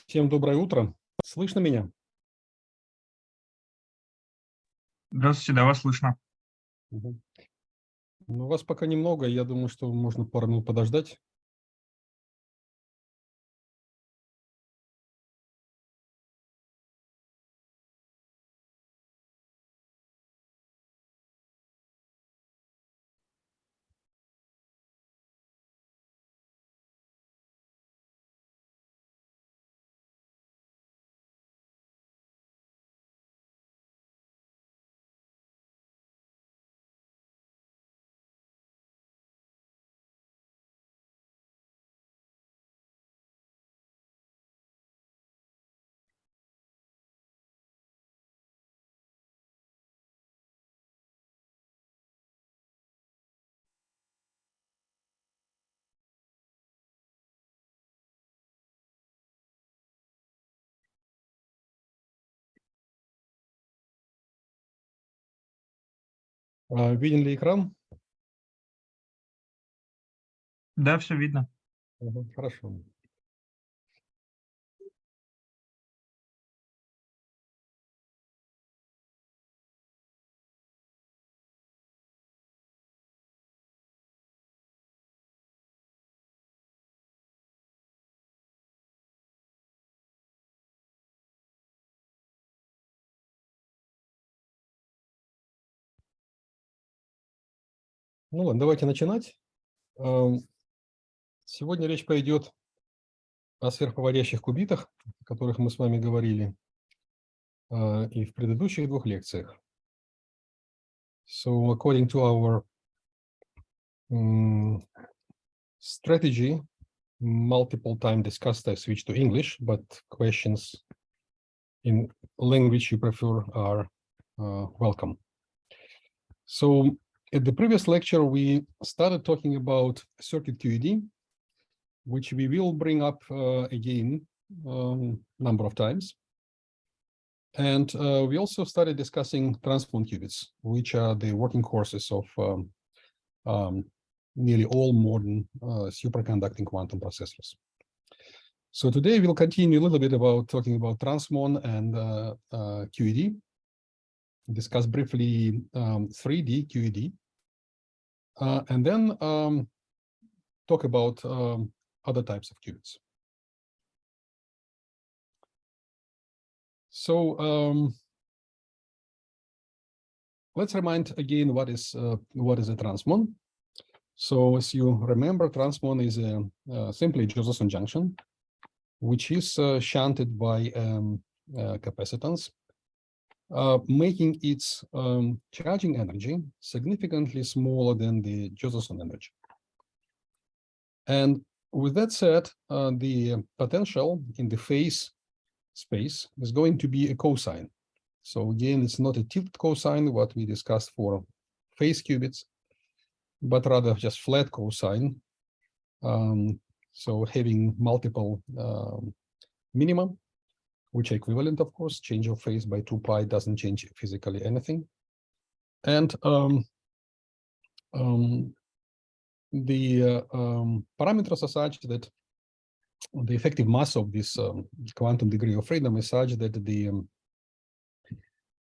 Всем доброе утро. Слышно меня? Здравствуйте, да, вас слышно. Мгм. Ну, вас пока немного, я думаю, что можно пару минут подождать. Виден ли экран? Да, все видно. Хорошо. Ну ладно, давайте начинать. Сегодня речь пойдет о сверхпроводящих кубитах, о которых мы с вами говорили и в предыдущих двух лекциях. So, according to our strategy, multiple time discussed, I switch to English, but questions in language you prefer are welcome. So, at the previous lecture, we started talking about circuit QED, which we will bring up again number of times. And we also started discussing transmon qubits, which are the working courses of nearly all modern superconducting quantum processors. So today we'll continue a little bit about talking about transmon and QED, discuss briefly 3D QED, and then talk about other types of qubits. So let's remind again what is a transmon. So as you remember, transmon is simply a Josephson junction, which is shunted by capacitance, making its charging energy significantly smaller than the Josephson energy. And with that said, the potential in the phase space is going to be a cosine. So again, it's not a tilted cosine, what we discussed for phase qubits, but rather just flat cosine. So having multiple minima, which are equivalent, of course. Change of phase by 2 pi doesn't change physically anything. And the parameters are such that the effective mass of this quantum degree of freedom is such that the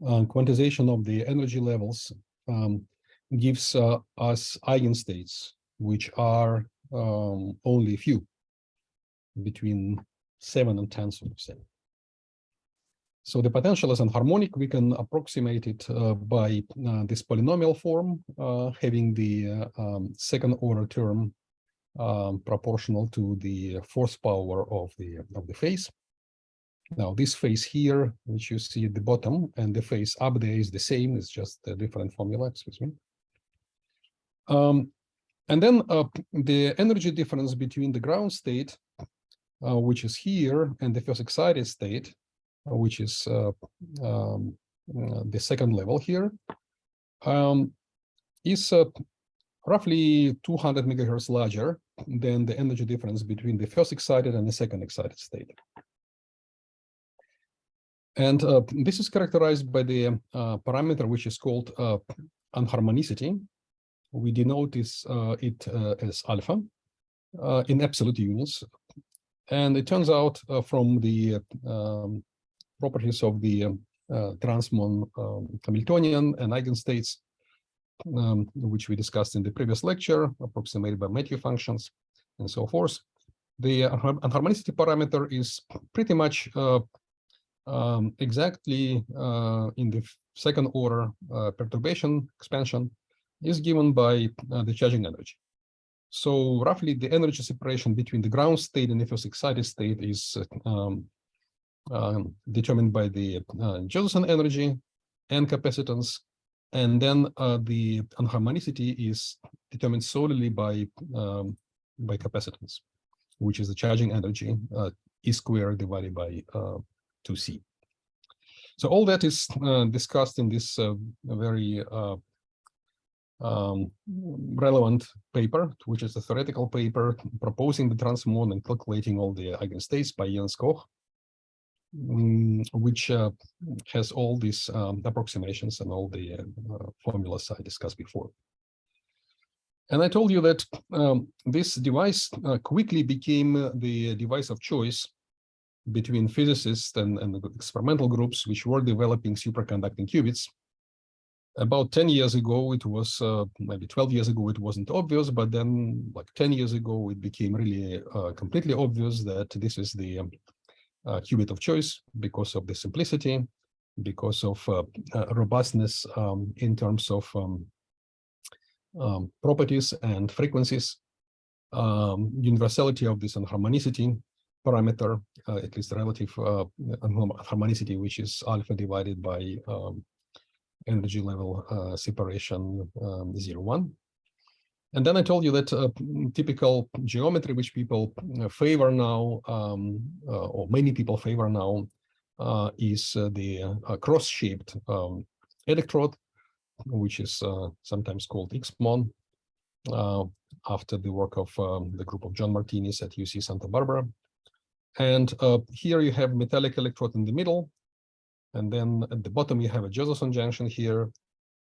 quantization of the energy levels gives us eigenstates, which are only a few, between 7 and 10, so to say. So the potential is anharmonic. We can approximate it by this polynomial form, having the second order term proportional to the fourth power of the phase. Now this phase here, which you see at the bottom, and the phase up there is the same. It's just a different formula. Excuse me. And then the energy difference between the ground state, which is here, and the first excited state, which is the second level here, is roughly 200 megahertz larger than the energy difference between the first excited and the second excited state. And this is characterized by the parameter which is called anharmonicity. We denote it as alpha in absolute units. And it turns out from the properties of the transmon Hamiltonian and eigenstates, which we discussed in the previous lecture, approximated by Matthew functions and so forth, the unharmonicity parameter is pretty much exactly in the second order perturbation expansion is given by the charging energy. So roughly the energy separation between the ground state and the first excited state is determined by the Josephson energy and capacitance, and then the unharmonicity is determined solely by capacitance, which is the charging energy E squared divided by 2c. So all that is discussed in this very relevant paper, which is a theoretical paper proposing the transmon and calculating all the eigenstates by Jens Koch, which has all these approximations and all the formulas I discussed before. And I told you that this device quickly became the device of choice between physicists and experimental groups which were developing superconducting qubits. About 10 years ago, it was, maybe 12 years ago, it wasn't obvious, but then like 10 years ago, it became really completely obvious that this is the qubit of choice because of the simplicity, because of robustness in terms of properties and frequencies, universality of this unharmonicity parameter, at least relative harmonicity, which is alpha divided by energy level separation 0, 1. And then I told you that typical geometry which people favor now, or many people favor now, is the cross-shaped electrode, which is sometimes called X-mon, after the work of the group of John Martinis at UC Santa Barbara. And here you have metallic electrode in the middle, and then at the bottom you have a Josephson junction here,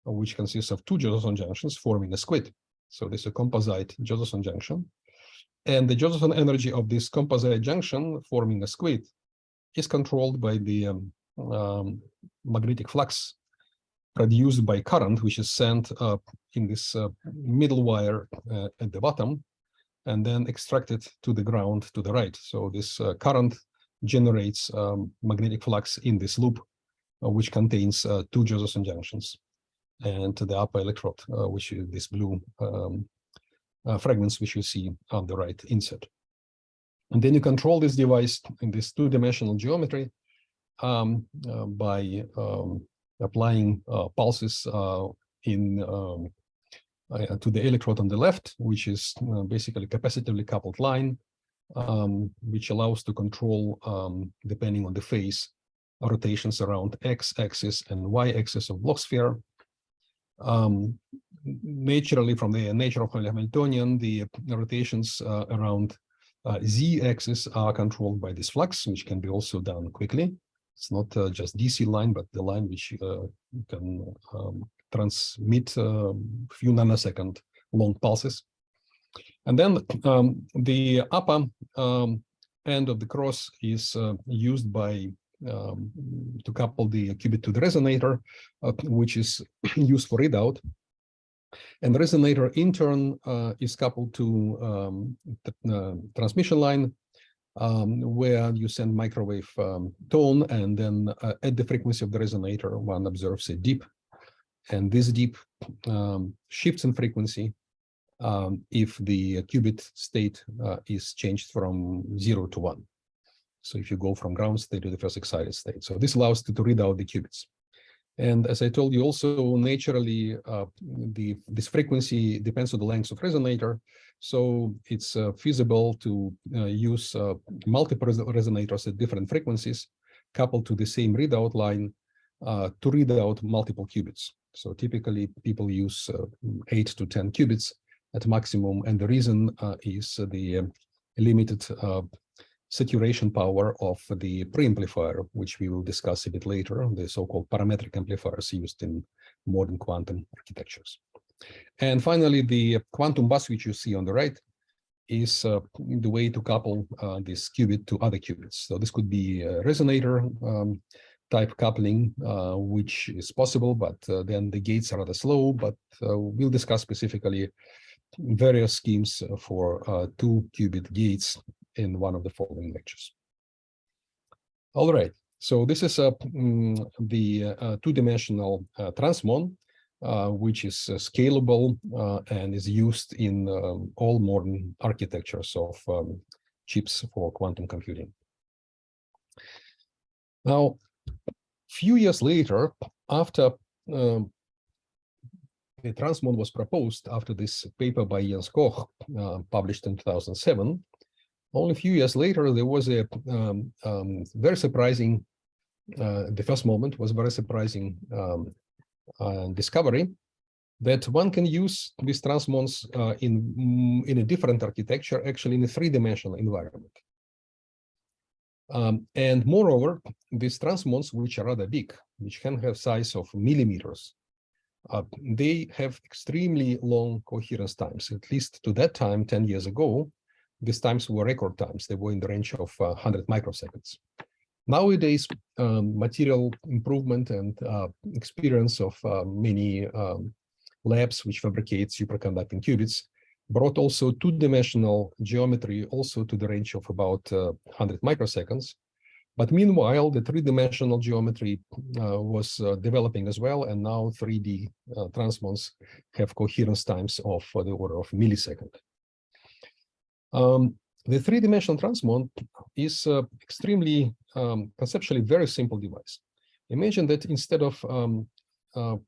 which consists of two Josephson junctions forming a squid. So this is a composite Josephson junction. And the Josephson energy of this composite junction forming a squid is controlled by the magnetic flux produced by current, which is sent in this middle wire at the bottom, and then extracted to the ground to the right. So this current generates magnetic flux in this loop, which contains two Josephson junctions, and the upper electrode, which is this blue fragments which you see on the right insert. And then you control this device in this two-dimensional geometry by applying pulses to the electrode on the left, which is basically capacitively coupled line, which allows to control, depending on the phase, rotations around x-axis and y-axis of Bloch sphere. Naturally, from the nature of Hamiltonian, the rotations around z-axis are controlled by this flux, which can be also done quickly. It's not just DC line, but the line which can transmit few nanosecond long pulses. And then the upper end of the cross is used by to couple the qubit to the resonator, which is used for readout. And the resonator in turn is coupled to the transmission line, where you send microwave tone, and then at the frequency of the resonator, one observes a dip. And this dip shifts in frequency if the qubit state is changed from 0 to 1. So if you go from ground state to the first excited state. So this allows you to read out the qubits. And as I told you, also naturally, this frequency depends on the length of resonator. So it's feasible to use multiple resonators at different frequencies coupled to the same readout line to read out multiple qubits. So typically people use 8 to 10 qubits at maximum. And the reason is the limited saturation power of the preamplifier, which we will discuss a bit later, the so-called parametric amplifiers used in modern quantum architectures. And finally, the quantum bus, which you see on the right, is the way to couple this qubit to other qubits. So this could be a resonator type coupling, which is possible, but then the gates are rather slow. But we'll discuss specifically various schemes for 2 qubit gates in one of the following lectures. All right, so this is the 2-dimensional transmon, which is scalable and is used in all modern architectures of chips for quantum computing. Now, few years later, after the transmon was proposed, after this paper by Jens Koch, published in 2007, only a few years later, there was a very surprising, the first moment was very surprising discovery that one can use these transmons in a different architecture, actually in a 3-dimensional environment. And moreover, these transmons, which are rather big, which can have size of millimeters, they have extremely long coherence times. At least to that time, 10 years ago, these times were record times. They were in the range of 100 microseconds. Nowadays, material improvement and experience of many labs which fabricate superconducting qubits brought also 2-dimensional geometry also to the range of about 100 microseconds. But meanwhile, the 3-dimensional geometry was developing as well, and now 3D transmons have coherence times of the order of millisecond. The 3-dimensional transmon is extremely conceptually very simple device. Imagine that instead of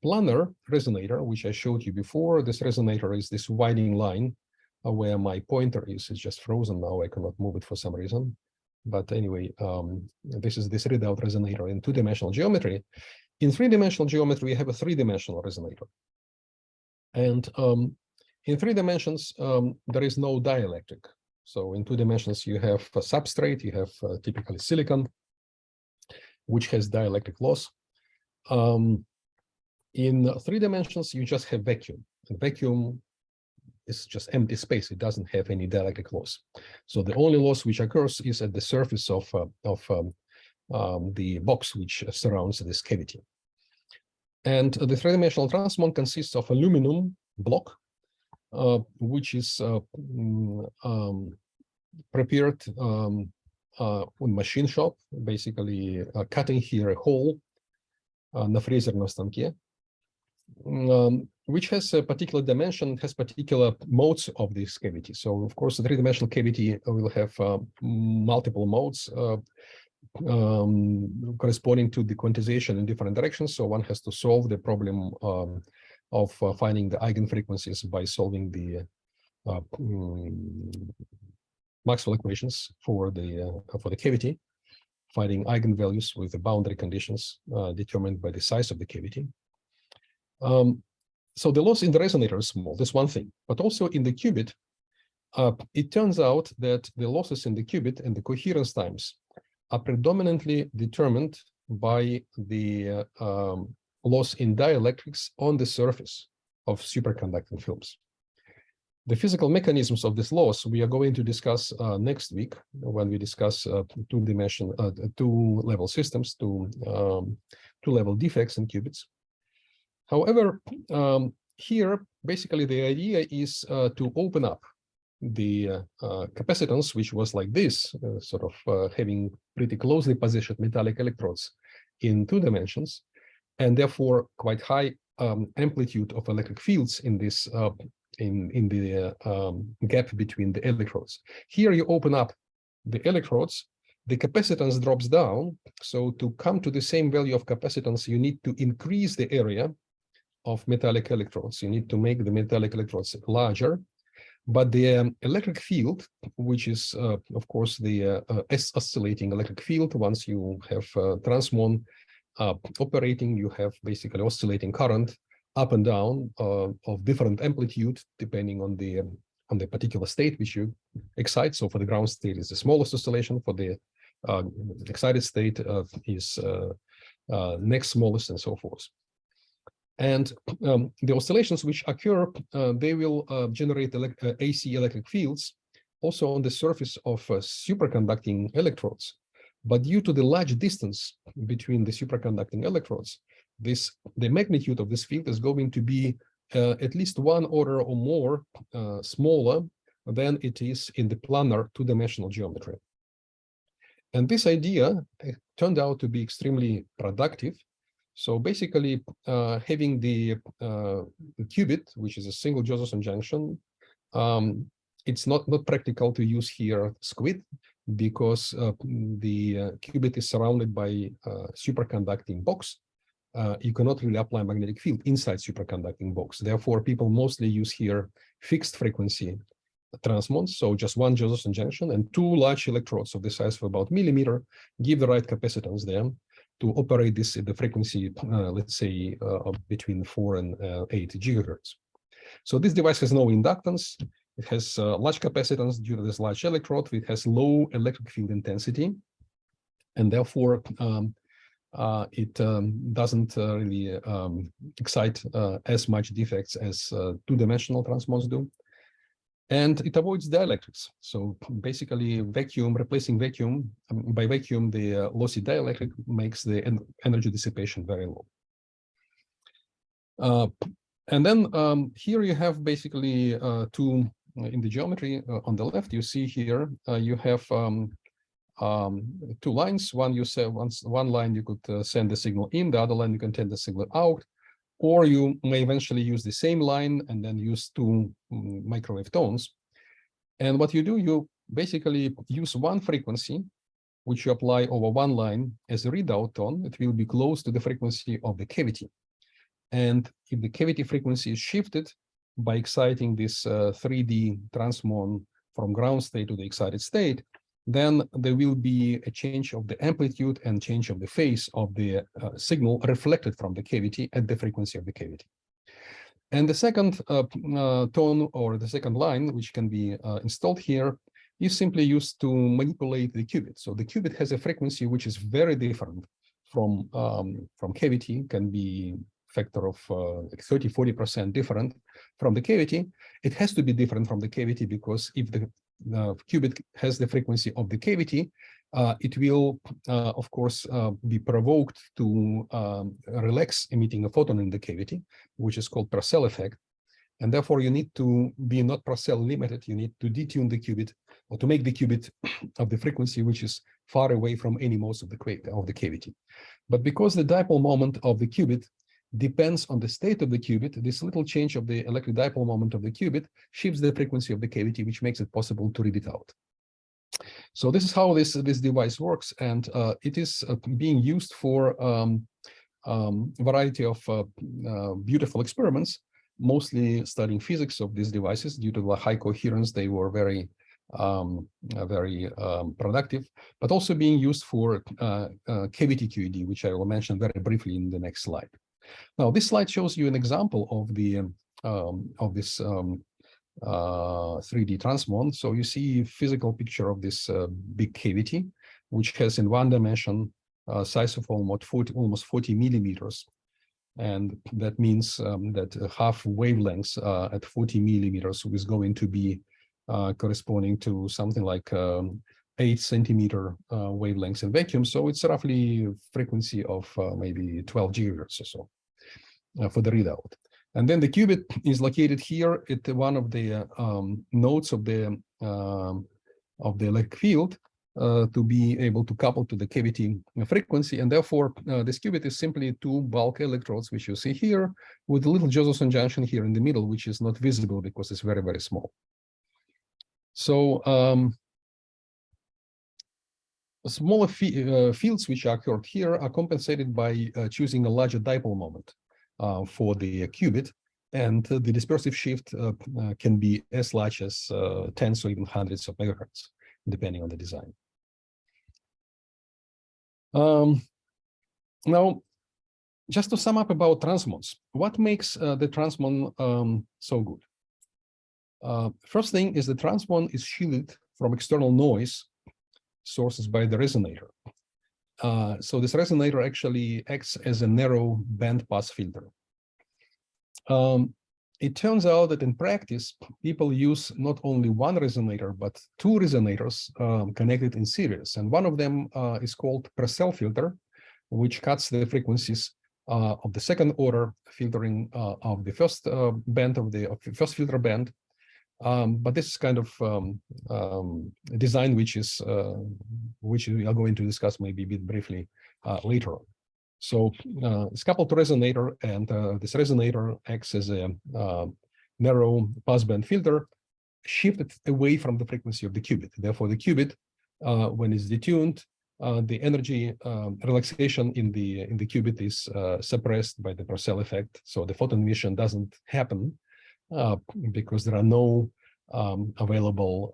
planar resonator, which I showed you before, this resonator is this winding line where my pointer is. It's just frozen now. I cannot move it for some reason. But anyway, this is this readout resonator in 2-dimensional geometry. In 3-dimensional geometry, we have a 3-dimensional resonator. And in 3 dimensions, there is no dielectric. So in 2 dimensions, you have a substrate, you have typically silicon, which has dielectric loss. In 3 dimensions, you just have vacuum. And vacuum is just empty space. It doesn't have any dielectric loss. So the only loss which occurs is at the surface of the box which surrounds this cavity. And the 3-dimensional transmon consists of aluminum block, which is prepared in machine shop, basically cutting here a hole на фрезерном станке, which has a particular dimension, has particular modes of this cavity. So, of course, the 3-dimensional cavity will have multiple modes corresponding to the quantization in different directions. So one has to solve the problem of finding the eigenfrequencies by solving the Maxwell equations for the cavity, finding eigenvalues with the boundary conditions determined by the size of the cavity. So the loss in the resonator is small. That's one thing. But also in the qubit, it turns out that the losses in the qubit and the coherence times are predominantly determined by the loss in dielectrics on the surface of superconducting films. The physical mechanisms of this loss we are going to discuss next week when we discuss two-level systems, two-level defects in qubits. However, here, basically, the idea is to open up the capacitance, which was like this, sort of having pretty closely positioned metallic electrodes in 2 dimensions, and therefore quite high amplitude of electric fields in this in the gap between the electrodes. Here you open up the electrodes, the capacitance drops down. So to come to the same value of capacitance, you need to increase the area of metallic electrodes. You need to make the metallic electrodes larger. But the electric field, which is, of course, the oscillating electric field, once you have transmon operating, you have basically oscillating current up and down of different amplitude, depending on the particular state which you excite. So for the ground state is the smallest oscillation. For the excited state is next smallest, and so forth. And the oscillations which occur, they will generate AC electric fields, also on the surface of superconducting electrodes. But due to the large distance between the superconducting electrodes, the magnitude of this field is going to be at least 1 order or more smaller than it is in the planar two-dimensional geometry. And this idea turned out to be extremely productive. So basically, having the qubit, which is a single Josephson junction, it's not practical to use here squid, because the qubit is surrounded by a superconducting box. You cannot really apply magnetic field inside superconducting box. Therefore, people mostly use here fixed frequency transmons, so just one Josephson junction and 2 large electrodes of the size of about millimeter give the right capacitance there to operate this at the frequency, let's say, between 4 and 8 gigahertz. So this device has no inductance. It has large capacitance due to this large electrode. It has low electric field intensity, and therefore it doesn't really excite as much defects as two-dimensional transmons do. And it avoids dielectrics. So basically, replacing vacuum, by vacuum, the lossy dielectric makes the energy dissipation very low. And then here you have basically two, in the geometry on the left, you see here, you have 2 lines. One line you could send the signal in, the other line you can send the signal out. Or you may eventually use the same line and then use 2 microwave tones. And what you do, you basically use one frequency, which you apply over one line as a readout tone. It will be close to the frequency of the cavity. And if the cavity frequency is shifted by exciting this 3D transmon from ground state to the excited state, then there will be a change of the amplitude and change of the phase of the signal reflected from the cavity at the frequency of the cavity. And the second tone, or the second line, which can be installed here, is simply used to manipulate the qubit. So the qubit has a frequency which is very different from cavity, can be factor of 30–40% different from the cavity. It has to be different from the cavity because if the qubit has the frequency of the cavity, it will, of course, be provoked to relax emitting a photon in the cavity, which is called Purcell effect. And therefore, you need to be not Purcell limited. You need to detune the qubit, or to make the qubit of the frequency which is far away from any modes of the cavity. But because the dipole moment of the qubit depends on the state of the qubit, this little change of the electric dipole moment of the qubit shifts the frequency of the cavity, which makes it possible to read it out. So this is how this device works, and it is being used for variety of beautiful experiments, mostly studying physics of these devices. Due to the high coherence, they were very productive, but also being used for cavity QED, which I will mention very briefly in the next slide. Now, this slide shows you an example of this 3D transmon. So you see a physical picture of this big cavity, which has in one dimension size of almost 40 millimeters. And that means that half wavelengths at 40 millimeters is going to be corresponding to something like 8 centimeter wavelengths in vacuum. So it's roughly frequency of maybe 12 gigahertz or so for the readout. And then the qubit is located here at one of the nodes of the electric field to be able to couple to the cavity frequency. And therefore, this qubit is simply 2 bulk electrodes, which you see here, with a little Josephson junction here in the middle, which is not visible because it's very, very small. So smaller fields which are occurred here are compensated by choosing a larger dipole moment for the qubit, and the dispersive shift can be as large as tens or even hundreds of megahertz, depending on the design. Now, just to sum up about transmons, what makes the transmon so good? First thing is the transmon is shielded from external noise sources by the resonator. So this resonator actually acts as a narrow bandpass filter. it turns out that in practice, people use not only one resonator, but two resonators connected in series. And one of them is called Purcell filter, which cuts the frequencies of the second order filtering of the first band of the first filter band. But this is kind of design which we are going to discuss maybe a bit briefly later on. So it's coupled to resonator, and this resonator acts as a narrow passband filter, shifted away from the frequency of the qubit. Therefore, the qubit, when it's detuned, the energy relaxation in the qubit is suppressed by the Purcell effect. So the photon emission doesn't happen because there are no available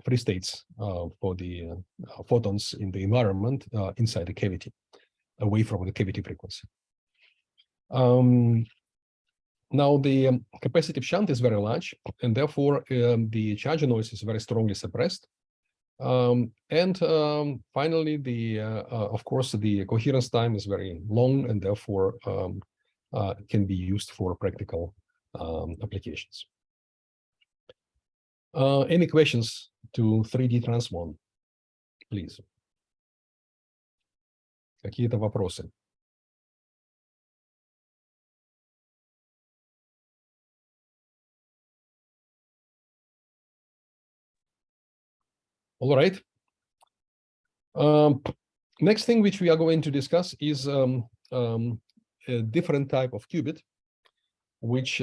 free states for the photons in the environment inside the cavity, away from the cavity frequency. Now the capacitive shunt is very large, and therefore the charge noise is very strongly suppressed. Finally, of course, the coherence time is very long, and therefore can be used for practical applications. Any questions to 3D transmon, please? Какие-то вопросы? All right. Next thing which we are going to discuss is a different type of qubit, which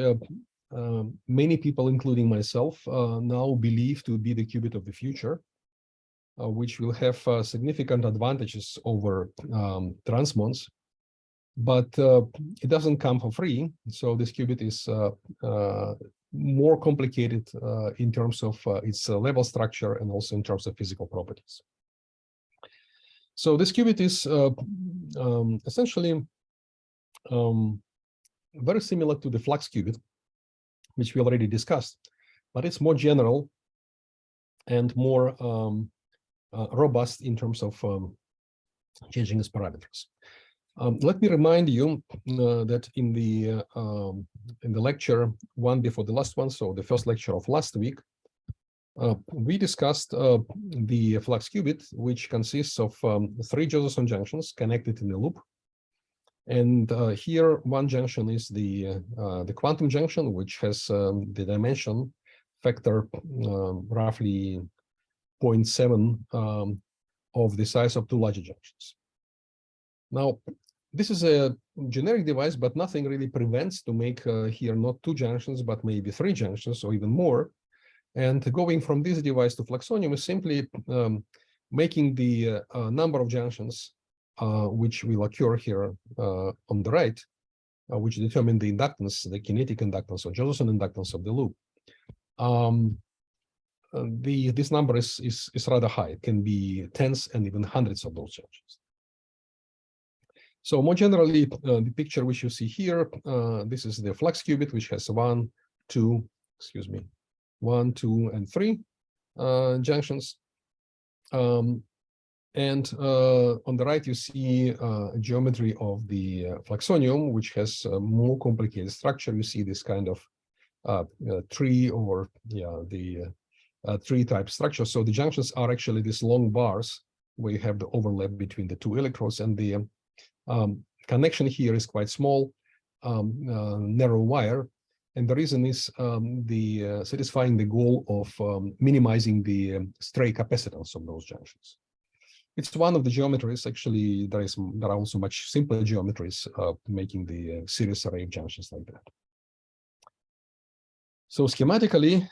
many people, including myself, now believe to be the qubit of the future, which will have significant advantages over transmons, but it doesn't come for free. So this qubit is more complicated in terms of its level structure and also in terms of physical properties. So this qubit is essentially very similar to the flux qubit, which we already discussed, but it's more general and more robust in terms of changing its parameters. Let me remind you that in the lecture one before the last one, so the first lecture of last week, we discussed the flux qubit, which consists of 3 Josephson junctions connected in a loop. And here, one junction is the quantum junction, which has the dimension factor roughly 0.7 of the size of 2 larger junctions. Now, this is a generic device, but nothing really prevents to make here not 2 junctions, but maybe 3 junctions or even more. And going from this device to fluxonium is simply making the number of junctions which will occur here on the right, which determine the inductance, the kinetic inductance or Josephson inductance of the loop. This number is rather high. It can be tens and even hundreds of those junctions. So more generally, the picture which you see here, this is the flux qubit, which has 1, 2, and 3 junctions. And on the right, you see geometry of the fluxonium, which has a more complicated structure. You see this kind of tree or the tree type structure. So the junctions are actually these long bars where you have the overlap between the 2 electrodes, and the connection here is quite small, narrow wire. And the reason is satisfying the goal of minimizing the stray capacitance of those junctions. It's one of the geometries. Actually, there are also much simpler geometries making the series array of junctions like that. So schematically,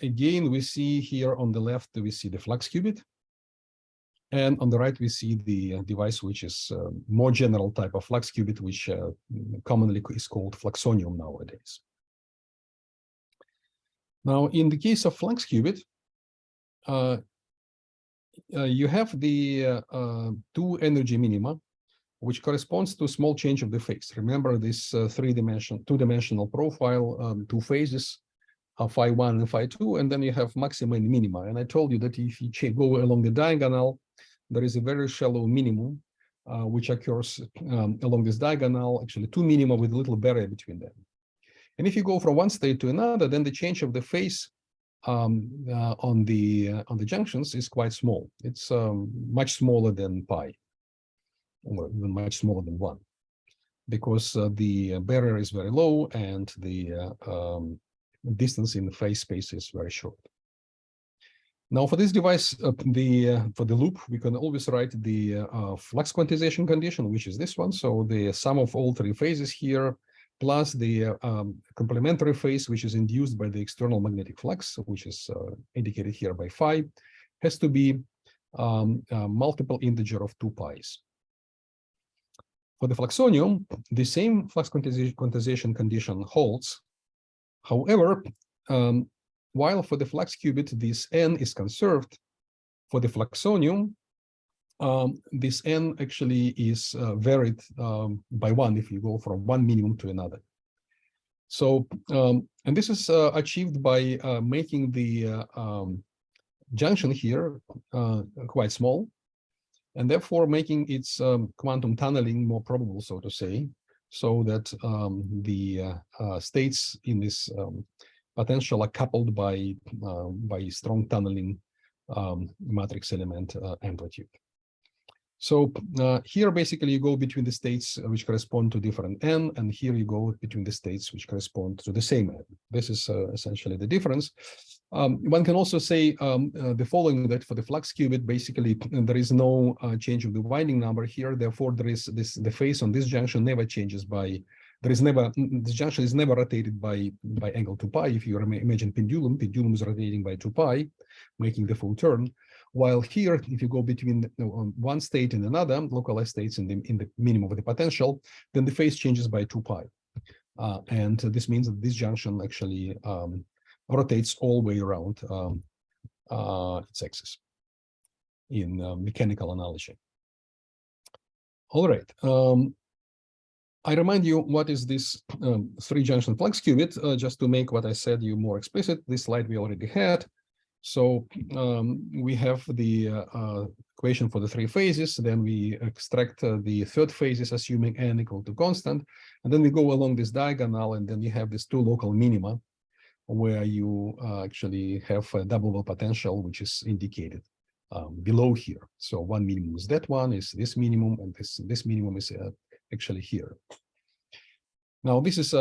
again, we see here on the left, we see the flux qubit. And on the right, we see the device, which is more general type of flux qubit, which commonly is called fluxonium nowadays. Now, in the case of flux qubit, you have the 2 energy minima, which corresponds to small change of the phase. Remember this 2-dimensional profile, 2 phases, phi1 and phi2, and then you have maxima and minima. And I told you that if you go along the diagonal, there is a very shallow minimum, which occurs along this diagonal, actually 2 minima with a little barrier between them. And if you go from one state to another, then the change of the phase on the junctions is quite small. It's much smaller than pi, or even much smaller than 1, because the barrier is very low and the distance in the phase space is very short. Now, for this device, for the loop, we can always write the flux quantization condition, which is this one. So the sum of all 3 phases here, plus the complementary phase, which is induced by the external magnetic flux, which is indicated here by phi, has to be a multiple integer of 2 pi's. For the fluxonium, the same flux quantization condition holds. However, while for the flux qubit, this n is conserved, for the fluxonium, this n actually is varied by 1 if you go from one minimum to another. So, and this is achieved by making the junction here quite small, and therefore making its quantum tunneling more probable, so to say, so that the states in this potential are coupled by strong tunneling matrix element amplitude. So here basically you go between the states which correspond to different n, and here you go between the states which correspond to the same n. This is essentially the difference. One can also say the following, that for the flux qubit, basically there is no change of the winding number here. Therefore, there is the phase on this junction never changes by, this junction is never rotated by angle 2 pi. If you imagine pendulum is rotating by 2 pi, making the full turn. While here, if you go between one state and another, localized states in the minimum of the potential, then the phase changes by 2 pi. And this means that this junction actually rotates all the way around its axis in mechanical analogy. All right. I remind you what is this 3-junction flux qubit, just to make what I said you more explicit. This slide we already had. So we have the equation for the 3 phases, then we extract the third phases, assuming n equal to constant, and then we go along this diagonal, and then you have these 2 local minima, where you actually have a double potential, which is indicated below here. So one minimum is that one, is this minimum, and this minimum is actually here. Now, this is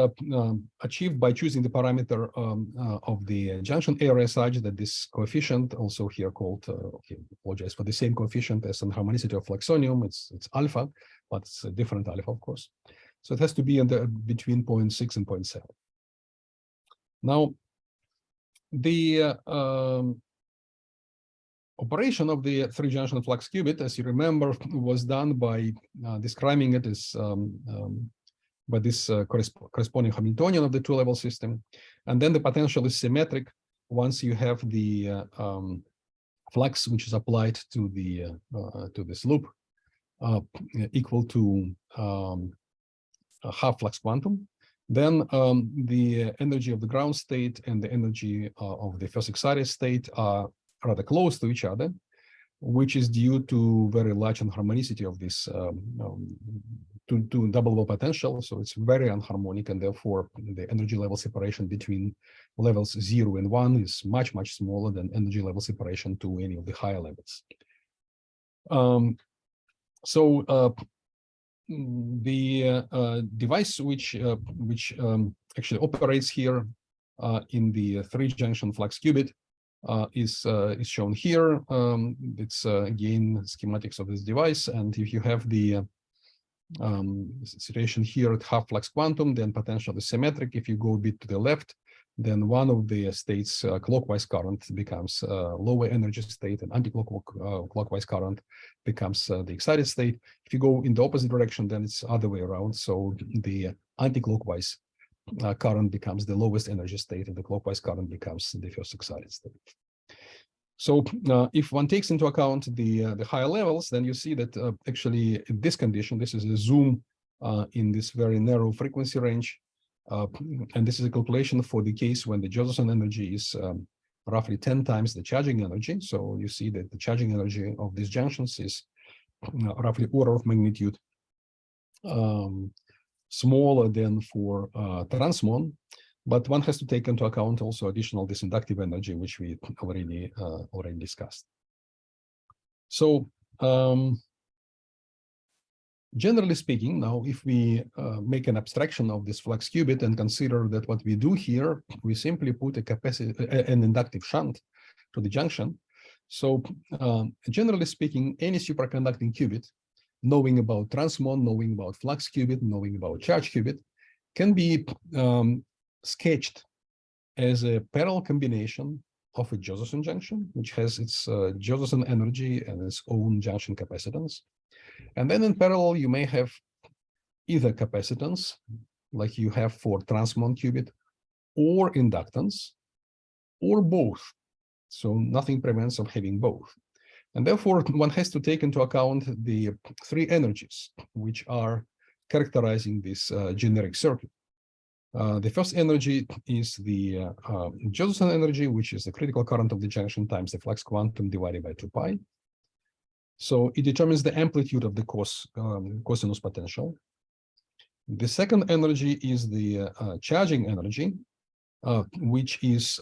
achieved by choosing the parameter of the junction area such that this coefficient, also here called, okay, apologize for the same coefficient as an harmonicity of fluxonium, it's alpha, but it's a different alpha, of course. So it has to be in the between 0.6 and 0.7. Now, the operation of the 3-junction flux qubit, as you remember, was done by describing it as by this corresponding Hamiltonian of the 2-level system, and then the potential is symmetric once you have the flux which is applied to the to this loop equal to a half flux quantum. Then the energy of the ground state and the energy of the first excited state are rather close to each other, which is due to very large unharmonicity of this to double potential. So it's very unharmonic, and therefore the energy level separation between levels 0 and 1 is much, much smaller than energy level separation to any of the higher levels. The device which actually operates here in the 3-junction flux qubit is shown here. It's again schematics of this device, and if you have the situation here at half flux quantum, then potential is symmetric. If you go a bit to the left, then one of the states clockwise current becomes lower energy state, and anti-clockwise current becomes the excited state. If you go in the opposite direction, then it's other way around. So the anti-clockwise current becomes the lowest energy state, and the clockwise current becomes the first excited state. So if one takes into account the higher levels, then you see that actually in this condition, this is a zoom in this very narrow frequency range. And this is a calculation for the case when the Josephson energy is roughly 10 times the charging energy. So you see that the charging energy of these junctions is roughly order of magnitude smaller than for transmon. But one has to take into account also additional disinductive energy, which we already discussed. So generally speaking, now if we make an abstraction of this flux qubit and consider that what we do here, we simply put an inductive shunt to the junction. So generally speaking, any superconducting qubit, knowing about transmon, knowing about flux qubit, knowing about charge qubit, can be sketched as a parallel combination of a Josephson junction, which has its Josephson energy and its own junction capacitance. And then in parallel, you may have either capacitance, like you have for transmon qubit, or inductance, or both. So nothing prevents of having both. And therefore, one has to take into account the three energies which are characterizing this generic circuit. The first energy is the Josephson energy, which is the critical current of the junction times the flux quantum divided by 2 pi. So it determines the amplitude of the cosinus potential. The second energy is the charging energy, which is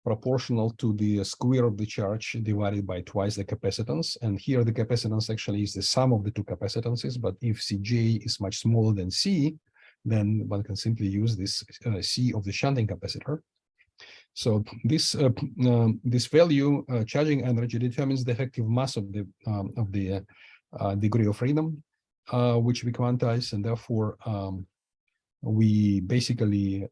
proportional to the square of the charge divided by twice the capacitance. And here the capacitance actually is the sum of the two capacitances, but if Cj is much smaller than C, then one can simply use this C of the shunting capacitor. So this this value, charging energy, determines the effective mass of the degree of freedom, which we quantize, and therefore we basically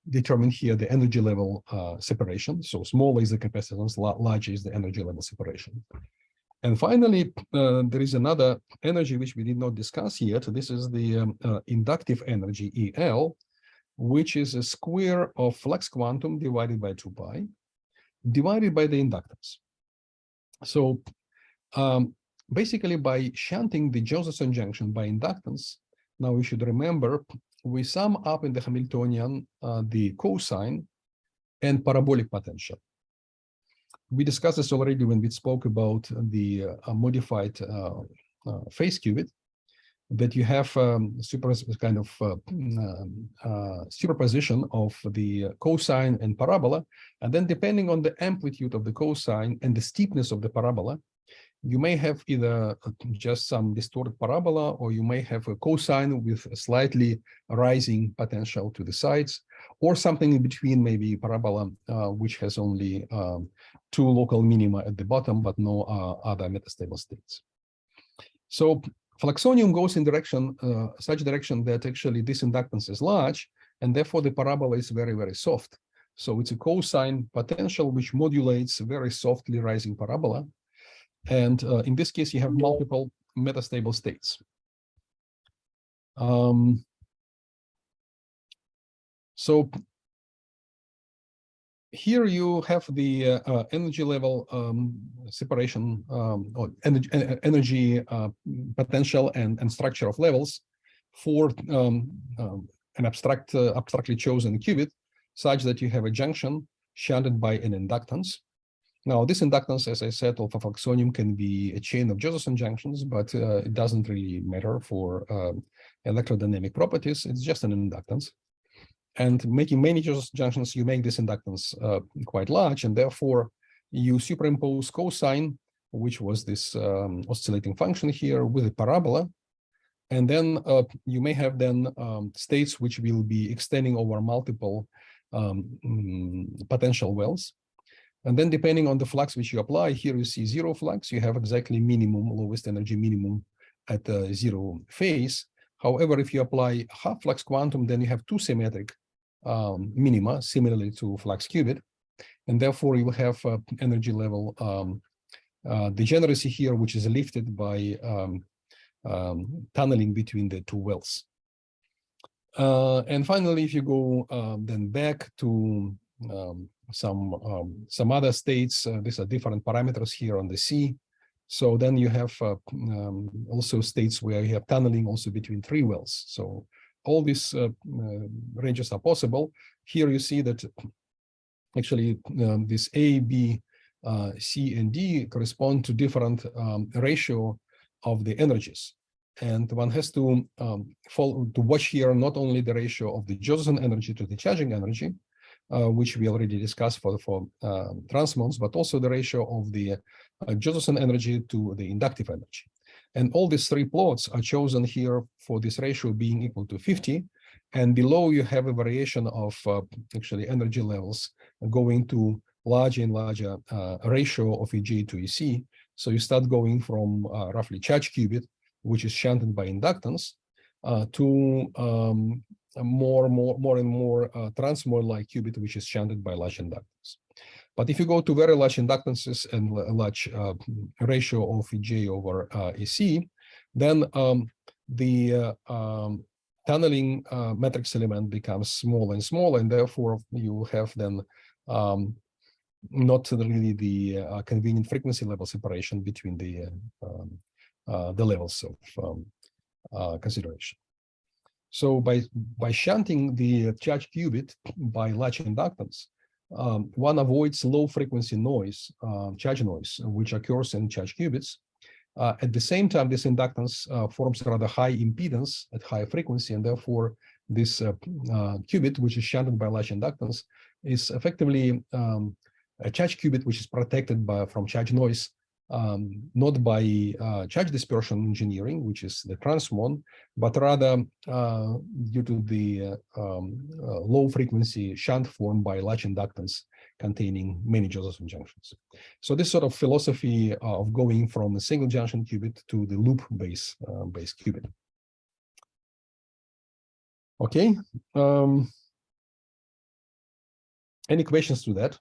determine here the energy level separation. So smaller is the capacitance, larger is the energy level separation. And finally, there is another energy which we did not discuss yet. This is the inductive energy, EL, which is a square of flux quantum divided by 2 pi, divided by the inductance. So basically, by shunting the Josephson junction by inductance, now we should remember, we sum up in the Hamiltonian the cosine and parabolic potential. We discussed this already when we spoke about the modified phase qubit, that you have superposition of the cosine and parabola, and then depending on the amplitude of the cosine and the steepness of the parabola, you may have either just some distorted parabola, or you may have a cosine with a slightly rising potential to the sides, or something in between, maybe parabola which has only 2 local minima at the bottom, but no other metastable states. So fluxonium goes in such direction that actually this inductance is large, and therefore the parabola is very, very soft. So it's a cosine potential which modulates very softly rising parabola. And in this case, you have multiple metastable states. So here you have the energy level separation, or energy potential and structure of levels for an abstractly chosen qubit, such that you have a junction shunted by an inductance. Now, this inductance, as I said, of fluxonium can be a chain of Josephson junctions, but it doesn't really matter for electrodynamic properties. It's just an inductance. And making many Josephson junctions, you make this inductance quite large, and therefore you superimpose cosine, which was this oscillating function here, with a parabola. And then you may have then states which will be extending over multiple potential wells. And then depending on the flux which you apply, here you see zero flux, you have exactly minimum, lowest energy minimum at the zero phase. However, if you apply half flux quantum, then you have 2 symmetric minima, similarly to flux qubit. And therefore you have energy level degeneracy here, which is lifted by tunneling between the 2 wells. And finally, if you go then back to some other states, these are different parameters here on the C. So then you have also states where you have tunneling also between 3 wells. So all these ranges are possible. Here you see that actually this A, B, C, and D correspond to different ratio of the energies. And one has to watch here not only the ratio of the Josephson energy to the charging energy, which we already discussed for transmons, but also the ratio of the Josephson energy to the inductive energy. And all these three plots are chosen here for this ratio being equal to 50. And below you have a variation of actually energy levels going to larger and larger ratio of EJ to EC. So you start going from roughly charge qubit, which is shunted by inductance, to more and more transmon-like qubit, which is shunted by large inductance. But if you go to very large inductances and a large ratio of EJ over EC, then the tunneling matrix element becomes smaller and smaller, and therefore you have then not really the convenient frequency level separation between the levels of consideration. So by shunting the charge qubit by large inductance, one avoids low frequency noise, charge noise, which occurs in charge qubits. At the same time, this inductance forms a rather high impedance at high frequency, and therefore this qubit, which is shunted by large inductance, is effectively a charge qubit which is protected from charge noise, not by charge dispersion engineering, which is the transmon, but rather due to the low frequency shunt formed by large inductance containing many Josephson junctions. So this sort of philosophy of going from a single junction qubit to the loop base qubit. Okay. Any questions to that?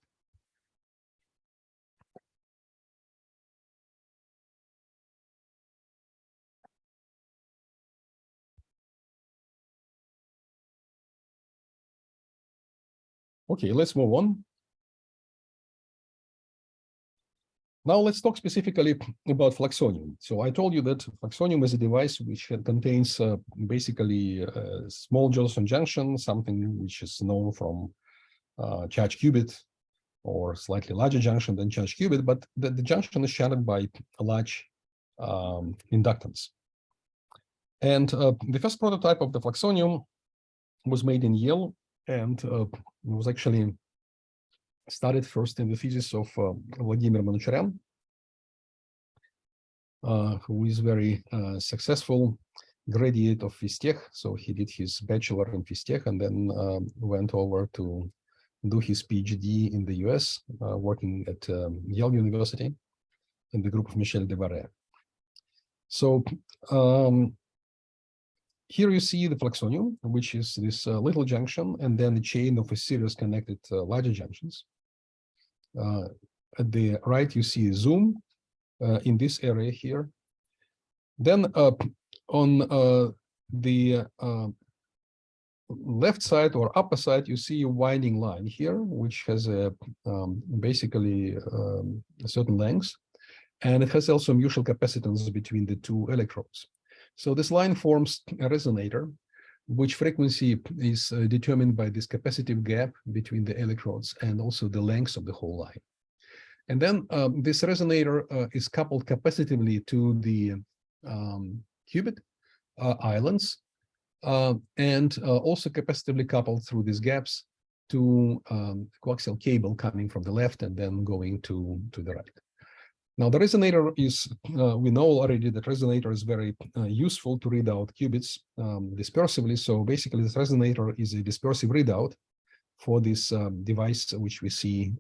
Okay, let's move on. Now let's talk specifically about fluxonium. So I told you that fluxonium is a device which contains basically a small Josephson junction, something which is known from charge qubit, or slightly larger junction than charge qubit, but the junction is shunted by a large inductance. And the first prototype of the fluxonium was made in Yale, and it was actually started first in the thesis of Vladimir Manoucharyan, who is very successful graduate of Fistech. So he did his bachelor in Fistech and then went over to do his PhD in the US, working at Yale University in the group of Michel Devaré. So here you see the fluxonium, which is this little junction, and then the chain of a series connected larger junctions. At the right, you see a zoom in this area here. Then on the left side or upper side, you see a winding line here, which has a basically a certain length, and it has also mutual capacitance between the two electrodes. So this line forms a resonator, which frequency is determined by this capacitive gap between the electrodes and also the length of the whole line. And then this resonator is coupled capacitively to the qubit islands, and also capacitively coupled through these gaps to coaxial cable coming from the left and then going to the right. Now the resonator is, we know already that resonator is very useful to read out qubits dispersively. So basically this resonator is a dispersive readout for this device, which we see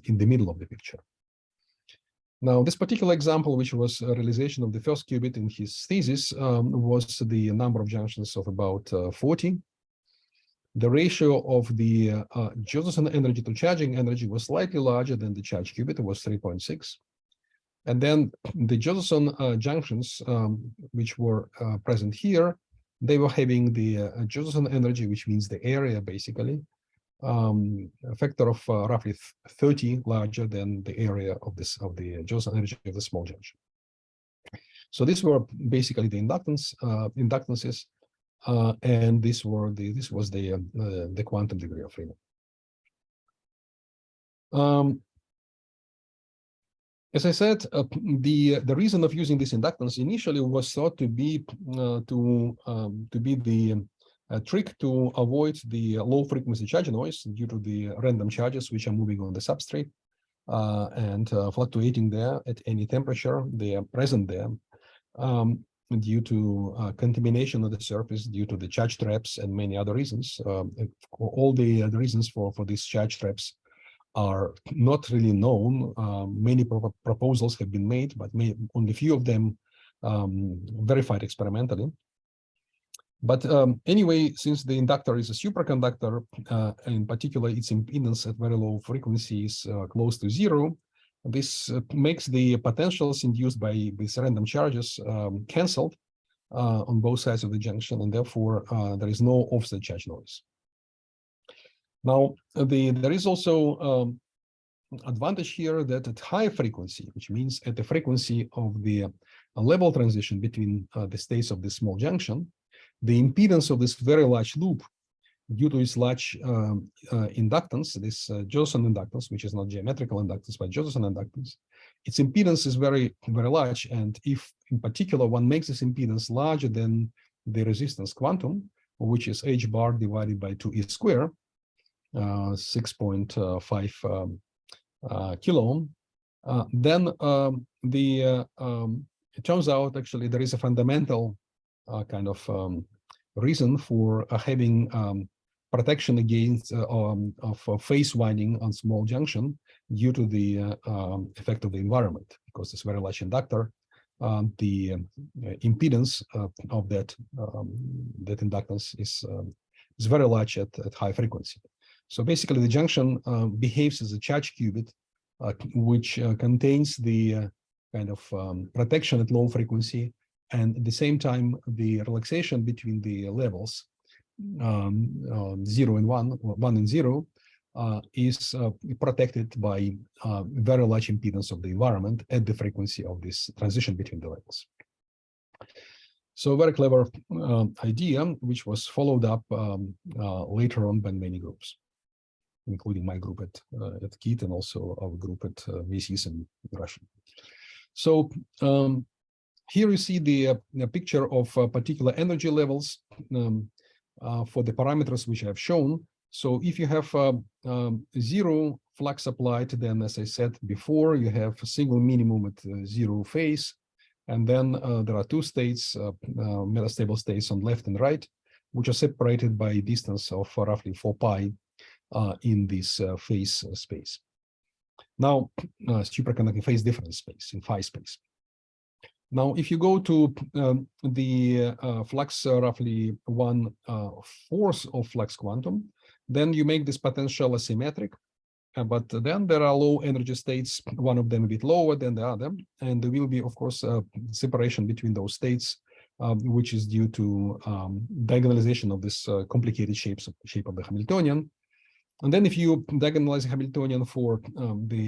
in the middle of the picture. Now, this particular example, which was a realization of the first qubit in his thesis, was the number of junctions of about 40. The ratio of the Josephson energy to charging energy was slightly larger than the charge qubit. It was 3.6. And then the Josephson junctions, which were present here, they were having the Josephson energy, which means the area, basically, a factor of roughly 30 larger than the area of the Josephson energy of the small junction. So these were basically the inductances, and this was the quantum degree of freedom. As I said, the reason of using this inductance initially was thought to be the trick to avoid the low frequency charge noise due to the random charges which are moving on the substrate and fluctuating there at any temperature. They are present there due to contamination of the surface, due to the charge traps and many other reasons. All the reasons for these charge traps are not really known. Many proposals have been made, but only few of them verified experimentally. But anyway, since the inductor is a superconductor, in particular, its impedance at very low frequencies close to zero, this makes the potentials induced by these random charges canceled on both sides of the junction, and therefore there is no offset charge noise. Now, there is also advantage here that at high frequency, which means at the frequency of the level transition between the states of this small junction, the impedance of this very large loop, due to its large inductance, this Josephson inductance, which is not geometrical inductance, but Josephson inductance, its impedance is very, very large. And if, in particular, one makes this impedance larger than the resistance quantum, which is h bar divided by 2e square, 6.5 kilo ohm, then it turns out actually there is a fundamental kind of reason for having protection against of phase winding on small junction due to the effect of the environment, because it's very large inductor. The impedance of that inductance is very large at high frequency. So basically, the junction behaves as a charge qubit, which contains the kind of protection at low frequency, and at the same time, the relaxation between the levels 0 and 1, 1 and 0, is protected by very large impedance of the environment at the frequency of this transition between the levels. So a very clever idea, which was followed up later on by many groups, including my group at KIT and also our group at VCs in Russia. So here you see the picture of particular energy levels for the parameters which I have shown. So if you have zero flux applied, then as I said before, you have a single minimum at zero phase. And then there are two states, metastable states on left and right, which are separated by a distance of roughly 4 pi in this phase space. Now, superconducting phase difference space, in phi space. Now, if you go to the flux roughly 1/4 of flux quantum, then you make this potential asymmetric. But then there are low energy states, one of them a bit lower than the other, and there will be, of course, separation between those states, which is due to diagonalization of this complicated shape of the Hamiltonian. And then if you diagonalize Hamiltonian for the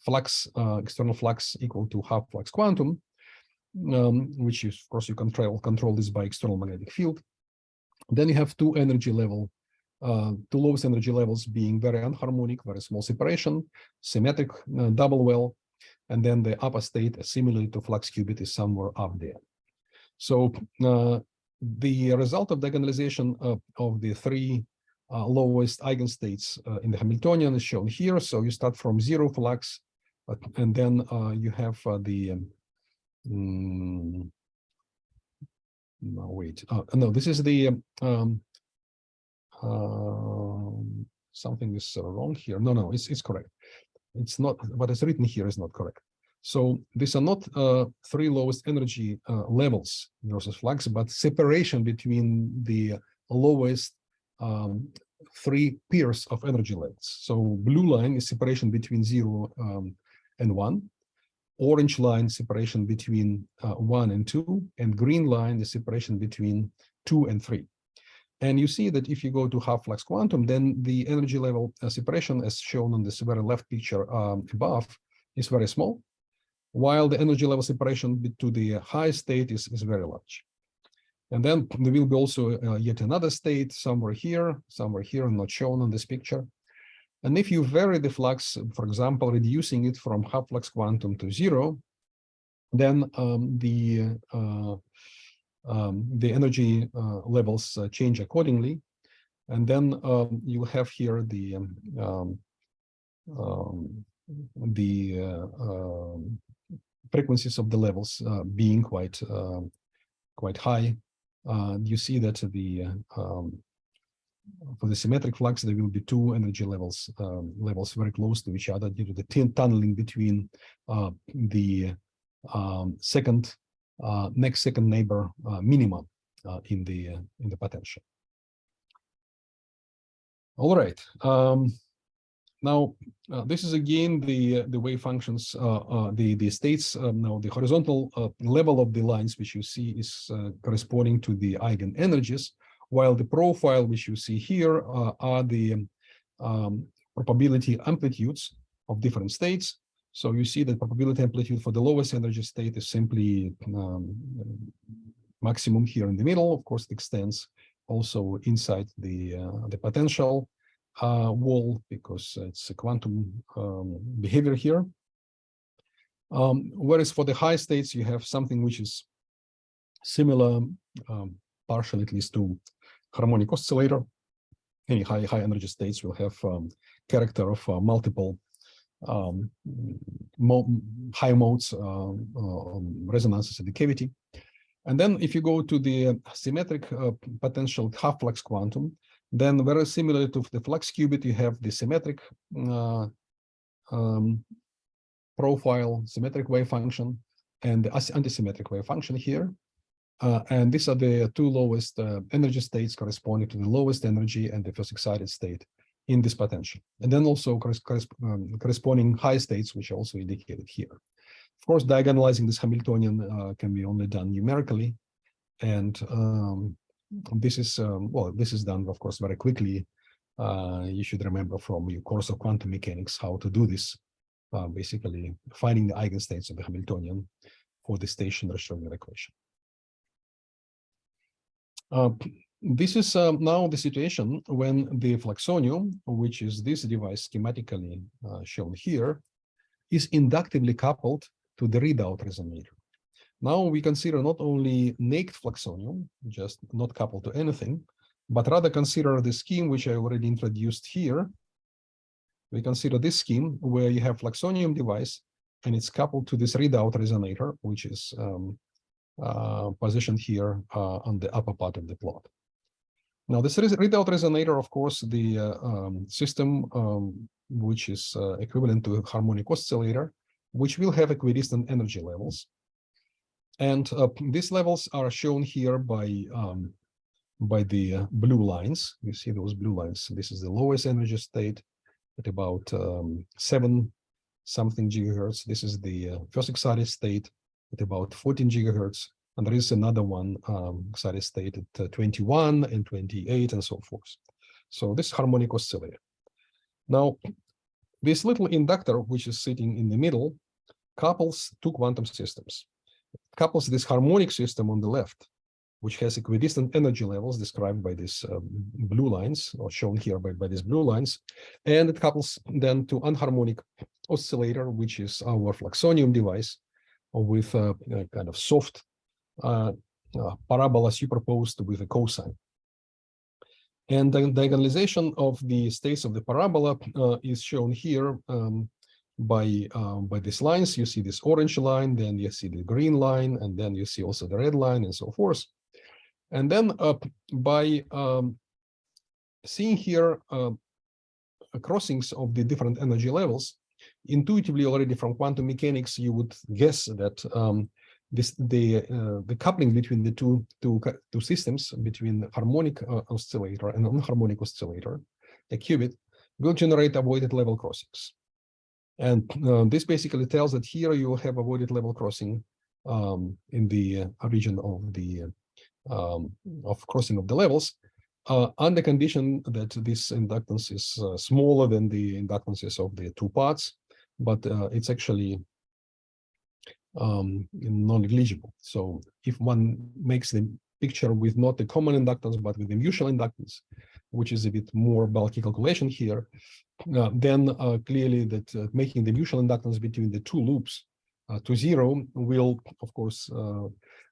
flux, external flux equal to half flux quantum, which is, of course, you control this by external magnetic field, then you have two lowest energy levels being very anharmonic, very small separation, symmetric double well, and then the upper state, similarly to flux qubit, is somewhere up there. So the result of diagonalization of the three lowest eigenstates in the Hamiltonian is shown here. So you start from zero flux, and then you have this is the something is wrong here. No, it's correct. It's not, what is written here is not correct. So these are not three lowest energy levels versus flux, but separation between the lowest three pairs of energy levels. So blue line is separation between 0 and 1. Orange line separation between 1 and 2, and green line is separation between 2 and 3. And you see that if you go to half flux quantum, then the energy level separation, as shown on this very left picture above, is very small, while the energy level separation to the high state is very large. And then there will be also yet another state somewhere here, not shown on this picture. And if you vary the flux, for example, reducing it from half flux quantum to 0, then the energy levels change accordingly. And then you have here the frequencies of the levels being quite high. You see that for the symmetric flux, there will be two energy levels very close to each other due to the tunneling between the next second neighbor minimum in the potential. All right. Now, this is again the wave functions, the states. Now, the horizontal level of the lines which you see is corresponding to the eigenenergies, while the profile which you see here are the probability amplitudes of different states. So you see that probability amplitude for the lowest energy state is simply maximum here in the middle. Of course, it extends also inside the potential wall, because it's a quantum behavior here. Whereas for the high states, you have something which is similar, partial at least, to harmonic oscillator. Any high energy states will have character of multiple high modes, resonances in the cavity. And then if you go to the symmetric potential half flux quantum, then very similar to the flux qubit, you have the symmetric profile, symmetric wave function, and the antisymmetric wave function here. And these are the two lowest energy states corresponding to the lowest energy and the first excited state in this potential. And then also corresponding high states, which are also indicated here. Of course, diagonalizing this Hamiltonian can be only done numerically. And this is, well, this is done, of course, very quickly. You should remember from your course of quantum mechanics how to do this, basically finding the eigenstates of the Hamiltonian for the stationary Schrödinger equation. This is now the situation when the fluxonium, which is this device schematically shown here, is inductively coupled to the readout resonator. Now we consider not only naked fluxonium, just not coupled to anything, but rather consider the scheme which I already introduced here. We consider this scheme where you have fluxonium device and it's coupled to this readout resonator, which is positioned here on the upper part of the plot. Now this readout resonator, of course, the system which is equivalent to a harmonic oscillator, which will have equidistant energy levels. And these levels are shown here by the blue lines. You see those blue lines. This is the lowest energy state at about 7 something gigahertz. This is the first excited state at about 14 gigahertz. And there is another one excited state at 21 and 28 and so forth. So this harmonic oscillator. Now, this little inductor, which is sitting in the middle, couples two quantum systems. It couples this harmonic system on the left, which has equidistant energy levels described by these blue lines, or shown here by these blue lines, and it couples then to anharmonic oscillator, which is our fluxonium device, with a kind of soft parabola superposed with a cosine. And the diagonalization of the states of the parabola is shown here by these lines. You see this orange line, then you see the green line, and then you see also the red line, and so forth. And then by seeing here crossings of the different energy levels, intuitively already from quantum mechanics, you would guess that the coupling between the two systems, between the harmonic oscillator and non-harmonic oscillator, a qubit, will generate avoided level crossings. And this basically tells that here you have avoided level crossing in the region of the crossing of the levels, under condition that this inductance is smaller than the inductances of the two parts, but it's actually non-negligible. So if one makes the picture with not the common inductance, but with the mutual inductance, which is a bit more bulky calculation here, then clearly that making the mutual inductance between the two loops to 0 will, of course,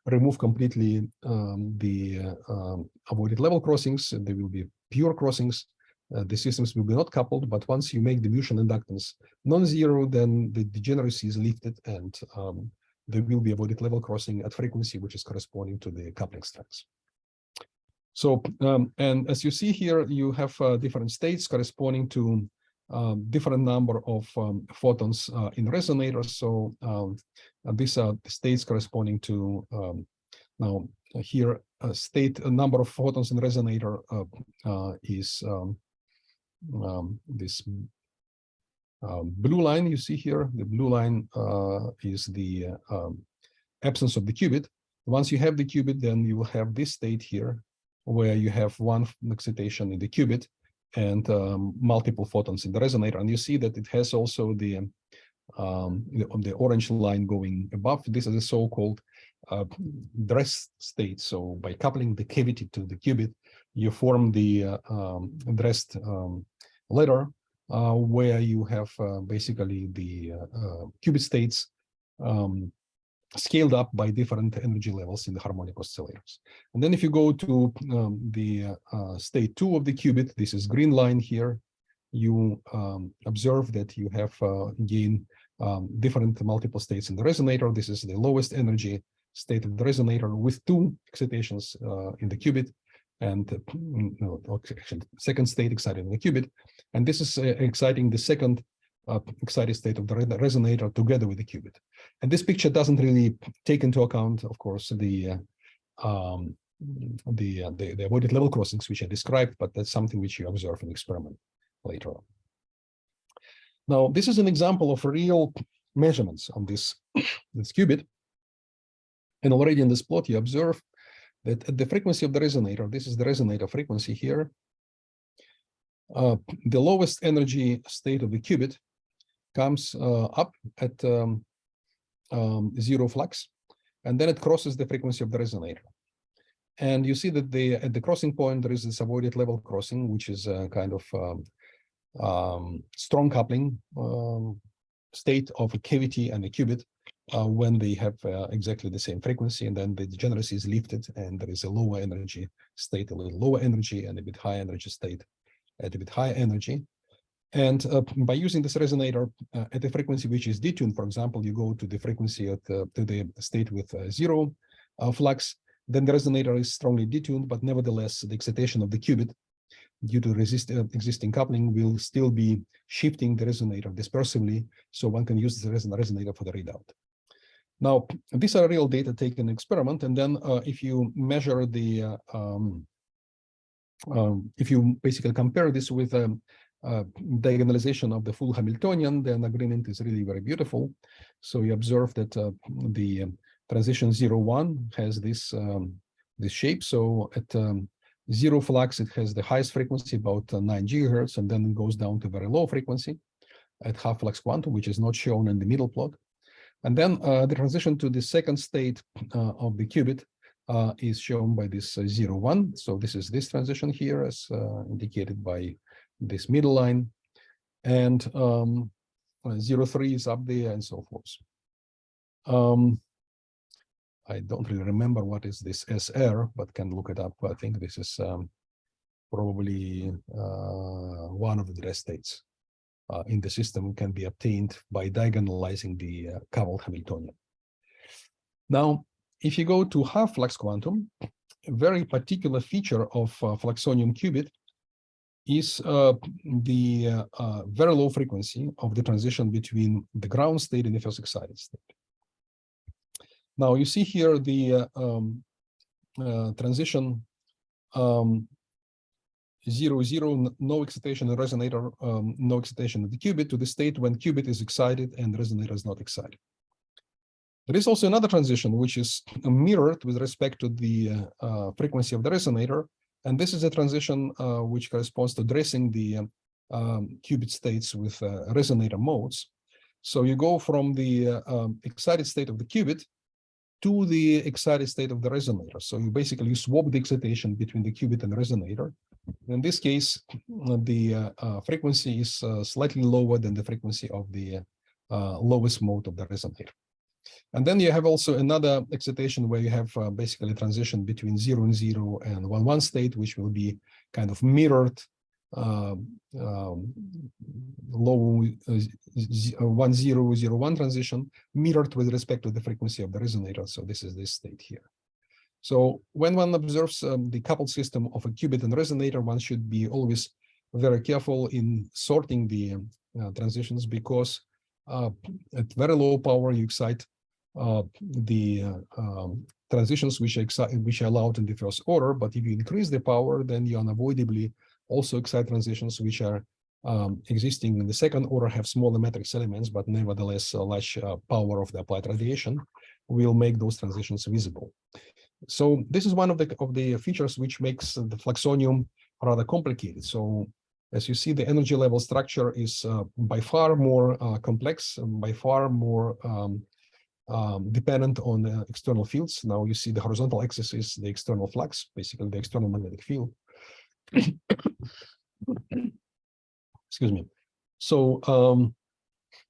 remove completely the avoided level crossings. There will be pure crossings. The systems will be not coupled, but once you make the mutual inductance non-zero, then the degeneracy is lifted, and there will be avoided level crossing at frequency, which is corresponding to the coupling strengths. So, and as you see here, you have different states corresponding to different number of photons in resonators. So these are the states corresponding to now here a number of photons in resonator is this blue line you see here. The blue line is the absence of the qubit. Once you have the qubit, then you will have this state here, where you have one excitation in the qubit and multiple photons in the resonator. And you see that it has also the orange line going above. This is a so-called dress state. So by coupling the cavity to the qubit, you form the dressed ladder, where you have basically the qubit states scaled up by different energy levels in the harmonic oscillators. And then if you go to the state 2 of the qubit, this is green line here, you observe that you have again different multiple states in the resonator. This is the lowest energy state of the resonator with 2 excitations in the qubit, and second state excited in the qubit. And this is exciting the second excited state of the resonator together with the qubit. And this picture doesn't really take into account, of course, the avoided level crossings which I described, but that's something which you observe in experiment later on. Now, this is an example of real measurements on this qubit. And already in this plot, you observe that at the frequency of the resonator, this is the resonator frequency here, the lowest energy state of the qubit comes up at 0 flux, and then it crosses the frequency of the resonator. And you see that at the crossing point, there is this avoided level crossing, which is a kind of strong coupling state of a cavity and a qubit when they have exactly the same frequency, and then the degeneracy is lifted, and there is a lower energy state, a little lower energy, and a bit higher energy state at a bit higher energy. And by using this resonator at a frequency which is detuned, for example, you go to the frequency at to the state with 0 flux, then the resonator is strongly detuned, but nevertheless, the excitation of the qubit due to existing coupling will still be shifting the resonator dispersively, so one can use the resonator for the readout. Now, these are real data taken in experiment, and then if you measure the, if you basically compare this with diagonalization of the full Hamiltonian, then agreement is really very beautiful. So you observe that the transition 0-1 has this this shape. So at 0 flux, it has the highest frequency, about 9 gigahertz, and then it goes down to very low frequency at half flux quantum, which is not shown in the middle plot. And then the transition to the second state of the qubit is shown by this 0-1. So this is this transition here, as indicated by this middle line, and 0-3 is up there, and so forth. I don't really remember what is this SR, but can look it up. I think this is probably one of the dress states in the system, can be obtained by diagonalizing the coupled Hamiltonian. Now, if you go to half flux quantum, a very particular feature of fluxonium qubit is the very low frequency of the transition between the ground state and the first excited state. Now you see here the transition 0-0, no excitation in resonator, no excitation in the qubit, to the state when qubit is excited and the resonator is not excited. There is also another transition which is mirrored with respect to the frequency of the resonator, and this is a transition which corresponds to dressing the qubit states with resonator modes. So you go from the excited state of the qubit to the excited state of the resonator. So you basically swap the excitation between the qubit and the resonator. In this case, the frequency is slightly lower than the frequency of the lowest mode of the resonator. And then you have also another excitation where you have basically transition between 0 and 0 and 1 1 state, which will be kind of mirrored low 1 0 0 1 transition mirrored with respect to the frequency of the resonator. So this is this state here. So when one observes the coupled system of a qubit and resonator, one should be always very careful in sorting the transitions, because at very low power you excite the transitions which are allowed in the first order, but if you increase the power, then you unavoidably also excite transitions which are existing in the second order, have smaller matrix elements, but nevertheless a large power of the applied radiation will make those transitions visible. So this is one of the features which makes the fluxonium rather complicated. So as you see, the energy level structure is by far more complex, by far more dependent on external fields. Now you see the horizontal axis is the external flux, basically the external magnetic field. Excuse me. So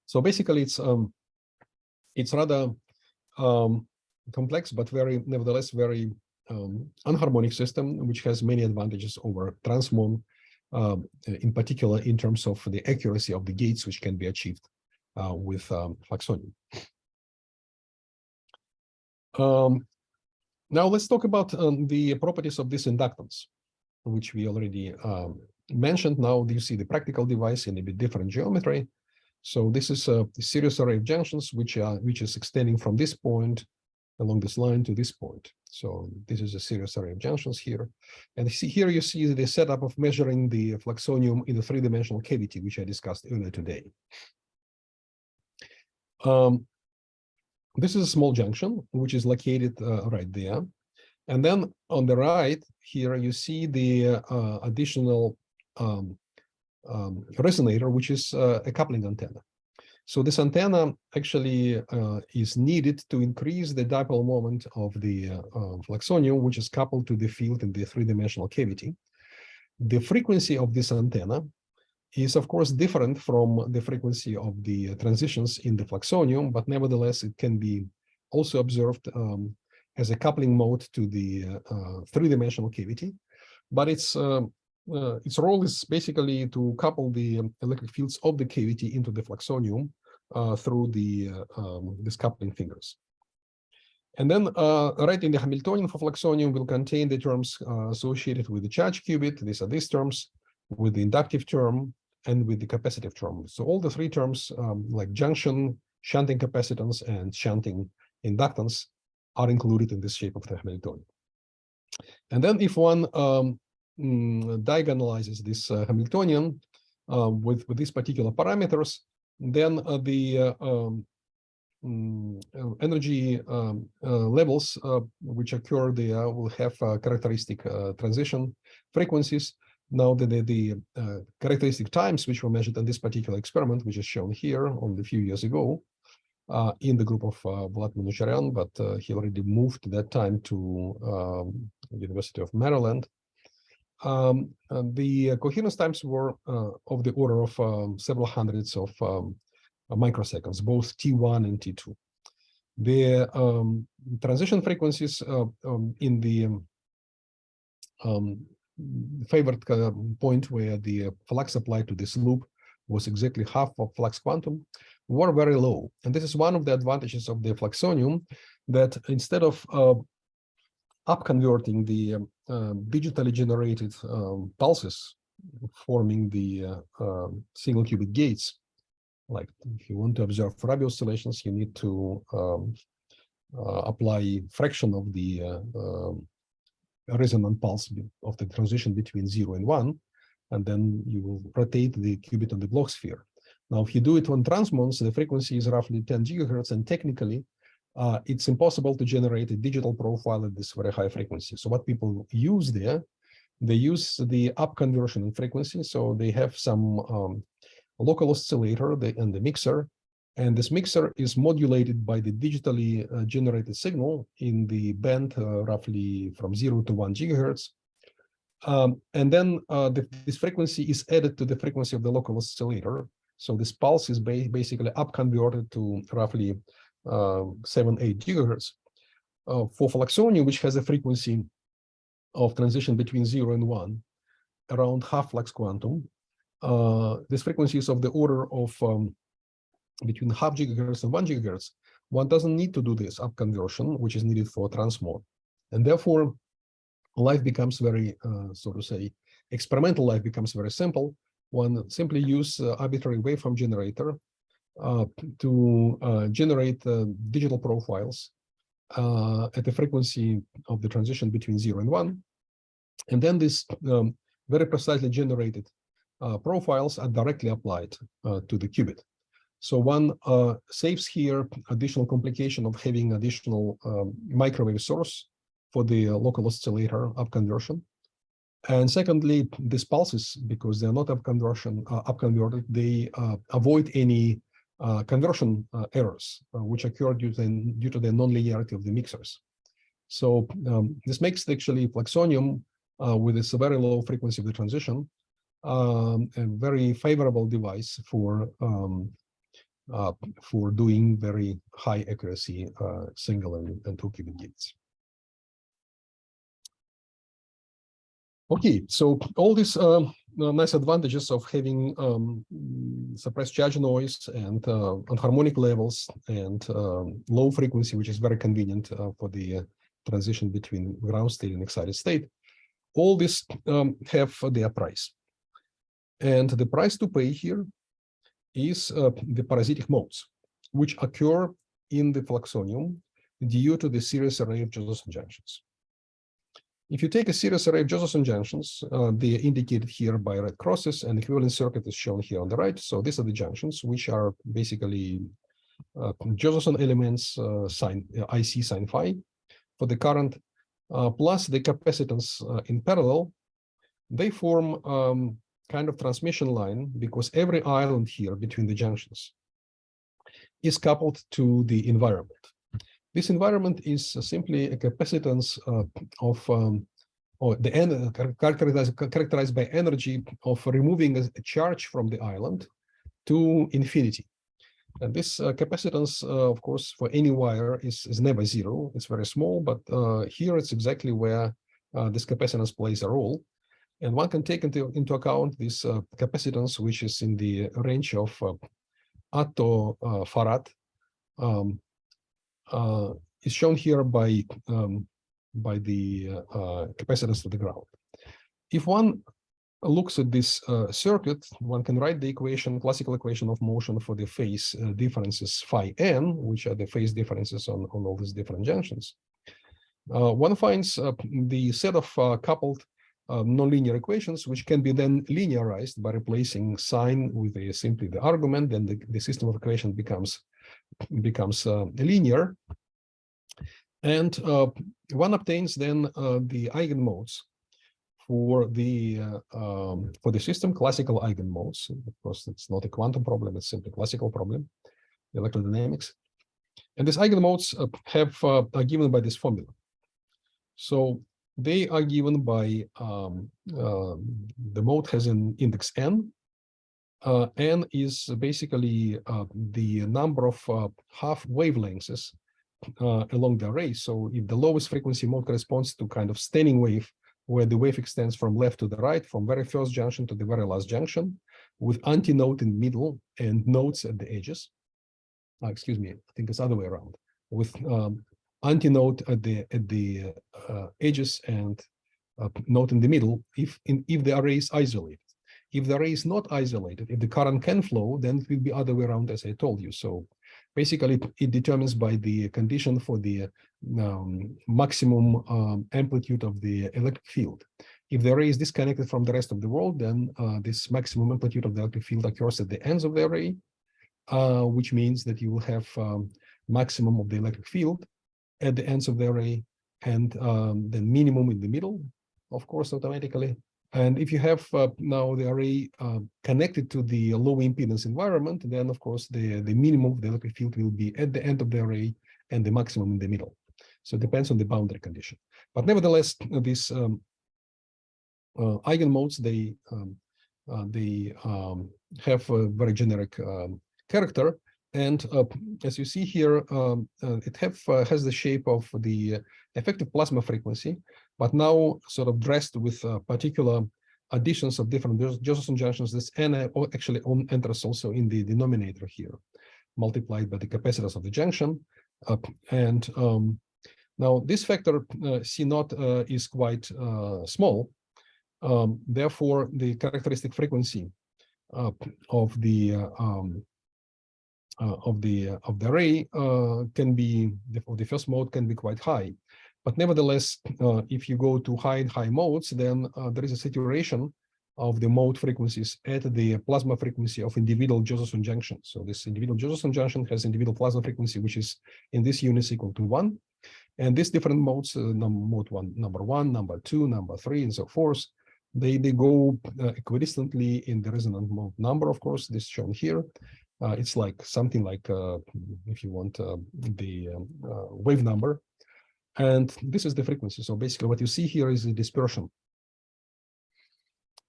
so basically it's rather complex, but nevertheless very unharmonic system, which has many advantages over transmon, in particular in terms of the accuracy of the gates which can be achieved with fluxonium. Now let's talk about the properties of this inductance, which we already mentioned. Now you see the practical device in a bit different geometry. So this is a series array of junctions which is extending from this point along this line to this point. So this is a series array of junctions here. And here you see the setup of measuring the fluxonium in a three-dimensional cavity, which I discussed earlier today. This is a small junction, which is located right there. And then on the right here, you see the additional resonator, which is a coupling antenna. So this antenna actually is needed to increase the dipole moment of the fluxonium, which is coupled to the field in the three-dimensional cavity. The frequency of this antenna is, of course, different from the frequency of the transitions in the fluxonium, but nevertheless, it can be also observed as a coupling mode to the three-dimensional cavity. But its role is basically to couple the electric fields of the cavity into the fluxonium through these coupling fingers. And then writing the Hamiltonian for fluxonium will contain the terms associated with the charge qubit. These are these terms with the inductive term and with the capacitive term. So all the three terms like junction, shunting capacitance, and shunting inductance are included in this shape of the Hamiltonian. And then if one diagonalizes this Hamiltonian with these particular parameters, then the energy levels which occur there will have characteristic transition frequencies. Now the characteristic times which were measured in this particular experiment, which is shown here only a few years ago in the group of Vlad Manoucharian, but he already moved that time to University of Maryland. The coherence times were of the order of several hundreds of microseconds, both T1 and T2. The transition frequencies in the favored point where the flux applied to this loop was exactly half of flux quantum were very low. And this is one of the advantages of the fluxonium, that instead of upconverting the digitally generated pulses forming the single qubit gates, like if you want to observe Rabi oscillations, you need to apply fraction of the resonant pulse of the transition between 0 and 1, and then you will rotate the qubit on the Bloch sphere. Now, if you do it on transmons, the frequency is roughly 10 gigahertz, and technically, it's impossible to generate a digital profile at this very high frequency. So what people use there, they use the up conversion in frequency. So they have some local oscillator and the mixer, And this mixer is modulated by the digitally generated signal in the band roughly from 0 to 1 gigahertz. And then this frequency is added to the frequency of the local oscillator. So this pulse is basically up-converted to roughly 7-8 gigahertz. For fluxonium, which has a frequency of transition between 0 and 1, around half flux quantum, this frequency is of the order of between half gigahertz and 1 gigahertz. One doesn't need to do this up conversion, which is needed for transmod. And therefore, life becomes very, so to say, experimental life becomes very simple. One simply use arbitrary waveform generator to generate digital profiles at the frequency of the transition between 0 and 1. And then this very precisely generated profiles are directly applied to the qubit. So one saves here additional complication of having additional microwave source for the local oscillator up conversion. And secondly, these pulses, because they're not up converted, they avoid any conversion errors which occur due to the nonlinearity of the mixers. So this makes actually fluxonium with its very low frequency of the transition a very favorable device for doing very high accuracy single and two qubit gates. Okay, so all these nice advantages of having suppressed charge noise and harmonic levels and low frequency, which is very convenient for the transition between ground state and excited state, all this have their price. And the price to pay here is the parasitic modes, which occur in the fluxonium due to the series array of Josephson junctions. If you take a series array of Josephson junctions, they are indicated here by red crosses, and equivalent circuit is shown here on the right. So these are the junctions, which are basically Josephson elements, IC sin phi for the current, plus the capacitance in parallel. They form kind of transmission line because every island here between the junctions is coupled to the environment. This environment is simply a capacitance or the characterized by energy of removing a charge from the island to infinity. And this capacitance, of course, for any wire is never zero. It's very small, but here it's exactly where this capacitance plays a role. And one can take into account this capacitance, which is in the range of attofarad. Is shown here by the capacitance to the ground. If one looks at this circuit, one can write the equation, classical equation of motion for the phase differences phi n, which are the phase differences on all these different junctions. One finds the set of coupled nonlinear equations, which can be then linearized by replacing sign with simply the argument. Then the system of equations becomes linear, and one obtains then the eigenmodes for the system, classical eigenmodes. Of course, it's not a quantum problem; it's simply a classical problem, electrodynamics. And these eigenmodes are given by this formula. So they are given by the mode has an index n. N is basically the number of half wavelengths along the array. So if the lowest frequency mode corresponds to kind of standing wave, where the wave extends from left to the right, from very first junction to the very last junction, with antinode in the middle and nodes at the edges. Excuse me, I think it's the other way around. With antinode at the edges and node in the middle, if the array is isolated. If the array is not isolated, if the current can flow, then it will be other way around, as I told you. So basically, it determines by the condition for the maximum amplitude of the electric field. If the array is disconnected from the rest of the world, then this maximum amplitude of the electric field occurs at the ends of the array, which means that you will have maximum of the electric field at the ends of the array, and the minimum in the middle, of course, automatically, And if you have now the array connected to the low impedance environment, then of course the minimum of the electric field will be at the end of the array and the maximum in the middle. So it depends on the boundary condition. But nevertheless, these eigenmodes, they have a very generic character. And as you see here, it has the shape of the effective plasma frequency, but now sort of dressed with particular additions of different Josephson junctions. This n actually enters also in the denominator here, multiplied by the capacitance of the junction. And now this factor C0 is quite small. Therefore, the characteristic frequency of the array can be, the first mode can be quite high. But nevertheless, if you go to high modes, then there is a saturation of the mode frequencies at the plasma frequency of individual Josephson junction. So this individual Josephson junction has individual plasma frequency, which is in this units equal to 1. And these different modes, mode number one, number 2, number 3, and so forth, they go equidistantly in the resonant mode number. Of course, this is shown here. It's like something like, if you want, the wave number. And this is the frequency. So basically what you see here is the dispersion.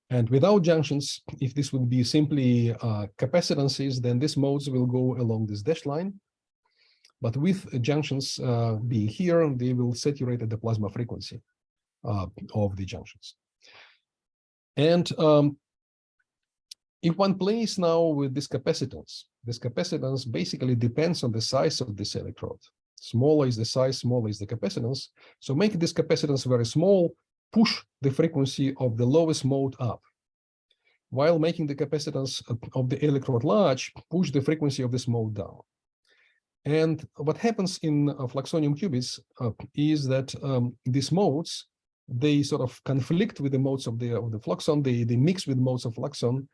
And without junctions, if this would be simply capacitances, then these modes will go along this dashed line. But with junctions being here, they will saturate at the plasma frequency of the junctions. And if one plays now with this capacitance basically depends on the size of this electrode. Smaller is the size, smaller is the capacitance. So make this capacitance very small, push the frequency of the lowest mode up. While making the capacitance of the electrode large, push the frequency of this mode down. And what happens in fluxonium qubits is that these modes, they sort of conflict with the modes of the fluxon. They mix with modes of fluxonium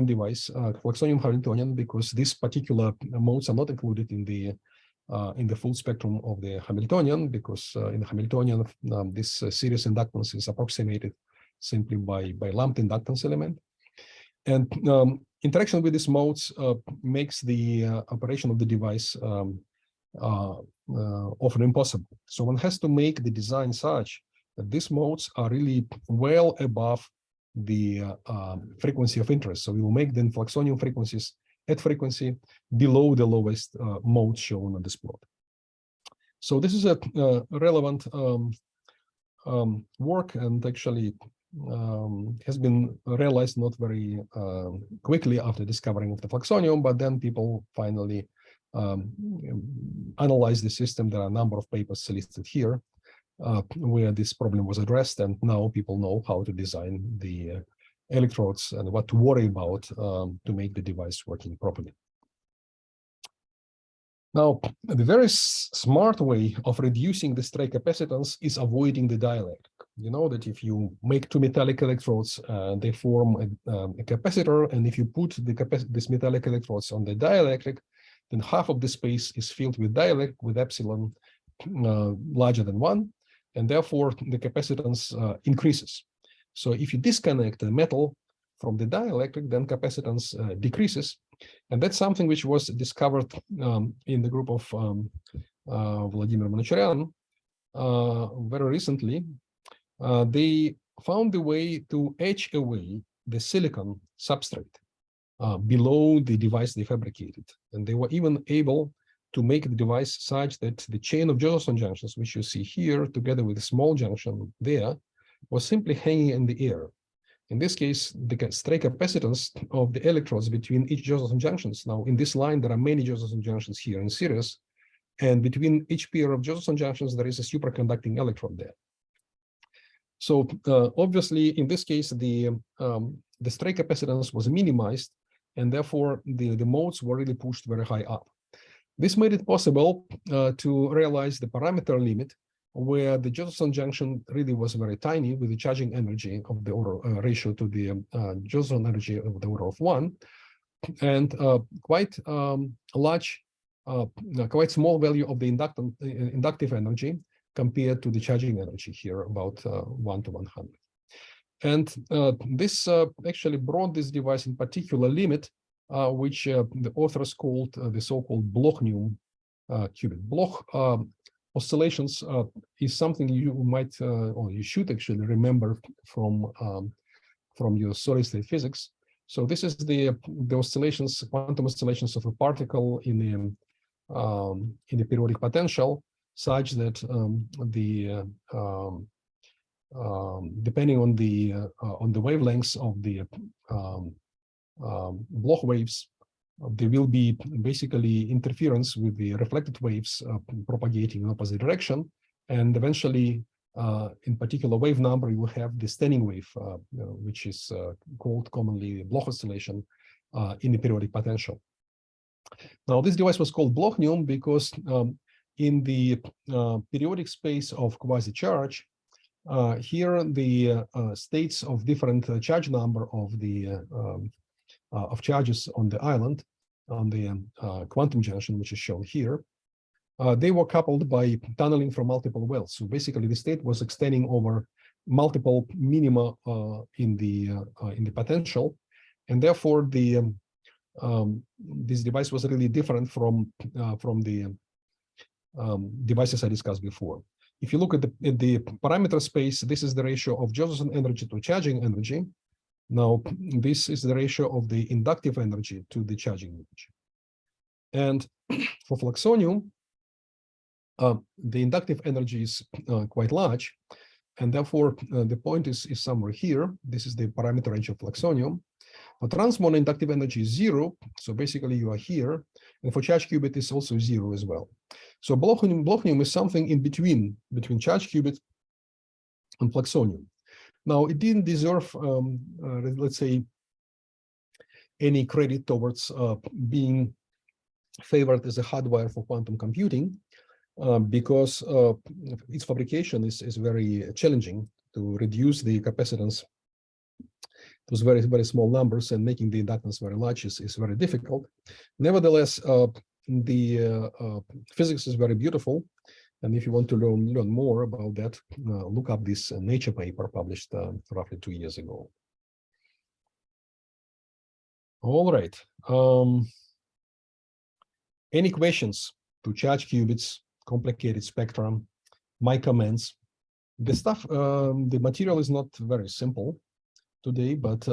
device, fluxonium Hamiltonian, because these particular modes are not included in the full spectrum of the Hamiltonian, because in the Hamiltonian this series inductance is approximated simply by lumped inductance element. And interaction with these modes makes the operation of the device often impossible. So one has to make the design such that these modes are really well above the frequency of interest. So we will make the fluxonium frequencies at frequency below the lowest mode shown on this plot. So this is a relevant work, and actually has been realized not very quickly after discovering of the fluxonium, but then people finally analyzed the system. There are a number of papers listed here where this problem was addressed, and now people know how to design the electrodes and what to worry about to make the device working properly. Now, the very smart way of reducing the stray capacitance is avoiding the dielectric. You know that if you make two metallic electrodes, they form a capacitor, and if you put these metallic electrodes on the dielectric, then half of the space is filled with dielectric with epsilon larger than 1, and therefore the capacitance increases. So if you disconnect the metal from the dielectric, then capacitance decreases. And that's something which was discovered in the group of Vladimir Manoucharian very recently. They found the way to etch away the silicon substrate below the device they fabricated. And they were even able to make the device such that the chain of Josephson junctions, which you see here, together with a small junction there, was simply hanging in the air. In this case, the stray capacitance of the electrodes between each Josephson junctions. Now, in this line, there are many Josephson junctions here in series, and between each pair of Josephson junctions, there is a superconducting electrode there. So obviously, in this case, the stray capacitance was minimized, and therefore the modes were really pushed very high up. This made it possible to realize the parameter limit, where the Josephson junction really was very tiny, with the charging energy of the order ratio to the Josephson energy of the order of 1, and quite large, quite small value of the inductive energy compared to the charging energy here, about 1 to 100. And this actually brought this device in particular limit, which the authors called the so-called Blochnium qubit. Bloch oscillations is something you might, or you should actually remember from your solid state physics. So this is the oscillations, quantum oscillations of a particle in the periodic potential, such that depending on the wavelengths of the Bloch waves, there will be basically interference with the reflected waves propagating in opposite direction, and eventually, in particular wave number, you will have the standing wave, which is called commonly Bloch oscillation in the periodic potential. Now, this device was called Blochnium because in the periodic space of quasi-charge, here the states of different charge number of the of charges on the island, on the quantum junction, which is shown here, they were coupled by tunneling from multiple wells. So basically, the state was extending over multiple minima in the potential, and therefore the this device was really different from the devices I discussed before. If you look at the parameter space, this is the ratio of Josephson energy to charging energy. Now, this is the ratio of the inductive energy to the charging energy. And for fluxonium, the inductive energy is quite large, and therefore the point is somewhere here. This is the parameter range of fluxonium. For transmon, inductive energy is 0, so basically you are here, and for charge qubit is also 0 as well. So Blochnium is something in between charge qubit and fluxonium. Now, it didn't deserve, let's say, any credit towards being favored as a hardware for quantum computing, because its fabrication is very challenging. To reduce the capacitance to very, very small numbers and making the inductance very large is very difficult. Nevertheless, the physics is very beautiful. And if you want to learn more about that, look up this Nature paper published roughly 2 years ago. All right. Any questions to charge qubits, complicated spectrum, my comments? The stuff, the material is not very simple today, but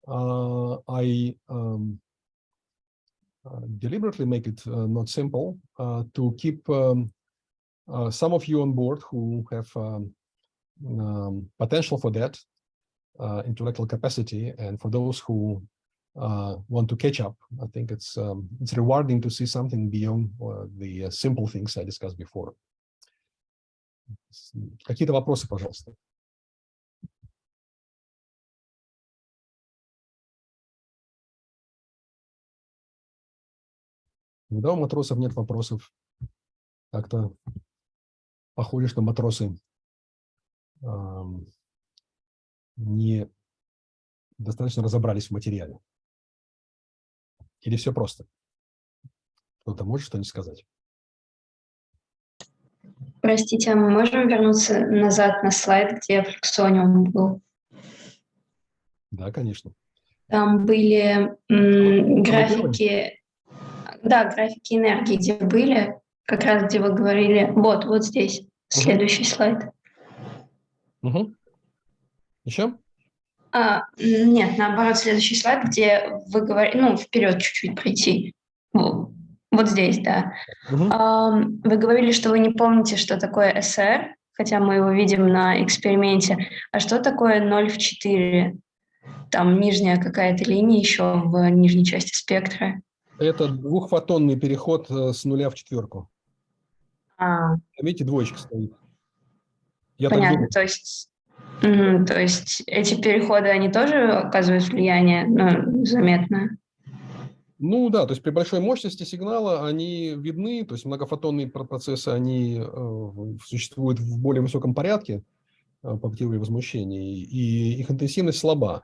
I deliberately make it not simple to keep some of you on board who have potential for that intellectual capacity, and for those who want to catch up. I think it's rewarding to see something beyond the simple things I discussed before. Какие-то вопросы, пожалуйста? Когда у матросов нет вопросов, как-то похоже, что матросы не достаточно разобрались в материале. Или все просто? Кто-то может что-нибудь сказать? Простите, а мы можем вернуться назад на слайд, где флюксониум был? Да, конечно. Там были графики, да, графики энергии, где были, как раз где вы говорили, вот здесь, следующий слайд. Еще? Нет, наоборот, следующий слайд, где вы говорите, вперед чуть-чуть пройти. Вот здесь, да. Вы говорили, что вы не помните, что такое СР, хотя мы его видим на эксперименте. А что такое 0 в 4? Там нижняя какая-то линия еще в нижней части спектра. Это двухфотонный переход с 0 в 4. Видите, двоечка стоит. Понятно, то есть эти переходы, они тоже оказывают влияние, заметное? Ну да, то есть при большой мощности сигнала они видны, то есть многофотонные процессы, они существуют в более высоком порядке по теории возмущения, и их интенсивность слаба.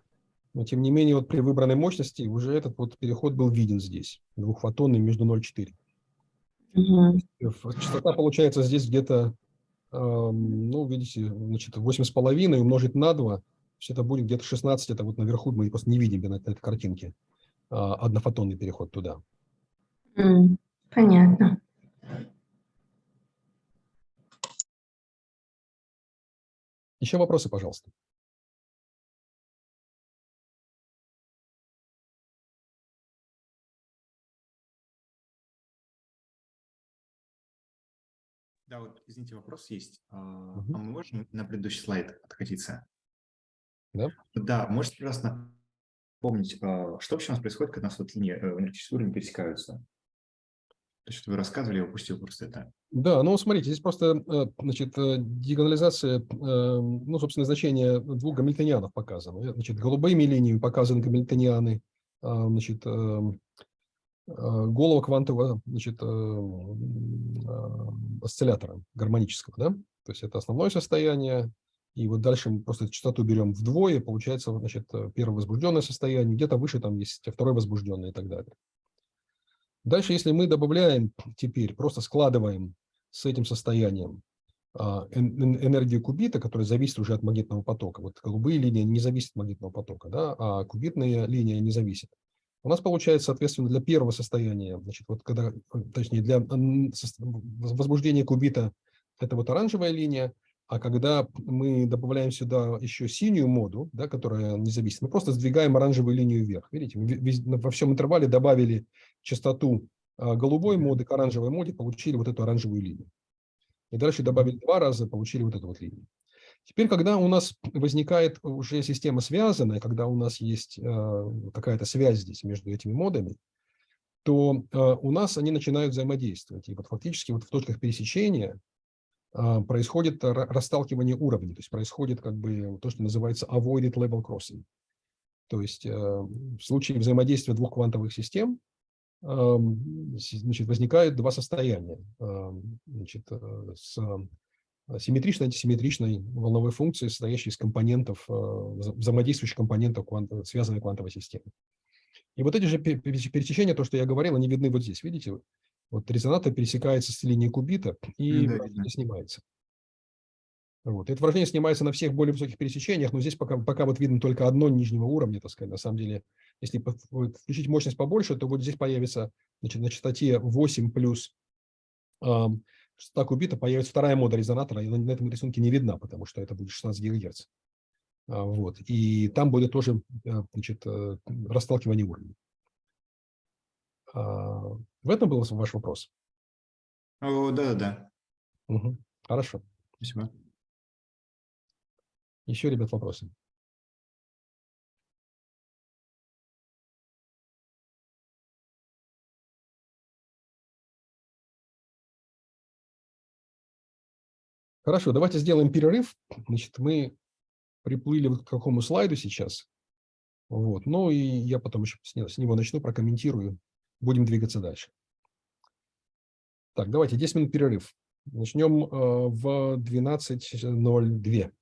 Но тем не менее, вот при выбранной мощности уже этот вот переход был виден здесь, двухфотонный между 0 и 4. Частота получается здесь где-то, видите, значит, 8,5 умножить на 2, есть это будет где-то 16, это вот наверху мы просто не видим на этой картинке однофотонный переход туда. Понятно. Еще вопросы, пожалуйста. Да, вот, извините, вопрос есть. Мгм. А мы можем на предыдущий слайд откатиться? Да? Да, можете, пожалуйста, напомнить, что вообще у нас происходит, когда у нас вот линии энергетические уровни пересекаются? То есть, что вы рассказывали, я упустил просто это. Да, ну смотрите, здесь просто, значит, диагонализация, ну, собственно, значение двух гамильтонианов показано. Значит, голубыми линиями показаны гамильтонианы, значит, голого квантового, значит, осциллятора гармонического, да? То есть это основное состояние, и вот дальше мы просто частоту берем вдвое, получается, значит, первое возбужденное состояние, где-то выше там есть второе возбужденное и так далее. Дальше, если мы добавляем теперь, просто складываем с этим состоянием энергию кубита, которая зависит уже от магнитного потока. Вот голубые линии не зависят от магнитного потока, да, а кубитные линии не зависят. У нас получается, соответственно, для первого состояния, значит, вот когда, точнее, для возбуждения кубита это вот оранжевая линия, а когда мы добавляем сюда еще синюю моду, да, которая не зависит, мы просто сдвигаем оранжевую линию вверх. Видите, во всем интервале добавили частоту голубой моды к оранжевой моде, получили вот эту оранжевую линию. И дальше добавили 2 раза, получили вот эту вот линию. Теперь, когда у нас возникает уже система связанная, когда у нас есть какая-то связь здесь между этими модами, то у нас они начинают взаимодействовать. И вот фактически вот в точках пересечения происходит расталкивание уровней, то есть происходит как бы то, что называется avoided level crossing. То есть в случае взаимодействия двух квантовых систем значит, возникают два состояния, значит, с симметричной и антисимметричной волновой функции, состоящей из компонентов, взаимодействующих компонентов связанной квантовой системы. И вот эти же пересечения, то, что я говорил, они видны вот здесь. Видите? Вот резонатор пересекается с линией кубита, и Да, выражение видно. снимается. Вот. Это выражение снимается на всех более высоких пересечениях, но здесь пока вот видно только одно нижнего уровня, так сказать. На самом деле, если включить мощность побольше, то вот здесь появится, значит, на частоте 8 плюс частота кубита появится вторая мода резонатора, и на этом рисунке не видна, потому что это будет 16 ГГц. Вот. И там будет тоже, значит, расталкивание уровней. В этом был ваш вопрос? Да. Угу. Хорошо. Спасибо. Еще, ребят, вопросы? Хорошо, давайте сделаем перерыв. Значит, мы приплыли вот к какому слайду сейчас. Вот. Ну и я потом еще с него начну, прокомментирую. Будем двигаться дальше. Так, давайте 10 минут перерыв. Начнем в 12:02.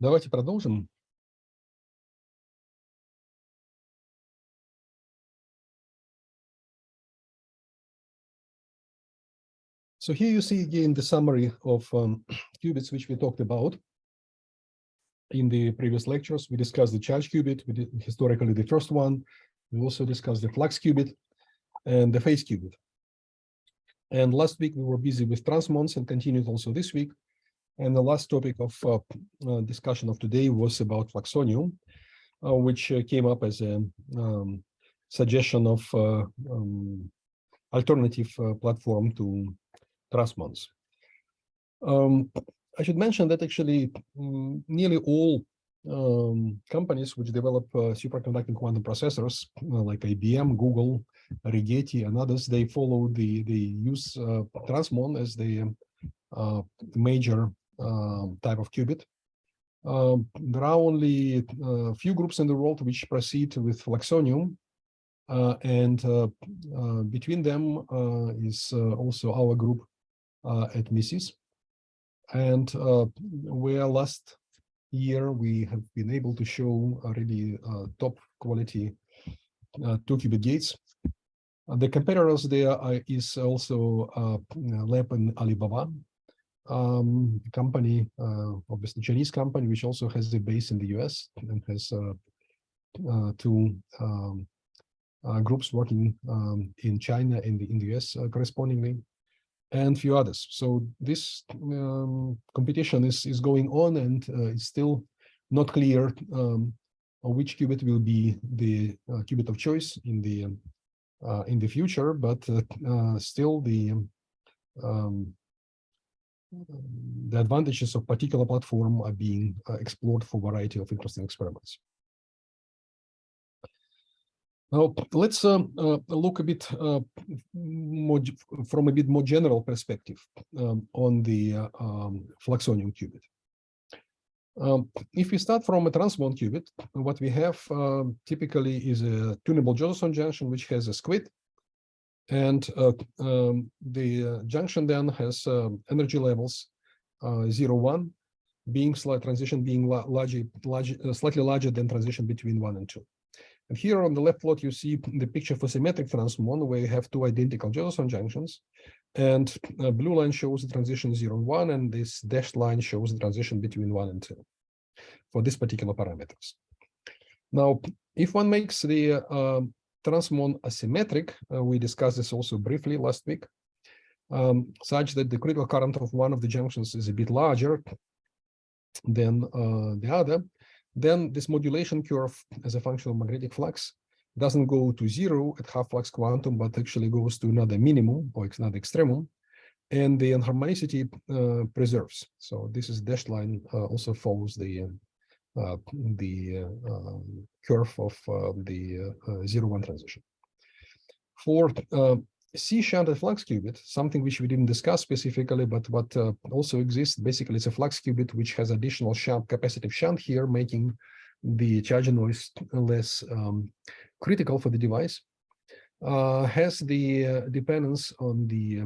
Давайте продолжим. So here you see again the summary of qubits which we talked about in the previous lectures. We discussed the charge qubit, we did historically the first one. We also discussed the flux qubit and the phase qubit. And last week we were busy with transmons and continued also this week. And the last topic of discussion of today was about fluxonium, which came up as a suggestion of alternative platform to transmons. I should mention that actually nearly all companies which develop superconducting quantum processors, like IBM, Google, Rigetti, and others, they follow they use transmon as the major type of qubit. There are only a few groups in the world which proceed with fluxonium, and between them is also our group at Mises. And where last year we have been able to show really top quality 2-qubit gates. The competitors there is also lab in Alibaba, company, obviously Chinese company, which also has a base in the US and has two groups working in China and in the US correspondingly, and few others. So this competition is going on, and it's still not clear which qubit will be the qubit of choice in the future, but still the advantages of particular platform are being explored for a variety of interesting experiments. Now, let's look a bit more from a bit more general perspective on the fluxonium qubit. If we start from a transmon qubit, what we have typically is a tunable Josephson junction which has a squid, and the junction then has energy levels 0, 1, being transition being slightly larger than transition between 1 and 2. And here on the left plot, you see the picture for symmetric transmon, where you have two identical Josephson junctions, and a blue line shows the transition 0 and 1, and this dashed line shows the transition between 1 and 2 for this particular parameters. Now, if one makes the transmon asymmetric, we discussed this also briefly last week, such that the critical current of one of the junctions is a bit larger than the other, then this modulation curve as a function of magnetic flux doesn't go to 0 at half flux quantum, but actually goes to another minimum or another extremum, and the anharmonicity preserves. So this is dashed line also follows the curve of the 0-1 transition. For C-shunted flux qubit, something which we didn't discuss specifically, but what also exists, basically it's a flux qubit which has additional shunt, capacitive shunt here, making the charge noise less critical for the device, has the dependence on the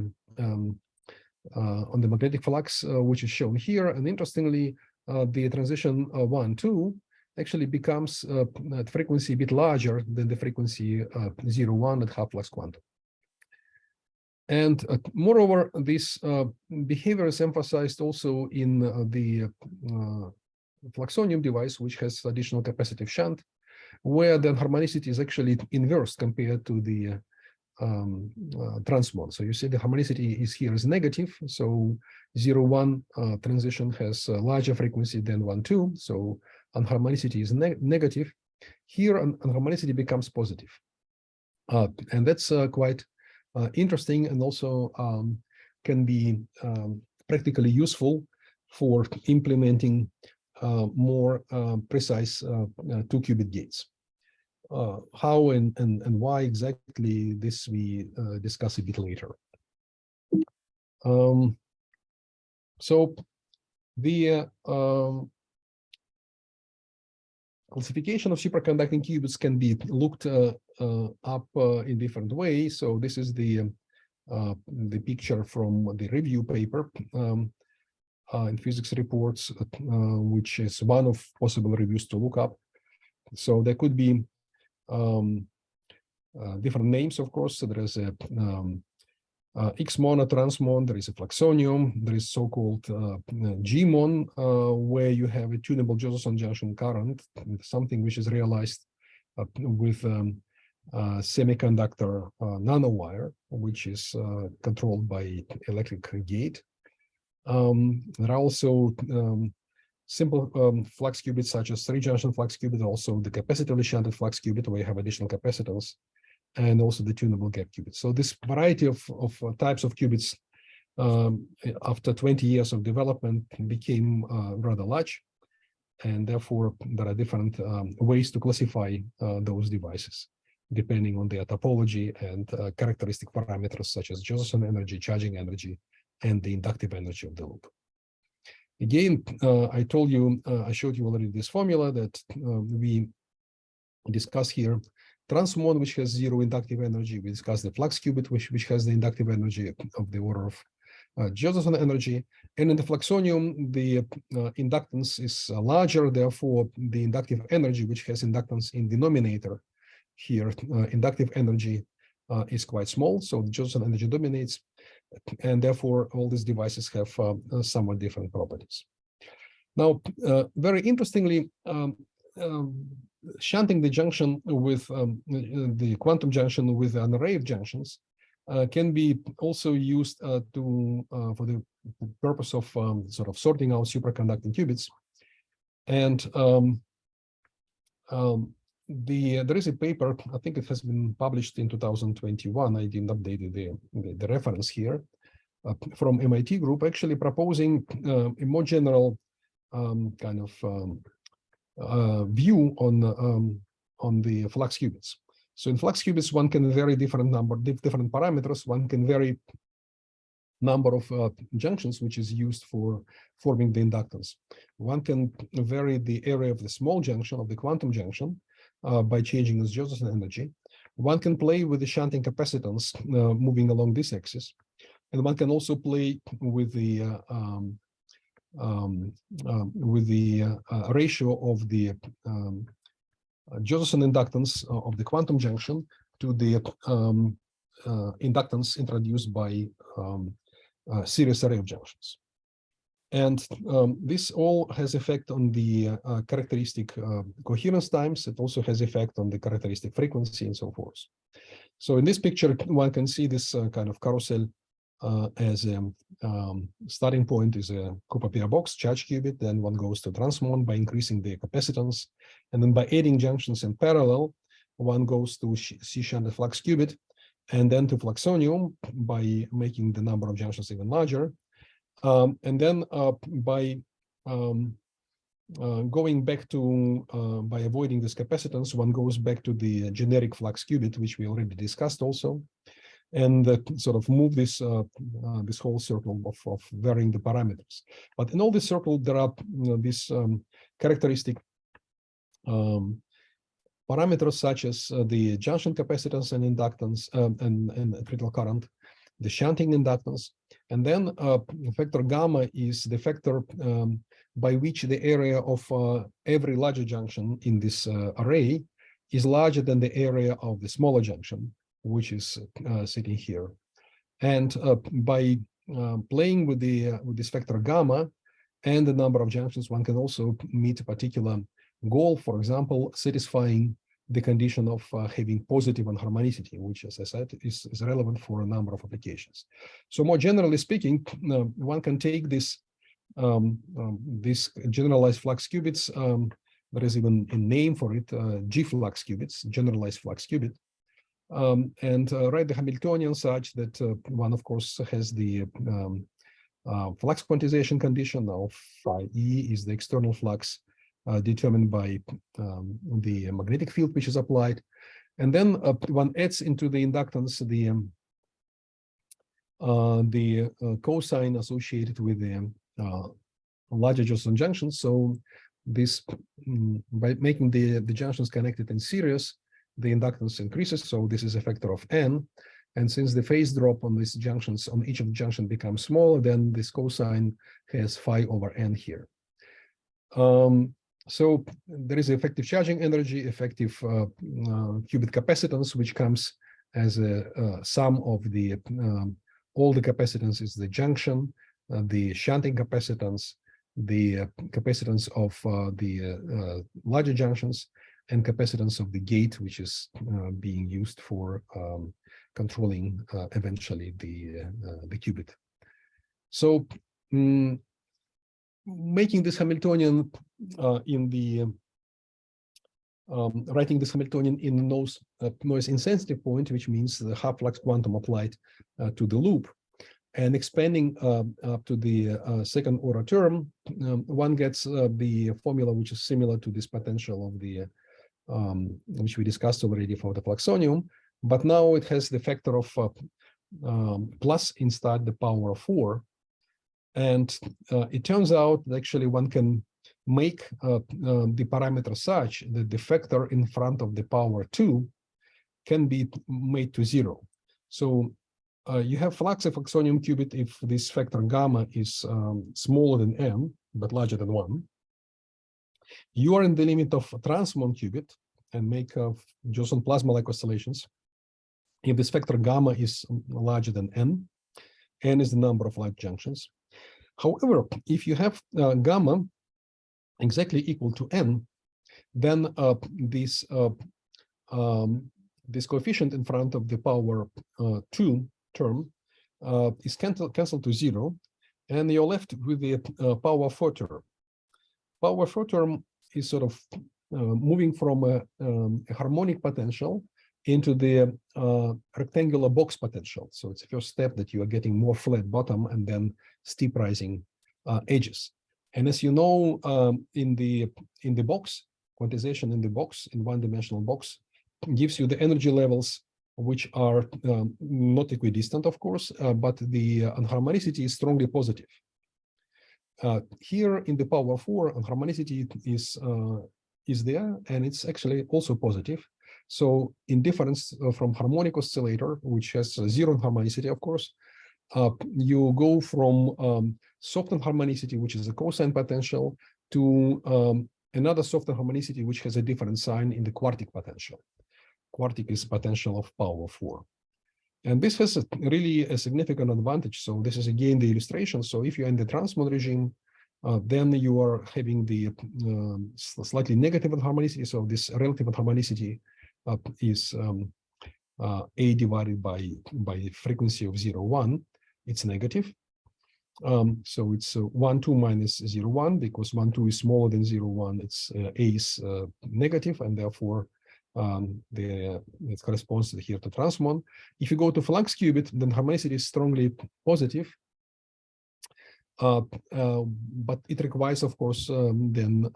magnetic flux, which is shown here. And interestingly, the transition 1-2 actually becomes at frequency a bit larger than the frequency 0-1 at half flux quantum. And moreover, this behavior is emphasized also in the fluxonium device, which has additional capacitive shunt, where the harmonicity is actually inverse compared to the transmon. So you see the harmonicity is here is negative. So 0-1 transition has a larger frequency than 1-2. So anharmonicity is negative. Here anharmonicity becomes positive. And that's quite interesting, and also can be practically useful for implementing more precise 2-qubit gates. How and why exactly, this we discuss a bit later. So the classification of superconducting qubits can be looked up in different ways. So this is the picture from the review paper. in physics reports, which is one of possible reviews to look up. So there could be different names, of course. So there is a X-mon or transmon, there is a fluxonium, there is so-called G-mon, where you have a tunable Josephson junction current, something which is realized with semiconductor nanowire, which is controlled by electric gate. There are also simple flux qubits such as 3-junction flux qubit, also the capacitively shunted flux qubit where you have additional capacitance, and also the tunable gap qubit. So this variety of types of qubits after 20 years of development became rather large, and therefore there are different ways to classify those devices depending on their topology and characteristic parameters such as Josephson energy, charging energy, and the inductive energy of the loop. Again, I told you, I showed you already this formula that we discuss here. Transmon, which has 0 inductive energy. We discuss the flux qubit, which has the inductive energy of the order of Josephson energy. And in the fluxonium, the inductance is larger. Therefore, the inductive energy, which has inductance in denominator here, inductive energy is quite small. So the Josephson energy dominates. And therefore, all these devices have somewhat different properties. Now, very interestingly, shunting the junction with the quantum junction with an array of junctions can be also used for the purpose of sort of sorting out superconducting qubits. And there is a paper, I think it has been published in 2021. I didn't update the reference here, from MIT group, actually proposing a more general kind of view on the flux qubits. So in flux qubits, one can vary different parameters. One can vary number of junctions, which is used for forming the inductance. One can vary the area of the small junction of the quantum junction by changing its Josephson energy. One can play with the shunting capacitance moving along this axis, and one can also play with the ratio of the Josephson inductance of the quantum junction to the inductance introduced by series array of junctions. And this all has effect on the characteristic coherence times. It also has effect on the characteristic frequency and so forth. So in this picture, one can see this kind of carousel as a starting point is a Cooper pair box charge qubit. Then one goes to transmon by increasing the capacitance. And then by adding junctions in parallel, one goes to C-shunted flux qubit, and then to fluxonium by making the number of junctions even larger. And then by going back to, by avoiding this capacitance, one goes back to the generic flux qubit, which we already discussed also, and sort of move this this whole circle of varying the parameters. But in all this circle, there are these characteristic parameters such as the junction capacitance and inductance and critical current, the shunting inductance, and then factor gamma is the factor by which the area of every larger junction in this array is larger than the area of the smaller junction, which is sitting here. And by playing with this factor gamma and the number of junctions, one can also meet a particular goal, for example, satisfying the condition of having positive anharmonicity, which, as I said, is relevant for a number of applications. So more generally speaking, one can take this these generalized flux qubits. There is even a name for it, G-flux qubits, generalized flux qubit, and write the Hamiltonian such that one, of course, has the flux quantization condition of phi E is the external flux determined by the magnetic field which is applied, and then one adds into the inductance the cosine associated with the larger Josephson junctions. So this, by making the junctions connected in series, the inductance increases. So this is a factor of n, And since the phase drop on these junctions, on each of the junction becomes smaller, then this cosine has phi over n here. So there is effective charging energy, effective qubit capacitance, which comes as a sum of the all the capacitance is the junction, the shunting capacitance, the capacitance of the larger junctions, and capacitance of the gate, which is being used for controlling eventually the qubit. So making this Hamiltonian in the writing this Hamiltonian in the noise insensitive point, which means the half-flux quantum applied to the loop, and expanding up to the second order term, one gets the formula which is similar to this potential of the which we discussed already for the fluxonium, but now it has the factor of plus inside the power of 4. And it turns out that actually one can make the parameter such that the factor in front of the power 2 can be made to 0. So you have flux of fluxonium qubit if this factor gamma is smaller than n, but larger than 1. You are in the limit of transmon qubit and make Josephson plasma-like oscillations if this factor gamma is larger than n. N is the number of light junctions. However, if you have gamma exactly equal to n, then this coefficient in front of the power 2 term is cancelled to 0, and you're left with the power 4 term. Power 4 term is sort of moving from a harmonic potential into the rectangular box potential. So it's the first step that you are getting more flat bottom and then steep rising edges. And as you know, in the box, quantization in the box, in one-dimensional box, gives you the energy levels which are not equidistant, of course, but the anharmonicity is strongly positive. Here in the power 4, anharmonicity is there, and it's actually also positive. So in difference from harmonic oscillator, which has 0 harmonicity, of course, you go from soft harmonicity, which is a cosine potential, to another soft harmonicity, which has a different sign in the quartic potential. Quartic is potential of power 4. And this has really a significant advantage. So this is again the illustration. So if you're in the transmon regime, then you are having the slightly negative harmonicity. So this relative harmonicity is A divided by frequency of 0, 1. It's negative. So it's 1, 2 minus 0, 1, because 1, 2 is smaller than 0, 1. It's A is negative, and therefore it corresponds here to transmon. If you go to flux qubit, then harmonicity is strongly positive. But it requires, of course, then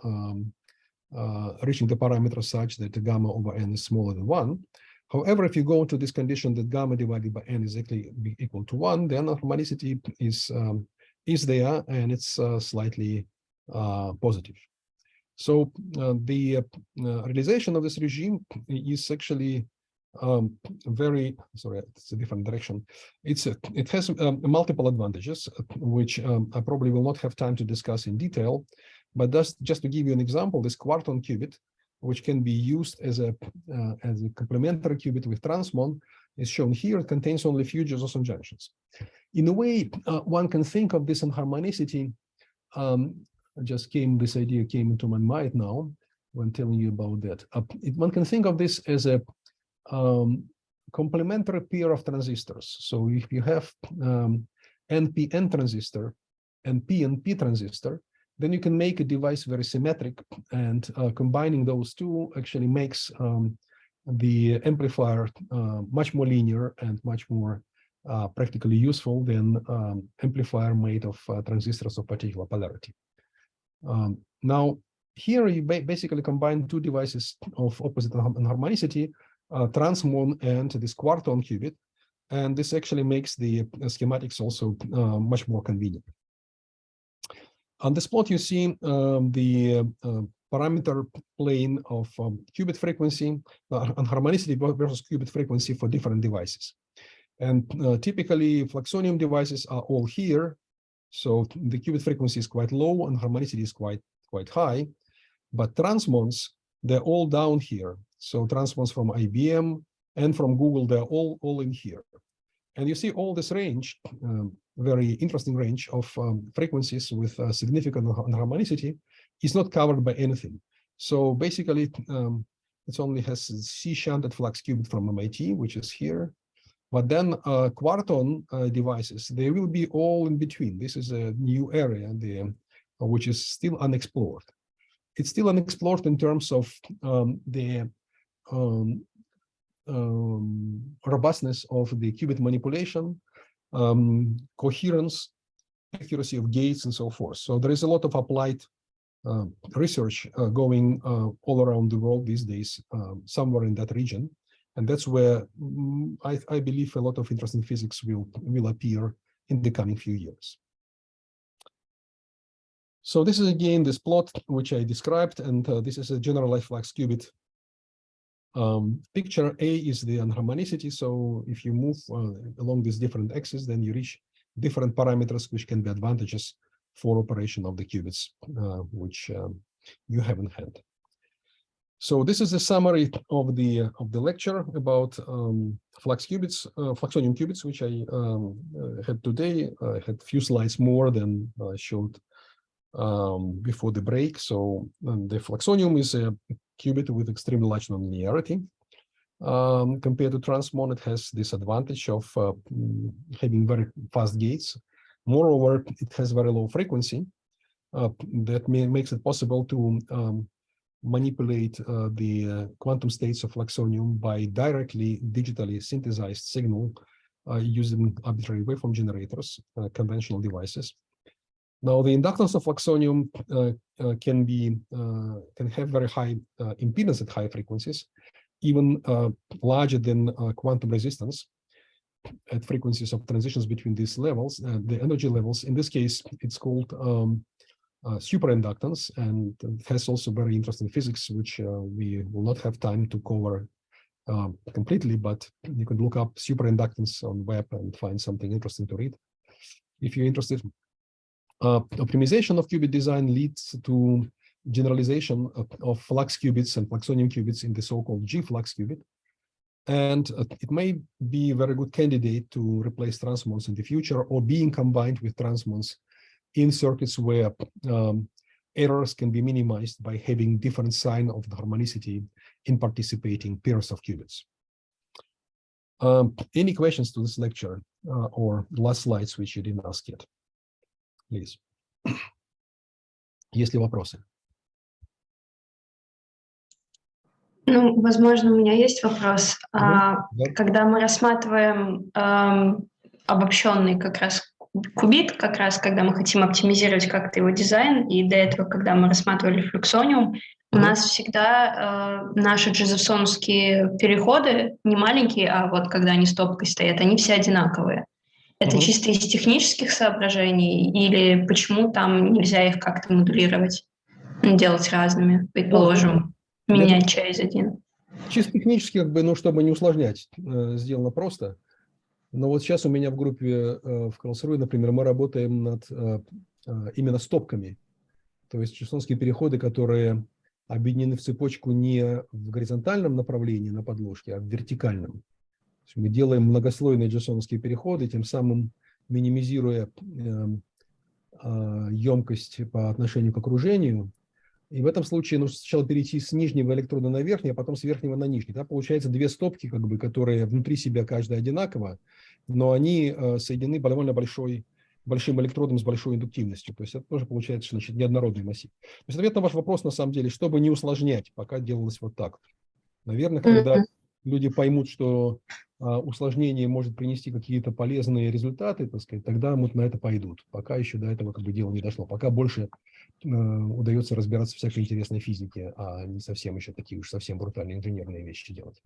reaching the parameter such that gamma over n is smaller than 1. However, if you go to this condition that gamma divided by n is exactly equal to 1, then harmonicity is there, and it's slightly positive. So the realization of this regime is actually very, sorry, it's a different direction. It has multiple advantages, which I probably will not have time to discuss in detail, but just to give you an example, this quarton qubit, which can be used as a complementary qubit with transmon, is shown here. It contains only few Josephson junctions. In a way, one can think of this anharmonicity. This idea came into my mind now when telling you about that. One can think of this as a complementary pair of transistors. So if you have NPN transistor and PNP transistor, then you can make a device very symmetric, and combining those two actually makes the amplifier much more linear and much more practically useful than amplifier made of transistors of particular polarity. Now, here you basically combine two devices of opposite harmonicity, transmon and this quarton qubit, and this actually makes the schematics also much more convenient. On this plot, you see the parameter plane of qubit frequency, anharmonicity versus qubit frequency for different devices. And typically, fluxonium devices are all here. So the qubit frequency is quite low and harmonicity is quite high. But transmons, they're all down here. So transmons from IBM and from Google, they're all in here. And you see all this range, very interesting range of frequencies with significant harmonicity is not covered by anything. So basically, it only has C-shunted flux qubit from MIT, which is here. But then quarton devices, they will be all in between. This is a new area which is still unexplored. It's still unexplored in terms of the robustness of the qubit manipulation, coherence, accuracy of gates, and so forth. So there is a lot of applied research going all around the world these days, somewhere in that region. And that's where I believe a lot of interesting physics will appear in the coming few years. So this is again this plot which I described, and this is a generalized flux qubit picture. A is the unharmonicity. So if you move along these different axes, then you reach different parameters which can be advantages for operation of the qubits, which you have in hand. So this is a summary of the lecture about flux qubits, fluxonium qubits, which I had today. I had a few slides more than I showed before the break. So the fluxonium is a qubit with extremely large nonlinearity. Compared to transmon, it has this advantage of having very fast gates. Moreover, it has very low frequency that makes it possible to manipulate the quantum states of fluxonium by directly digitally synthesized signal using arbitrary waveform generators, conventional devices. Now, the inductance of fluxonium can have very high impedance at high frequencies, even larger than quantum resistance at frequencies of transitions between these levels, the energy levels. In this case, it's called superinductance, and it has also very interesting physics, which we will not have time to cover completely, but you can look up superinductance on web and find something interesting to read if you're interested. Optimization of qubit design leads to generalization of flux qubits and fluxonium qubits in the so-called G-flux qubit. And it may be a very good candidate to replace transmons in the future, or being combined with transmons in circuits where errors can be minimized by having different sign of the harmonicity in participating pairs of qubits. Any questions to this lecture or last slides which you didn't ask yet? Please. Есть ли вопросы? Ну, возможно, у меня есть вопрос. Да. Когда мы рассматриваем обобщенный как раз кубит, как раз когда мы хотим оптимизировать как-то его дизайн, и до этого, когда мы рассматривали флюксониум, у нас всегда наши джозефсоновские переходы не маленькие, а вот когда они стопкой стоят, они все одинаковые. Это чисто из технических соображений, или почему там нельзя их как-то модулировать, делать разными, предположим, менять через один? Чисто технически, ну, чтобы не усложнять, сделано просто. Но вот сейчас у меня в группе в Карлсруhe, например, мы работаем над именно стопками. То есть джозефсоновские переходы, которые объединены в цепочку не в горизонтальном направлении на подложке, а в вертикальном. Мы делаем многослойные джозефсоновские переходы, тем самым минимизируя емкость по отношению к окружению. И в этом случае нужно сначала перейти с нижнего электрода на верхний, а потом с верхнего на нижний. Да, получается две стопки, как бы, которые внутри себя каждая одинаково, но они соединены довольно большим электродом с большой индуктивностью. То есть это тоже получается, значит, неоднородный массив. То есть ответ на ваш вопрос, на самом деле, чтобы не усложнять, пока делалось вот так. Наверное, когда люди поймут, что усложнение может принести какие-то полезные результаты, так сказать, тогда вот на это пойдут. Пока еще до этого как бы дело не дошло. Пока больше удается разбираться в всякой интересной физике, а не совсем еще такие уж совсем брутальные инженерные вещи делать.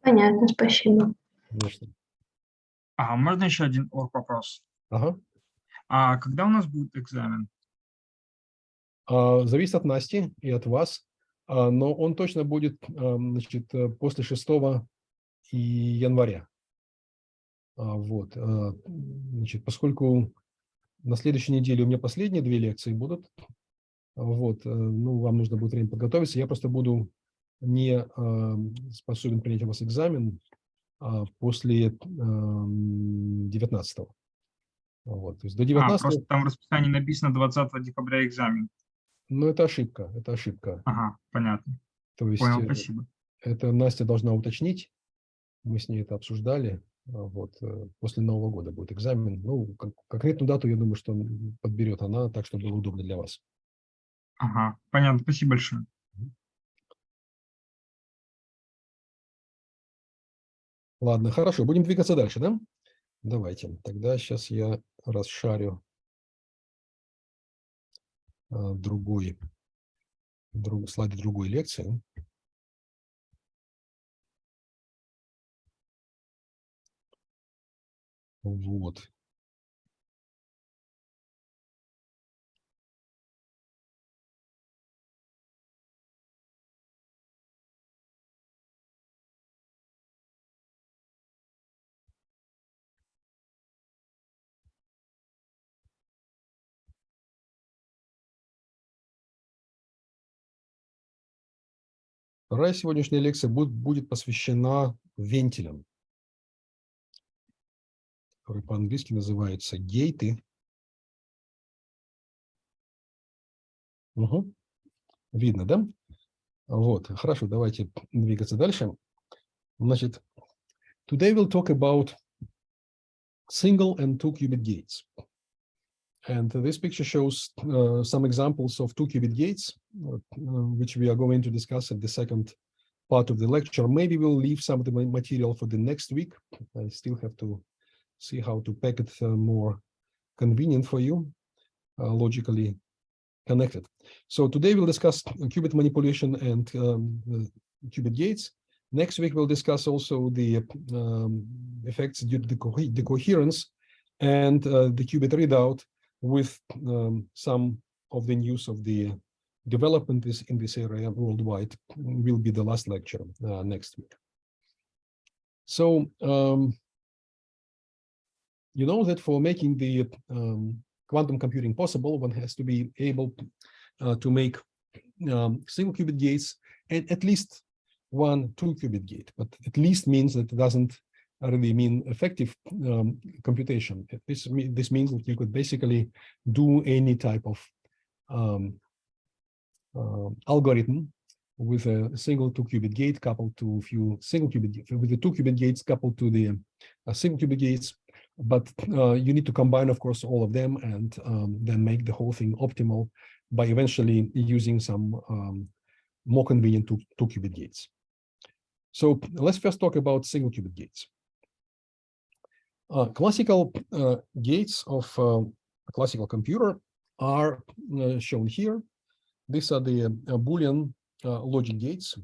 Понятно, спасибо. Конечно. А можно еще один вопрос? Ага. А когда у нас будет экзамен? Зависит от Насти и от вас, но он точно будет, значит, после 6 января. Вот, значит, поскольку на следующей неделе у меня последние 2 лекции будут, вот, ну, вам нужно будет время подготовиться, я просто буду не способен принять у вас экзамен после 19-го. Вот, то есть до 19-го, Просто там в расписании написано 20 декабря экзамен. ну, это ошибка, это ошибка. Ага, понятно. То есть Понял, спасибо. это Настя должна уточнить, мы с ней это обсуждали, вот, после Нового года будет экзамен. Ну, конкретную дату, я думаю, что подберет она, так, чтобы было удобно для вас. Ага, понятно, спасибо большое. Ладно, хорошо, будем двигаться дальше, да? Давайте, тогда сейчас я расшарю слайды другой лекции. Вот. Вторая сегодняшняя лекция будет посвящена вентилям, который по-английски называется гейты. Угу. Видно, да? Вот, хорошо, давайте двигаться дальше. Значит, today we'll talk about single and two-qubit gates. And this picture shows some examples of two-qubit gates, which we are going to discuss at the second part of the lecture. Maybe we'll leave some of the material for the next week. I still have to see how to pack it more convenient for you, logically connected. So today we'll discuss qubit manipulation and qubit gates. Next week we'll discuss also the effects due to the coherence and the qubit readout with some of the news of the development in this area worldwide. Will be the last lecture next week. So you know that for making the quantum computing possible, one has to be able to make single qubit gates and at least one 2-qubit gate, but at least means that it doesn't really mean effective computation. This means that you could basically do any type of algorithm with a single 2-qubit gate coupled to a few single qubit with the 2-qubit gates coupled to the single qubit gates. But you need to combine, of course, all of them and then make the whole thing optimal by eventually using some more convenient 2-qubit gates. So let's first talk about single qubit gates. Classical gates of a classical computer are shown here. These are the Boolean logic gates,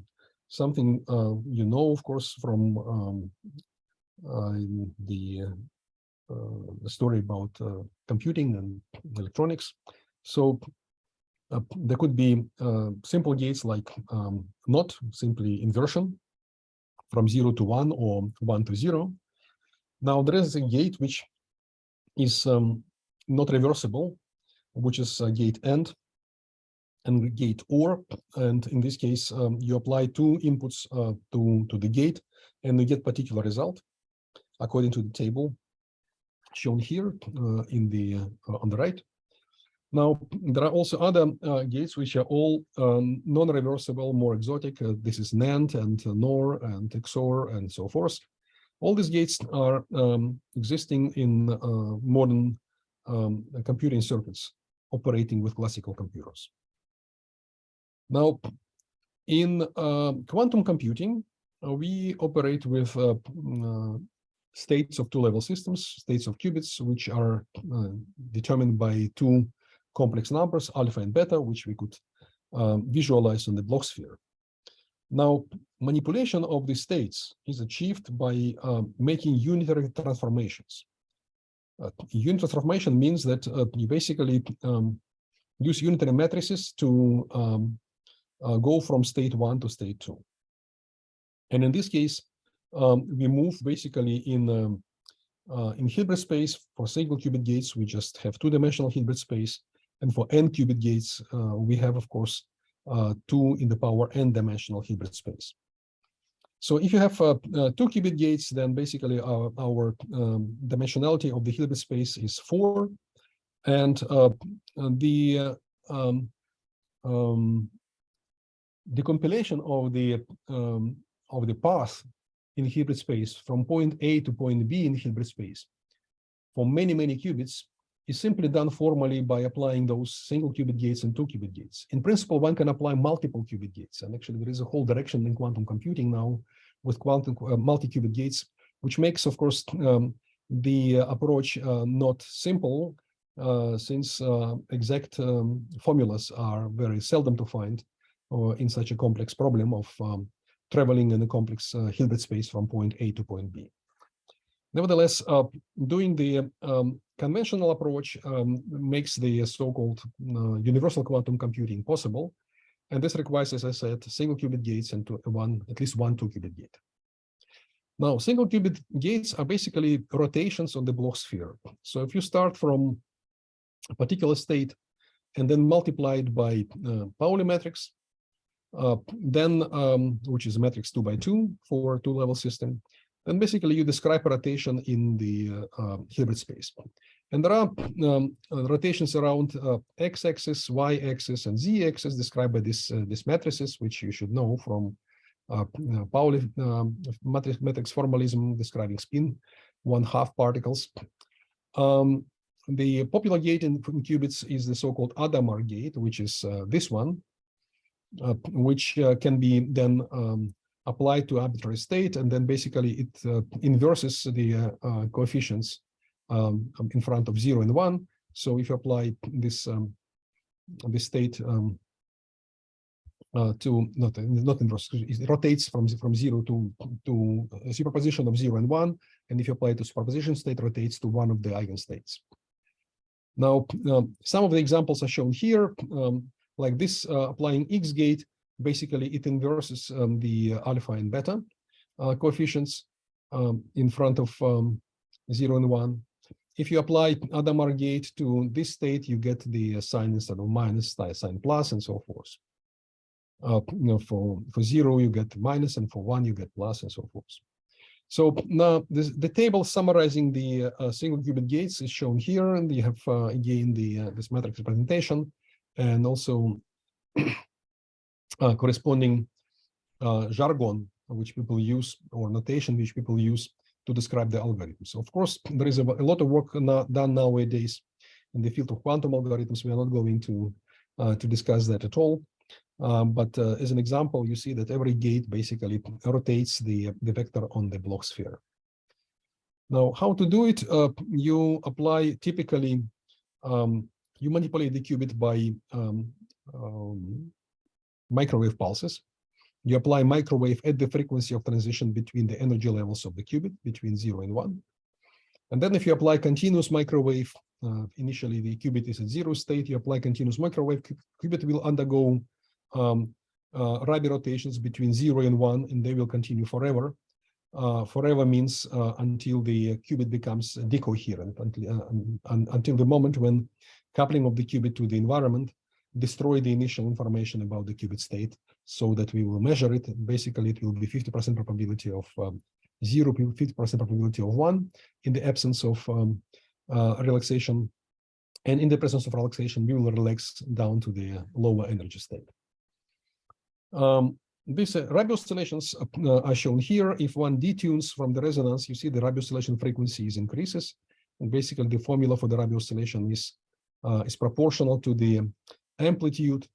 something you know, of course, from the story about computing and electronics. So there could be simple gates like not simply inversion from 0 to 1 or 1 to 0. Now there is a gate which is not reversible, which is gate AND and gate OR. And in this case, you apply 2 inputs to the gate and you get particular result according to the table shown here in the on the right. Now there are also other gates which are all non-reversible, more exotic. This is NAND and NOR and XOR and so forth. All these gates are existing in modern computing circuits operating with classical computers. Now, in quantum computing, we operate with states of 2-level systems, states of qubits, which are determined by 2 complex numbers, alpha and beta, which we could visualize on the block sphere. Now, manipulation of the states is achieved by making unitary transformations. Unitary transformation means that you basically use unitary matrices to go from state 1 to state 2. And in this case, we move basically in In Hilbert space, for single qubit gates, we just have two-dimensional Hilbert space. And for n qubit gates, we have, of course, 2 in the power n dimensional Hilbert space. So if you have 2 qubit gates, then basically our dimensionality of the Hilbert space is 4. And the compilation of the path in Hilbert space from point A to point B in Hilbert space for many qubits is simply done formally by applying those single qubit gates and 2 qubit gates. In principle, one can apply multiple qubit gates, and actually there is a whole direction in quantum computing now with quantum multi-qubit gates, which makes, of course, the approach not simple, since exact formulas are very seldom to find in such a complex problem of traveling in a complex Hilbert space from point A to point B. Nevertheless, doing the conventional approach makes the so-called universal quantum computing possible. And this requires, as I said, single qubit gates and at least one 2 qubit gate. Now, single qubit gates are basically rotations on the Bloch sphere. So if you start from a particular state and then multiply it by Pauli matrix, then which is a matrix 2 by 2 for a 2-level system, then basically you describe a rotation in the Hilbert space. And there are rotations around x-axis, y-axis, and z-axis described by these matrices, which you should know from Pauli matrix formalism describing spin 1/2 particles. The popular gate in qubits is the so-called Adamar gate, which is this one, which can be then applied to arbitrary state, and then basically it inverses the coefficients in front of 0 and 1. So if you apply this state to not inverse, it rotates from 0 to a superposition of 0 and 1, and if you apply it to superposition state, rotates to one of the eigenstates. Now, some of the examples are shown here, like this, applying X gate. Basically, it inverses the alpha and beta coefficients in front of 0 and 1. If you apply Adamar gate to this state, you get the sign instead of minus, sign plus, and so forth. For 0, you get minus, and for 1, you get plus, and so forth. So now the table summarizing the single qubit gates is shown here, and you have again this matrix representation, and also corresponding jargon which people use, or notation which people use to describe the algorithms. So of course, there is a lot of work done nowadays in the field of quantum algorithms. We are not going to discuss that at all. But as an example, you see that every gate basically rotates the vector on the Bloch sphere. Now, how to do it? You apply typically, you manipulate the qubit by microwave pulses. You apply microwave at the frequency of transition between the energy levels of the qubit, between 0 and 1. And then if you apply continuous microwave, initially the qubit is at 0 state, you apply continuous microwave, qubit will undergo Rabi rotations between 0 and 1, and they will continue forever. Forever means until the qubit becomes decoherent, until the moment when coupling of the qubit to the environment destroy the initial information about the qubit state, so that we will measure it. Basically, it will be 50% probability of 0, 50% probability of 1 in the absence of relaxation. And in the presence of relaxation, we will relax down to the lower energy state. These Rabi oscillations are shown here. If one detunes from the resonance, you see the Rabi oscillation frequency increases. And basically, the formula for the Rabi oscillation is proportional to the amplitude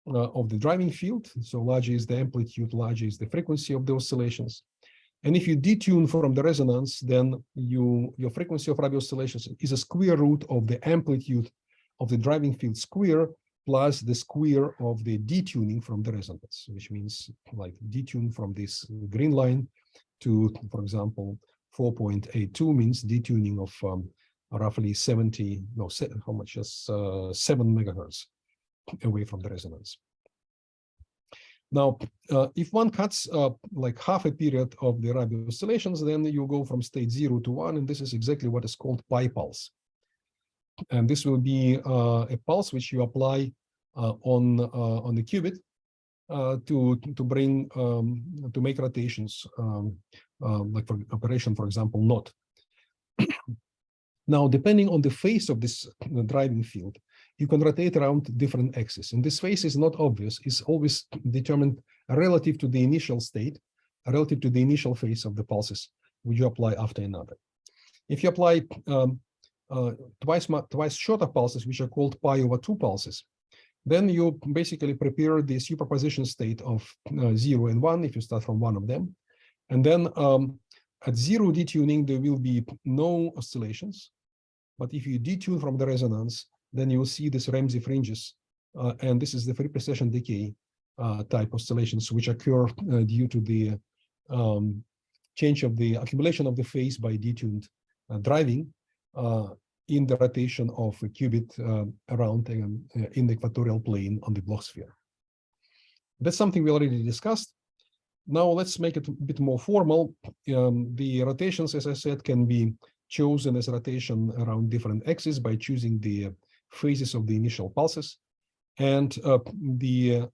of the driving field. So larger is the amplitude, larger is the frequency of the oscillations. And if you detune from the resonance, then your frequency of Rabi oscillations is a square root of the amplitude of the driving field square plus the square of the detuning from the resonance, which means like detune from this green line to, for example, 4.82 means detuning of roughly 7 megahertz away from the resonance. Now, if one cuts like half a period of the Rabi oscillations, then you go from state 0 to 1, and this is exactly what is called pi pulse. And this will be a pulse which you apply on the qubit to bring to make rotations, like for operation, for example, not. Now, depending on the phase of this driving field, you can rotate around different axes. And this phase is not obvious. It's always determined relative to the initial state, relative to the initial phase of the pulses, which you apply after another. If you apply twice shorter pulses, which are called pi over 2 pulses, then you basically prepare the superposition state of 0 and 1 if you start from one of them. And then at 0 detuning, there will be no oscillations. But if you detune from the resonance, then you will see this Ramsey fringes. And this is the free precession decay type oscillations, which occur due to the change of the accumulation of the phase by detuned driving in the rotation of a qubit around in the equatorial plane on the Bloch sphere. That's something we already discussed. Now let's make it a bit more formal. The rotations, as I said, can be chosen as rotation around different axes by choosing the phases of the initial pulses. And the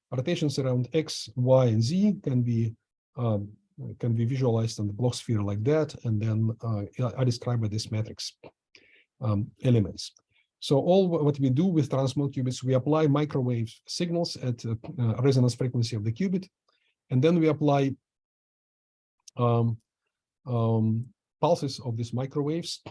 rotations around X, Y, and Z can be visualized on the Bloch sphere like that, and then I describe by this matrix elements. So all what we do with transmode qubits, we apply microwave signals at resonance frequency of the qubit, and then we apply pulses of these microwaves,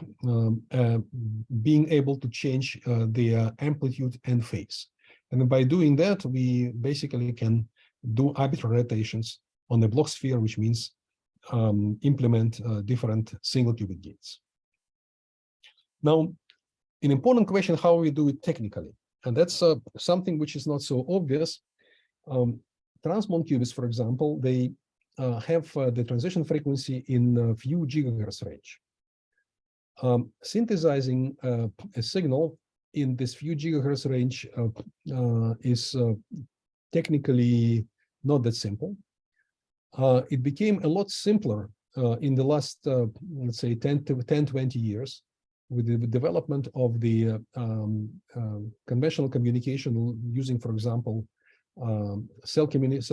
being able to change their amplitude and phase. And by doing that, we basically can do arbitrary rotations on the Bloch sphere, which means implement different single qubit gates. Now, an important question, how we do it technically. And that's something which is not so obvious. Transmode qubits, for example, they have the transition frequency in a few gigahertz range. Synthesizing a signal in this few gigahertz range is technically not that simple. It became a lot simpler in the last, let's say, 20 years with the development of the conventional communication using, for example, cell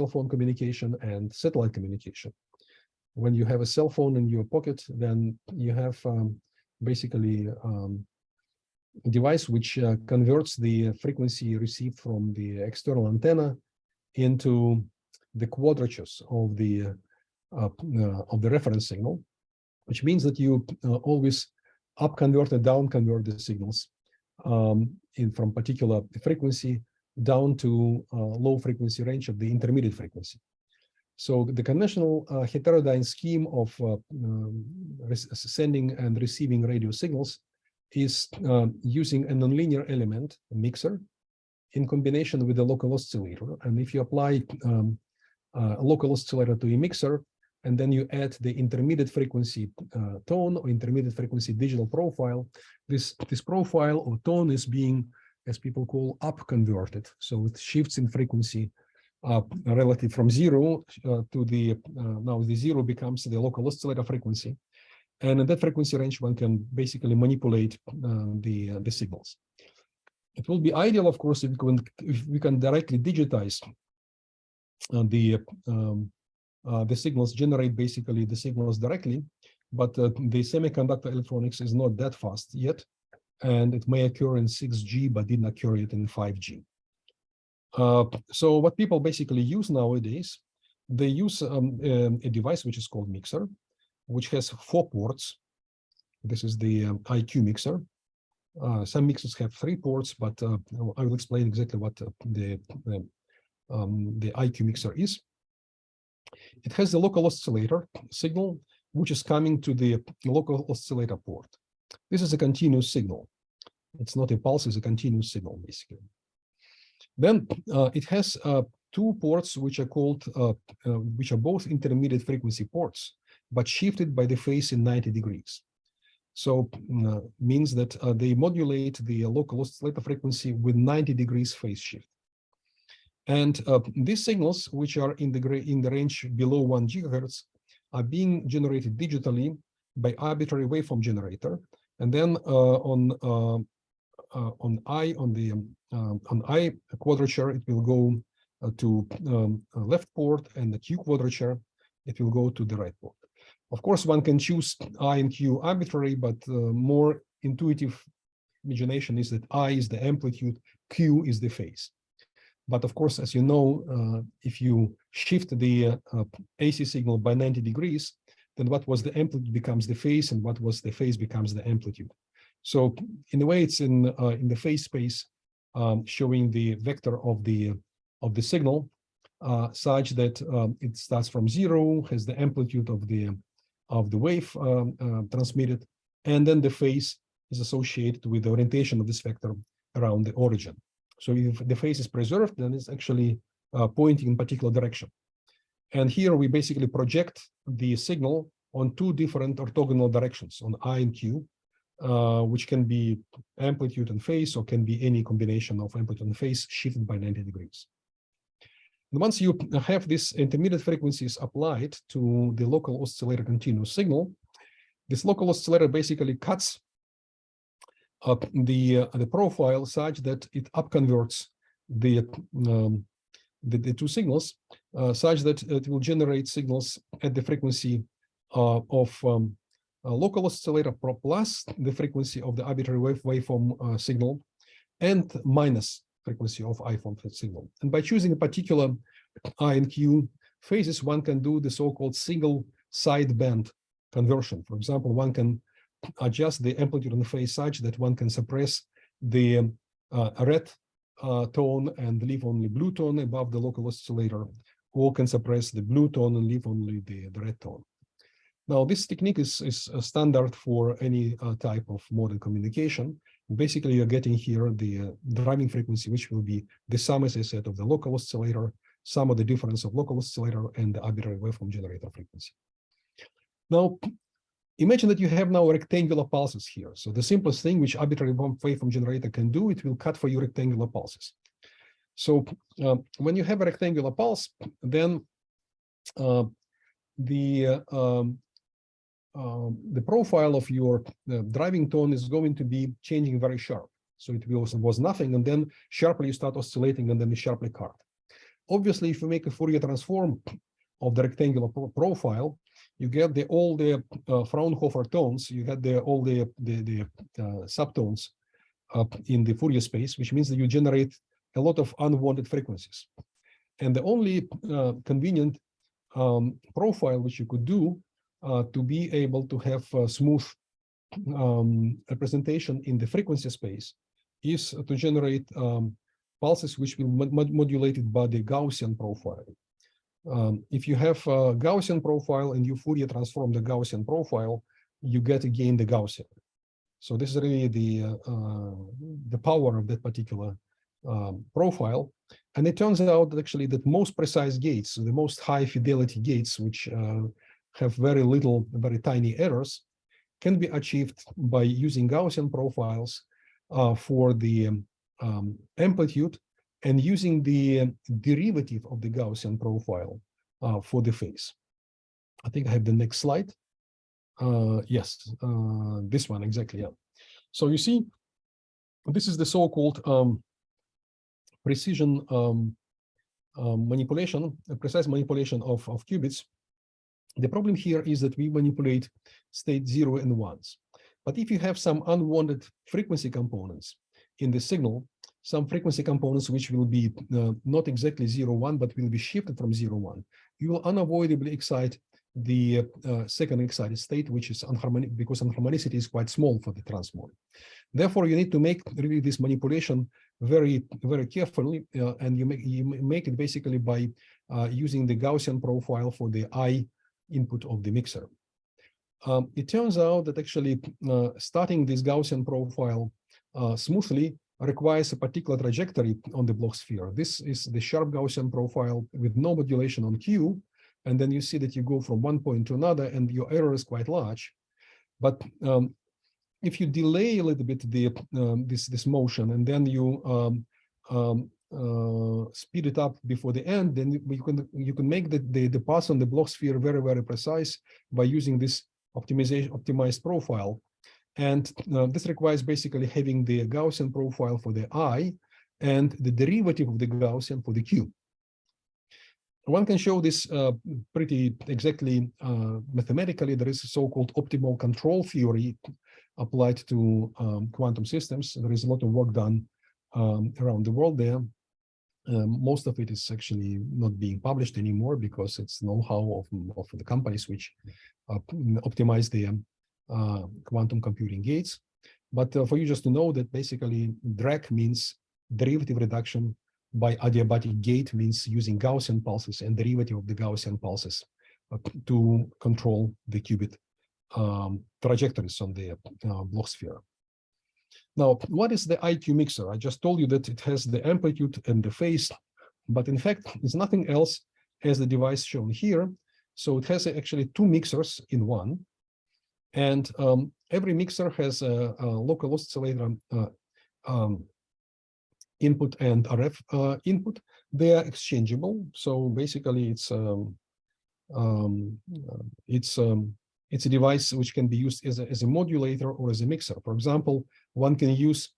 phone communication and satellite communication. When you have a cell phone in your pocket, then you have basically a device which converts the frequency received from the external antenna into the quadratures of the reference signal, which means that you always up convert and down convert the signals from particular frequency down to low frequency range of the intermediate frequency. So the conventional heterodyne scheme of sending and receiving radio signals is using a nonlinear element, a mixer, in combination with a local oscillator. And if you apply a local oscillator to a mixer, and then you add the intermediate frequency tone or intermediate frequency digital profile, this profile or tone is being, as people call, up converted. So it shifts in frequency relative from 0 to the, now the 0 becomes the local oscillator frequency. And in that frequency range, one can basically manipulate the signals. It will be ideal, of course, if we can directly digitize the signals, generate basically the signals directly, but the semiconductor electronics is not that fast yet, and it may occur in 6G, but didn't occur yet in 5G. So what people basically use nowadays, they use a device which is called mixer, which has 4 ports. This is the IQ mixer. Some mixers have 3 ports, but I will explain exactly what the IQ mixer is. It has the local oscillator signal, which is coming to the local oscillator port. This is a continuous signal. It's not a pulse, it's a continuous signal, basically. Then it has 2 ports, which are called, which are both intermediate frequency ports, but shifted by the phase in 90 degrees. So means that they modulate the local oscillator frequency with 90 degrees phase shift. And these signals, which are in the range below 1 gigahertz, are being generated digitally by arbitrary waveform generator, and then on I quadrature it will go to left port, and the Q quadrature it will go to the right port. Of course, one can choose I and Q arbitrary, but more intuitive imagination is that I is the amplitude, Q is the phase. But of course, as you know, if you shift the AC signal by 90 degrees, then what was the amplitude becomes the phase, and what was the phase becomes the amplitude. So in a way, it's in the phase space, showing the vector of the signal, such that it starts from 0, has the amplitude of the wave transmitted, and then the phase is associated with the orientation of this vector around the origin. So if the phase is preserved, then it's actually pointing in particular direction. And here we basically project the signal on 2 different orthogonal directions, on I and Q, which can be amplitude and phase, or can be any combination of amplitude and phase shifted by 90 degrees. And once you have these intermediate frequencies applied to the local oscillator continuous signal, this local oscillator basically cuts up the profile such that it upconverts the 2 signals, such that it will generate signals at the frequency of a local oscillator plus the frequency of the arbitrary waveform signal, and minus frequency of I-form signal. And by choosing a particular I and Q phases, one can do the so-called single sideband conversion. For example, one can adjust the amplitude and phase such that one can suppress the red tone and leave only blue tone above the local oscillator, or can suppress the blue tone and leave only the red tone. Now, this technique is a standard for any type of modern communication. Basically, you're getting here the driving frequency, which will be the sum, as I said, of the local oscillator, sum of the difference of local oscillator and the arbitrary waveform generator frequency. Now, imagine that you have now rectangular pulses here. So the simplest thing which arbitrary waveform generator can do, it will cut for you rectangular pulses. So when you have a rectangular pulse, then the profile of your driving tone is going to be changing very sharp. So it was nothing, and then sharply you start oscillating, and then it's sharply cut. Obviously, if you make a Fourier transform of the rectangular profile, you get all the Fraunhofer tones, you get all the subtones in the Fourier space, which means that you generate a lot of unwanted frequencies. And the only convenient profile which you could do to be able to have a smooth representation in the frequency space is to generate pulses which will be modulated by the Gaussian profile. If you have a Gaussian profile and you Fourier transform the Gaussian profile, you get again the Gaussian. So this is really the power of that particular profile. And it turns out that actually that most precise gates, the most high fidelity gates, which have very little, very tiny errors, can be achieved by using Gaussian profiles for the amplitude, and using the derivative of the Gaussian profile for the phase. I think I have the next slide. Yes, this one exactly. Yeah. So you see, this is the so-called precision manipulation, a precise manipulation of qubits. The problem here is that we manipulate state 0 and 1s. But if you have some unwanted frequency components in the signal, some frequency components which will be not exactly 0, 1, but will be shifted from 0, 1, you will unavoidably excite the second excited state, which is unharmonic, because unharmonicity is quite small for the transmode. Therefore, you need to make really this manipulation very, very carefully, and you make it basically by using the Gaussian profile for the I input of the mixer. It turns out that actually starting this Gaussian profile smoothly requires a particular trajectory on the Bloch sphere. This is the sharp Gaussian profile with no modulation on Q, and then you see that you go from one point to another, and your error is quite large. But if you delay a little bit this motion, and then you speed it up before the end, then you can make the pass on the Bloch sphere very, very precise by using this optimized profile. And this requires basically having the Gaussian profile for the I and the derivative of the Gaussian for the Q. One can show this pretty exactly mathematically. There is a so-called optimal control theory applied to quantum systems. There is a lot of work done around the world there. Most of it is actually not being published anymore because it's know-how of the companies which optimize the quantum computing gates. But for you just to know that basically DRAC means derivative reduction by adiabatic gate, means using Gaussian pulses and derivative of the Gaussian pulses to control the qubit trajectories on the Bloch sphere. Now, what is the IQ mixer? I just told you that it has the amplitude and the phase, but in fact, it's nothing else as the device shown here. So it has actually two mixers in one. And every mixer has a local oscillator input and RF input. They are exchangeable. So basically, it's a device which can be used as a modulator or as a mixer. For example, one can use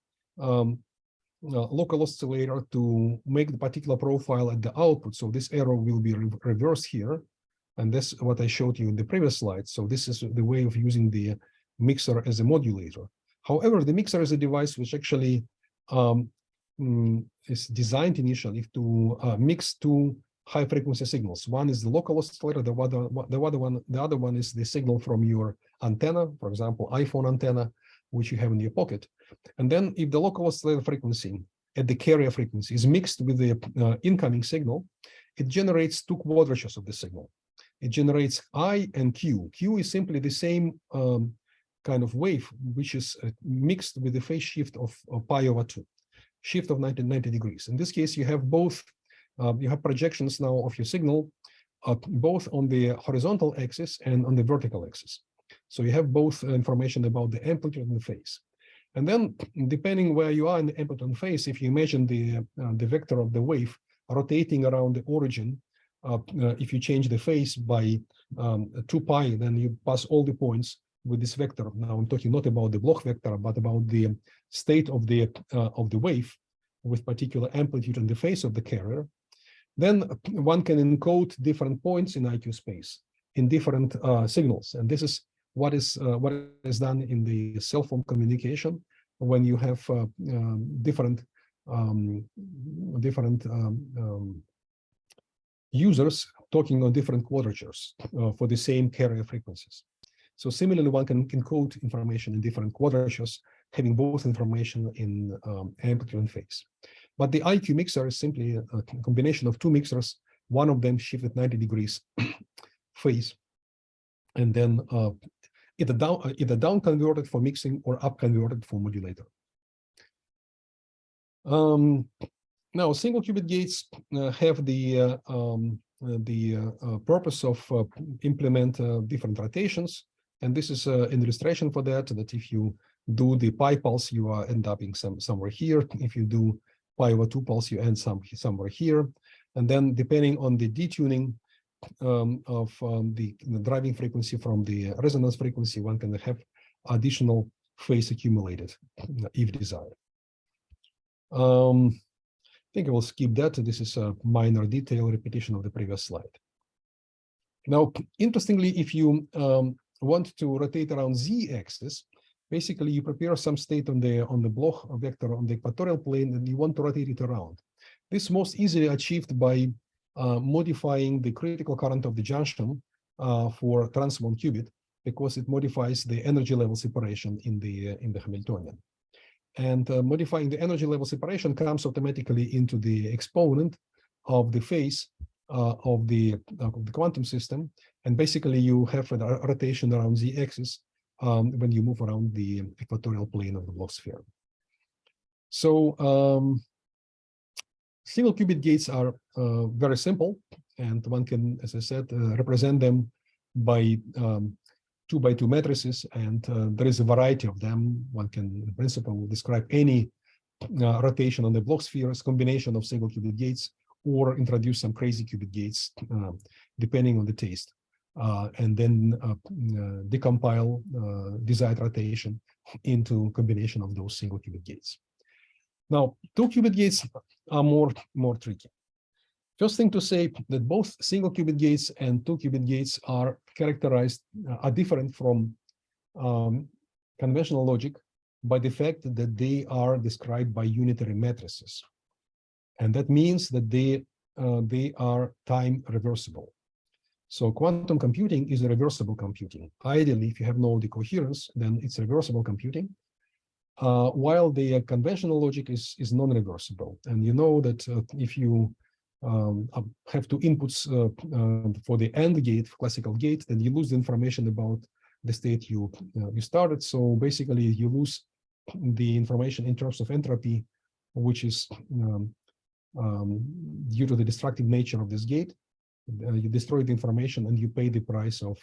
local oscillator to make the particular profile at the output. So this arrow will be reversed here. And that's what I showed you in the previous slide. So this is the way of using the mixer as a modulator. However, the mixer is a device which actually is designed initially to mix two high frequency signals. One is the local oscillator, the other one is the signal from your antenna, for example, iPhone antenna, which you have in your pocket. And then if the local oscillator frequency at the carrier frequency is mixed with the incoming signal, it generates two quadratures of the signal. It generates I and Q. Q is simply the same kind of wave, which is mixed with the phase shift of pi over 2, shift of 90 degrees. In this case, you have both, you have projections now of your signal, both on the horizontal axis and on the vertical axis. So you have both information about the amplitude and the phase. And then, depending where you are in the amplitude and phase, if you imagine the vector of the wave rotating around the origin, if you change the phase by 2 pi, then you pass all the points with this vector. Now I'm talking not about the Bloch vector, but about the state of the wave with particular amplitude and the phase of the carrier. Then one can encode different points in IQ space in different signals, and this is what is done in the cell phone communication when you have different users talking on different quadratures for the same carrier frequencies. So similarly, one can encode information in different quadratures, having both information in amplitude and phase. But the IQ mixer is simply a combination of two mixers, one of them shifted 90 degrees phase, and then either down converted for mixing or up converted for modulator. Now, single qubit gates have the purpose of implement different rotations, and this is an illustration for that. That if you do the pi pulse, you end up in somewhere here. If you do pi over 2 pulse, you end somewhere here. And then, depending on the detuning of the driving frequency from the resonance frequency, one can have additional phase accumulated if desired. I think I will skip that. This is a minor detail repetition of the previous slide. Now, interestingly, if you want to rotate around z-axis, basically you prepare some state on the Bloch vector on the equatorial plane, and you want to rotate it around. This is most easily achieved by modifying the critical current of the junction for transmon qubit, because it modifies the energy level separation in the Hamiltonian. And modifying the energy level separation comes automatically into the exponent of the phase of the quantum system. And basically you have a rotation around the axis when you move around the equatorial plane of the Bloch sphere. So single qubit gates are very simple, and one can, as I said, represent them by 2x2 matrices, and there is a variety of them. One can, in principle, describe any rotation on the block spheres, combination of single qubit gates, or introduce some crazy qubit gates, depending on the taste, and then decompile desired rotation into combination of those single qubit gates. Now, two qubit gates are more tricky. First thing to say that both single qubit gates and two qubit gates are different from conventional logic by the fact that they are described by unitary matrices. And that means that they are time reversible. So quantum computing is a reversible computing. Ideally, if you have no decoherence, then it's reversible computing. While the conventional logic is non-reversible. And you know that if you have two inputs for the AND gate, classical gate, then you lose the information about the state you started. So basically, you lose the information in terms of entropy, which is due to the destructive nature of this gate. You destroy the information and you pay the price of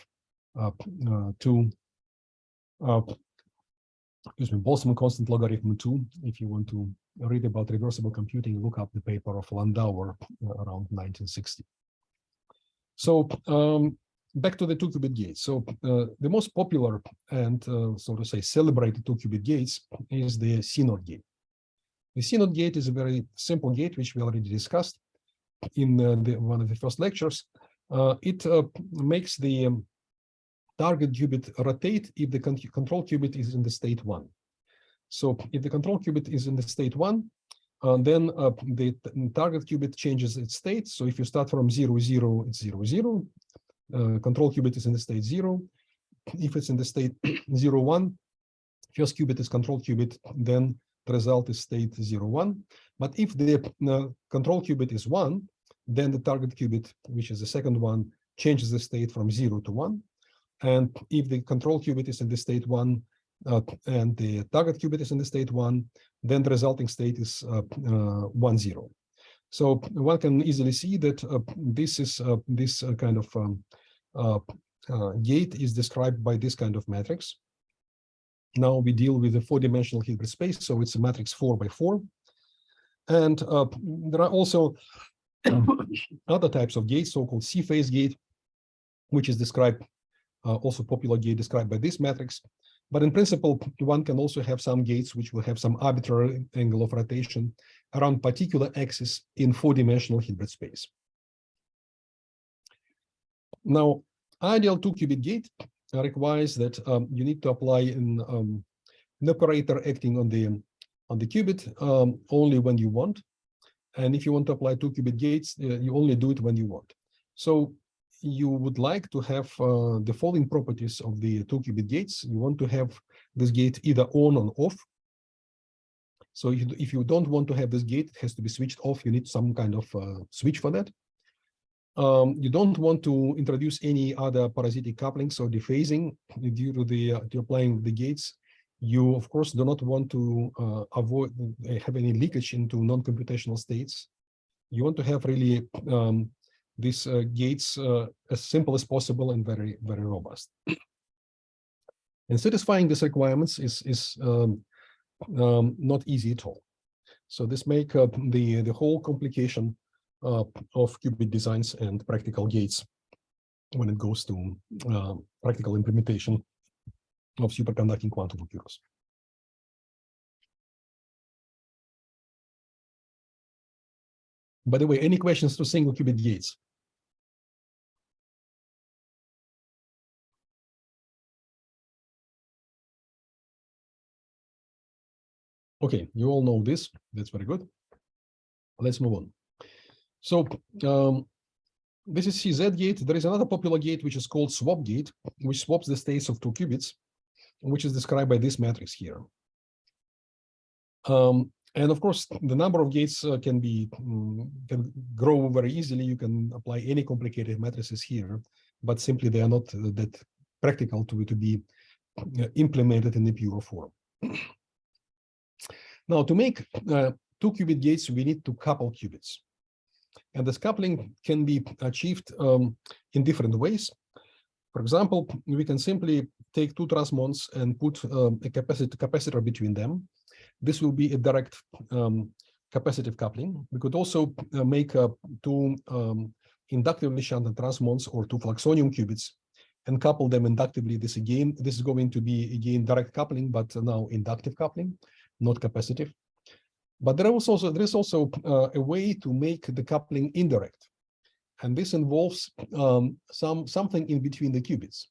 Boltzmann constant logarithm 2. If you want to read about reversible computing, look up the paper of Landauer around 1960. So back to the two qubit gates. So the most popular and so to say celebrated two qubit gates is the CNOT gate. The CNOT gate is a very simple gate, which we already discussed in one of the first lectures. It makes the target qubit rotate if the control qubit is in the state 1. So if the control qubit is in the state 1, then the target qubit changes its state. So if you start from 0, 0, it's 0, 0. Control qubit is in the state 0. If it's in the state 0, 1, first qubit is control qubit, then the result is state 0, 1. But if the control qubit is 1, then the target qubit, which is the second one, changes the state from 0 to 1. And if the control qubit is in the state 1 and the target qubit is in the state 1, then the resulting state is 1, 0. So one can easily see that this kind of gate is described by this kind of matrix. Now we deal with a 4-dimensional Hilbert space, so it's a matrix 4 by 4. And there are also other types of gates, so-called C-phase gate, which is described, also popular gate described by this matrix. But in principle, one can also have some gates which will have some arbitrary angle of rotation around particular axis in 4-dimensional Hilbert space. Now, ideal 2-qubit gate requires that you need to apply an operator acting on the qubit only when you want. And if you want to apply 2-qubit gates, you only do it when you want. So you would like to have the following properties of the 2-qubit gates. You want to have this gate either on or off. So if you don't want to have this gate, it has to be switched off. You need some kind of switch for that. You don't want to introduce any other parasitic coupling, so dephasing due to applying the gates. You, of course, do not want to have any leakage into non-computational states. You want to have really these gates as simple as possible and very, very robust. And satisfying these requirements is not easy at all. So this makes the whole complication of qubit designs and practical gates when it goes to practical implementation of superconducting quantum computers. By the way, any questions to single qubit gates? Okay, you all know this. That's very good. Let's move on. So this is CZ gate. There is another popular gate which is called swap gate, which swaps the states of 2 qubits, which is described by this matrix here. And of course, the number of gates can grow very easily. You can apply any complicated matrices here, but simply they are not that practical to be implemented in the pure form. Now, to make 2-qubit gates, we need to couple qubits. And this coupling can be achieved in different ways. For example, we can simply take 2 transmons and put a capacitor between them. this will be a direct capacitive coupling. We could also make two inductively shunted transmons or two fluxonium qubits and couple them inductively. This is going to be again direct coupling, but now inductive coupling, not capacitive. But there is also a way to make the coupling indirect, and this involves something in between the qubits.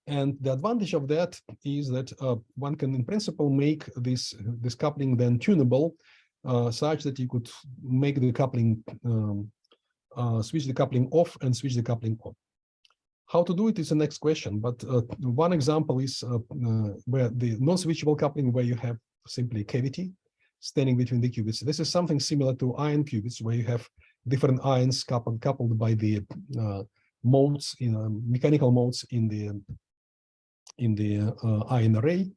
And the advantage of that is that one can, in principle, make this coupling then tunable, such that you could make the coupling, switch the coupling off and switch the coupling on. How to do it is the next question, but one example is where the non-switchable coupling, where you have simply a cavity standing between the qubits. This is something similar to ion qubits, where you have different ions coupled by the modes, mechanical modes in the ion array,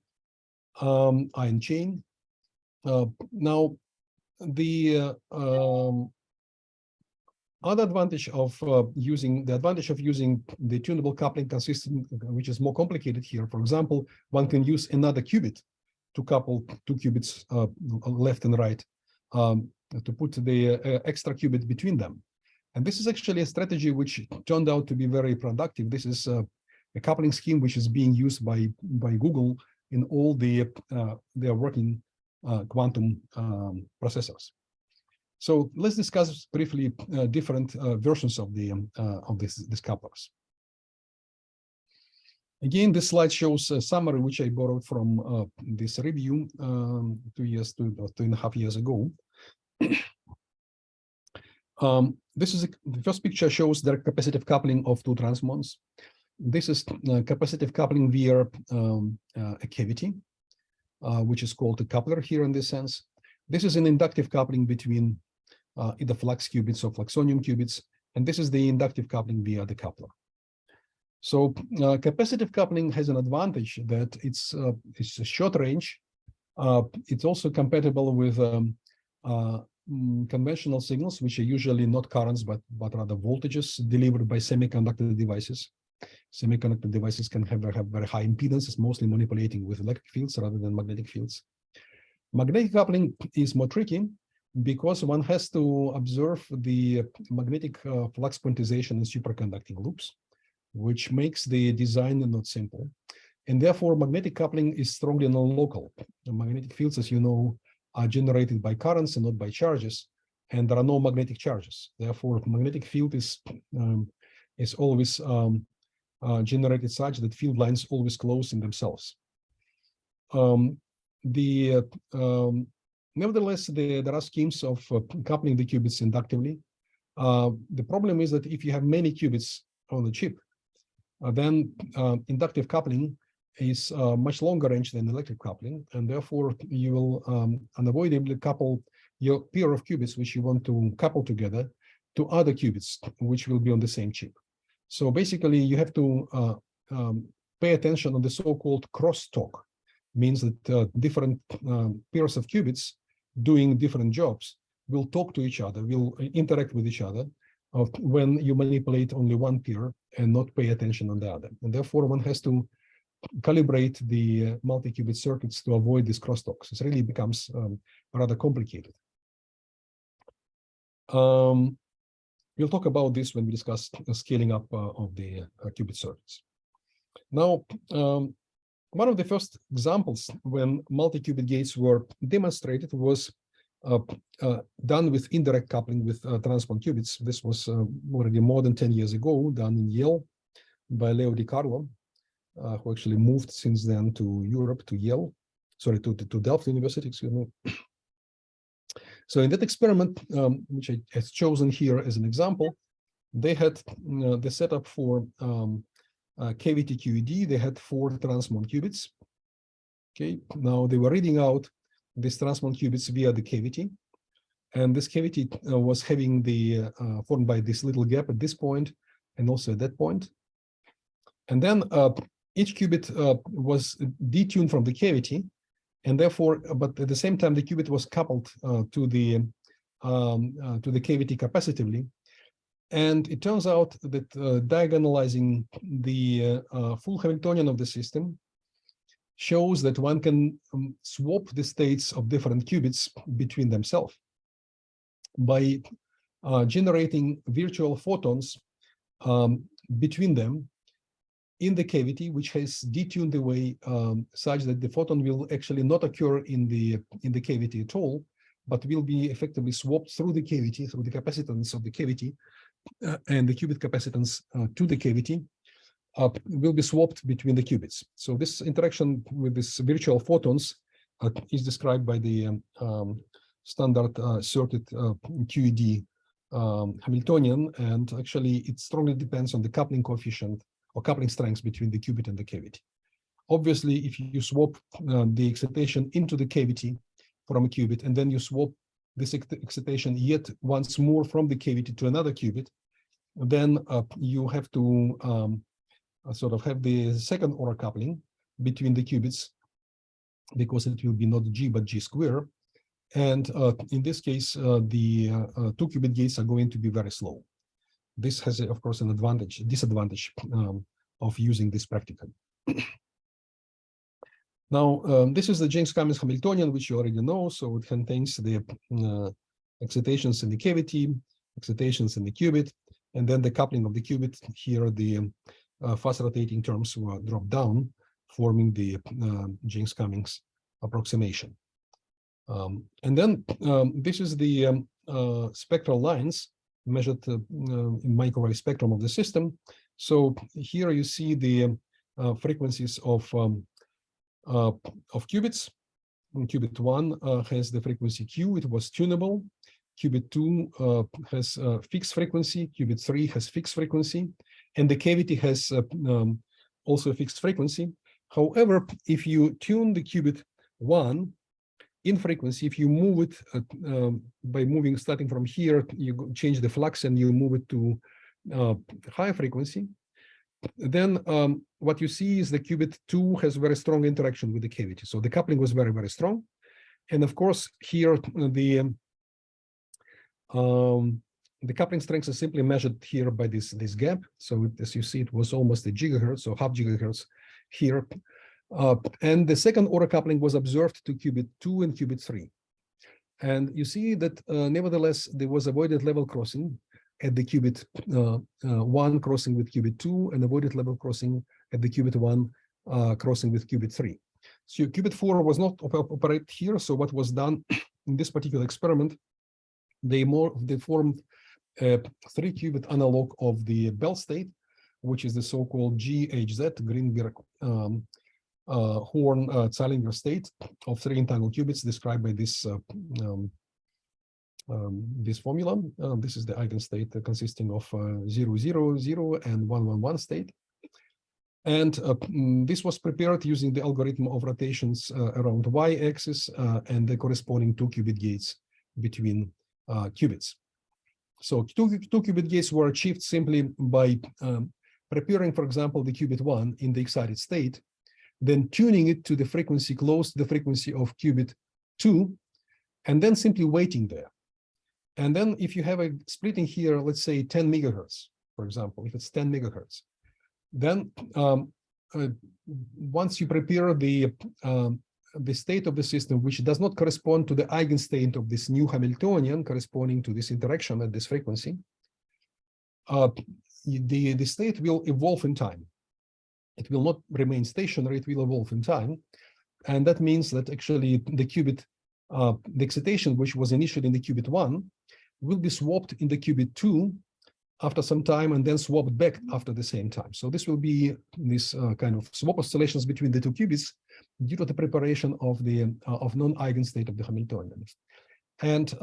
ion chain. Now, the other advantage of using the tunable coupling consistent, which is more complicated here. For example, one can use another qubit to couple two qubits left and right, to put the extra qubit between them. And this is actually a strategy which turned out to be very productive. This is a coupling scheme which is being used by Google in all their working quantum processors. So let's discuss briefly different versions of these couplers. Again, this slide shows a summary which I borrowed from this review 2.5 years ago. The first picture shows direct capacitive coupling of two transmons. This is capacitive coupling via a cavity, which is called a coupler here in this sense. This is an inductive coupling between either flux qubits or fluxonium qubits, and this is the inductive coupling via the coupler. So capacitive coupling has an advantage that it's a short range. It's also compatible with conventional signals, which are usually not currents, but rather voltages delivered by semiconductor devices. Semiconductor devices can have very high impedances, mostly manipulating with electric fields rather than magnetic fields. Magnetic coupling is more tricky because one has to observe the magnetic flux quantization in superconducting loops, which makes the design not simple. And therefore, magnetic coupling is strongly non-local. Magnetic fields, as you know, are generated by currents and not by charges, and there are no magnetic charges. Therefore, magnetic field is always generated such that field lines always close in themselves. Nevertheless, there are schemes of coupling the qubits inductively. The problem is that if you have many qubits on the chip, then inductive coupling is much longer range than electric coupling, and therefore you will unavoidably couple your pair of qubits which you want to couple together to other qubits which will be on the same chip. So basically, you have to pay attention on the so-called crosstalk. Means that different pairs of qubits doing different jobs will talk to each other, will interact with each other when you manipulate only one pair and not pay attention on the other. And therefore, one has to calibrate the multi-qubit circuits to avoid these crosstalks. It really becomes rather complicated. We'll talk about this when we discuss scaling up of the qubit circuits. Now, one of the first examples when multi-qubit gates were demonstrated was done with indirect coupling with transmon qubits. This was already more than 10 years ago, done in Yale by Leo Di Carlo, who actually moved since then to Europe, to Yale, sorry, to Delft University, excuse me. So in that experiment, which I have chosen here as an example, they had the setup for cavity QED. They had 4 transmon qubits. Okay, now they were reading out these transmon qubits via the cavity, and this cavity was having the formed by this little gap at this point and also at that point. And then each qubit was detuned from the cavity, and therefore, but at the same time, the qubit was coupled to the cavity capacitively. And it turns out that diagonalizing the full Hamiltonian of the system shows that one can swap the states of different qubits between themselves by generating virtual photons between them in the cavity, which has detuned the way such that the photon will actually not occur in the cavity at all, but will be effectively swapped through the cavity, through the capacitance of the cavity and the qubit capacitance to the cavity will be swapped between the qubits. So this interaction with these virtual photons is described by the standard circuit QED Hamiltonian, and actually it strongly depends on the coupling coefficient or coupling strengths between the qubit and the cavity. Obviously, if you swap the excitation into the cavity from a qubit, and then you swap this excitation yet once more from the cavity to another qubit, then you have to sort of have the second order coupling between the qubits, because it will be not G but G square. And in this case, the 2 qubit gates are going to be very slow. This has, of course, an disadvantage of using this practically. Now, this is the James-Cummings Hamiltonian, which you already know. So it contains the excitations in the cavity, excitations in the qubit, and then the coupling of the qubit. Here, the fast rotating terms were dropped down, forming the James-Cummings approximation. And then this is the spectral lines measured in microwave spectrum of the system. So here you see the frequencies of qubits. Qubit 1 has the frequency Q, it was tunable. Qubit 2 has fixed frequency, qubit 3 has fixed frequency, and the cavity has also a fixed frequency. However, if you tune the qubit 1 in frequency, if you move it by moving, starting from here, you change the flux and you move it to higher frequency, then what you see is the qubit 2 has very strong interaction with the cavity. So the coupling was very, very strong. And of course, here the coupling strength is simply measured here by this gap. So as you see, it was almost a gigahertz, so half gigahertz here. And the second order coupling was observed to qubit 2 and qubit 3. And you see that nevertheless, there was avoided level crossing at the qubit 1 crossing with qubit 2, and avoided level crossing at the qubit 1 crossing with qubit 3. So qubit 4 was not operate here. So what was done in this particular experiment, they formed a 3-qubit analog of the Bell state, which is the so-called GHZ, Greenberg Horn Zeilinger state of 3 entangled qubits, described by this this formula. This is the eigenstate consisting of 0, 0, 0 and 1, 1, 1 state. And this was prepared using the algorithm of rotations around y-axis and the corresponding 2 qubit gates between qubits. So two qubit gates were achieved simply by preparing, for example, the qubit 1 in the excited state, then tuning it to the frequency close to the frequency of qubit 2, and then simply waiting there. And then if you have a splitting here, let's say 10 megahertz, for example, if it's 10 megahertz, then once you prepare the state of the system, which does not correspond to the eigenstate of this new Hamiltonian corresponding to this interaction at this frequency, the state will evolve in time. It will not remain stationary, it will evolve in time. And that means that actually the qubit, the excitation, which was initially in the qubit 1, will be swapped in the qubit 2 after some time, and then swapped back after the same time. So this will be this kind of swap oscillations between the 2 qubits due to the preparation of the non-eigenstate of the Hamiltonian. And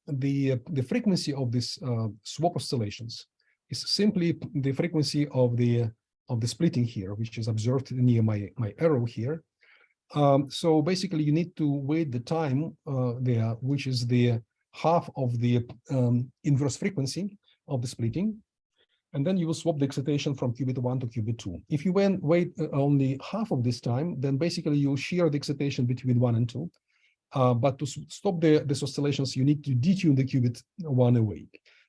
the frequency of this swap oscillations is simply the frequency of the splitting here, which is observed near my arrow here. So basically, you need to wait the time there, which is the half of the inverse frequency of the splitting, and then you will swap the excitation from qubit 1 to qubit 2. If you wait only half of this time, then basically you share the excitation between 1 and 2. But to stop these oscillations, you need to detune the qubit 1 away.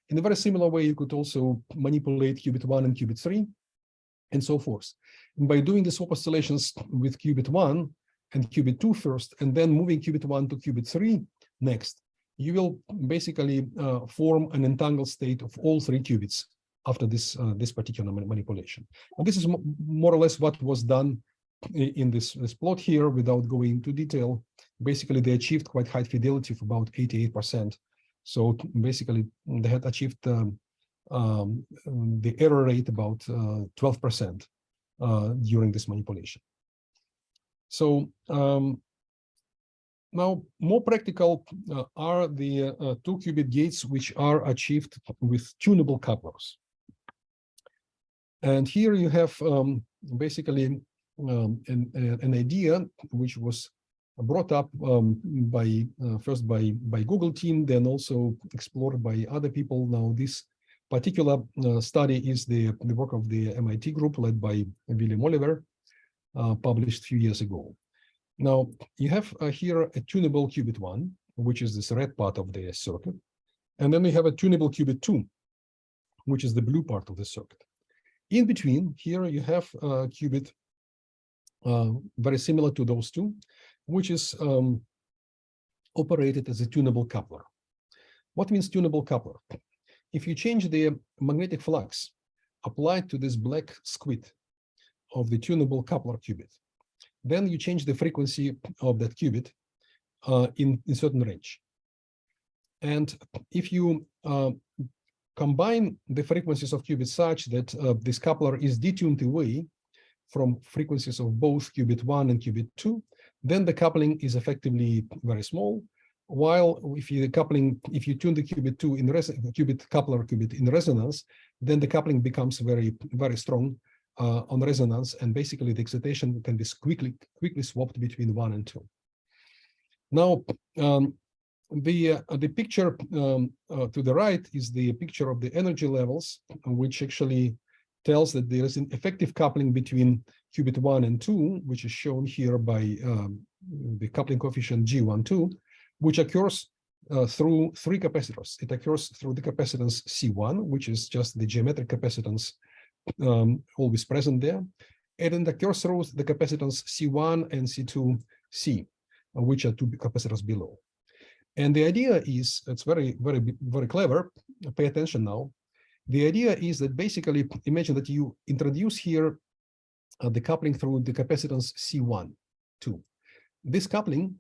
In a very similar way, you could also manipulate qubit 1 and qubit 3 and so forth. And by doing the swap oscillations with qubit 1 and qubit 2 first, and then moving qubit 1 to qubit 3 next, you will basically form an entangled state of all 3 qubits after this particular manipulation. And this is more or less what was done in this plot here without going into detail. Basically, they achieved quite high fidelity of about 88%. So basically, they had achieved the error rate about 12% during this manipulation. So now more practical are the 2-qubit gates which are achieved with tunable couplers. And here you have basically an idea which was brought up first by Google team, then also explored by other people. Now this particular study is the work of the MIT group led by William Oliver, published a few years ago. Now you have here a tunable qubit 1, which is this red part of the circuit, and then we have a tunable qubit 2, which is the blue part of the circuit. In between here you have a qubit very similar to those two, which is operated as a tunable coupler. What means tunable coupler? If you change the magnetic flux applied to this black squid of the tunable coupler qubit, then you change the frequency of that qubit in a certain range. And if you combine the frequencies of qubits such that this coupler is detuned away from frequencies of both qubit 1 and qubit 2, then the coupling is effectively very small. While if you tune the qubit 2 in qubit in resonance, then the coupling becomes very, very strong on resonance, and basically the excitation can be quickly swapped between 1 and 2. Now, the picture to the right is the picture of the energy levels, which actually tells that there is an effective coupling between qubit 1 and 2, which is shown here by the coupling coefficient G12, which occurs through 3 capacitors. It occurs through the capacitance C1, which is just the geometric capacitance always present there, and it occurs through the capacitance C1 and C2C, which are 2 capacitors below. And the idea is, it's very, very, very clever. Pay attention now. The idea is that basically, imagine that you introduce here the coupling through the capacitance C1, 2. This coupling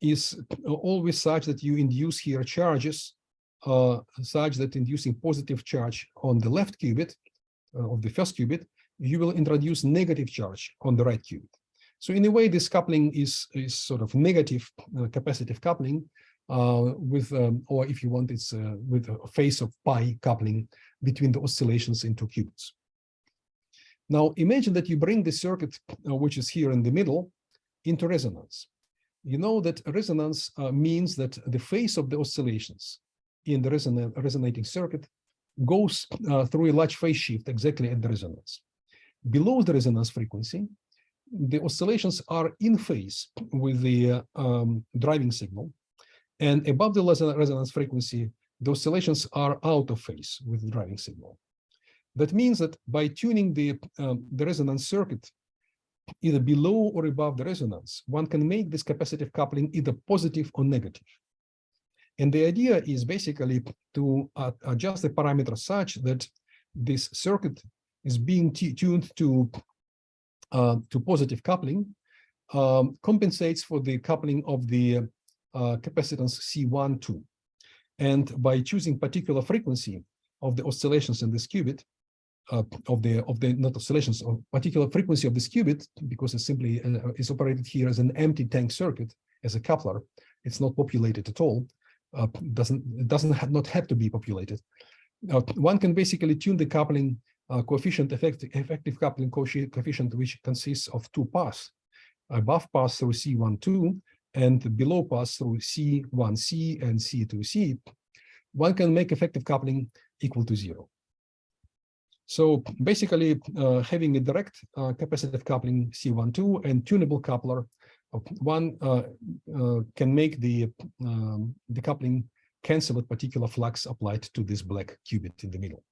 is always such that you induce here charges such that inducing positive charge on the left qubit of the first qubit, you will introduce negative charge on the right qubit. So in a way, this coupling is sort of negative capacitive coupling with, or if you want, it's with a phase of pi coupling between the oscillations in 2 qubits. Now imagine that you bring the circuit, which is here in the middle, into resonance. You know that resonance means that the phase of the oscillations in the resonating circuit goes through a large phase shift exactly at the resonance. Below the resonance frequency, the oscillations are in phase with the driving signal, and above the resonance frequency, the oscillations are out of phase with the driving signal. That means that by tuning the resonance circuit either below or above the resonance, one can make this capacitive coupling either positive or negative. And the idea is basically to adjust the parameters such that this circuit is being tuned to positive coupling, compensates for the coupling of the capacitance C1, 2. And by choosing particular frequency of the oscillations in this qubit, not oscillations, of particular frequency of this qubit, because it simply is operated here as an empty tank circuit, as a coupler, it's not populated at all. It not have to be populated. One can basically tune the coupling coefficient, effective coupling coefficient, which consists of 2 paths. Above pass through C12 and below pass through C1C and C2C. One can make effective coupling equal to 0. So basically, having a direct capacitive coupling C12 and tunable coupler, one can make the coupling cancel a particular flux applied to this black qubit in the middle.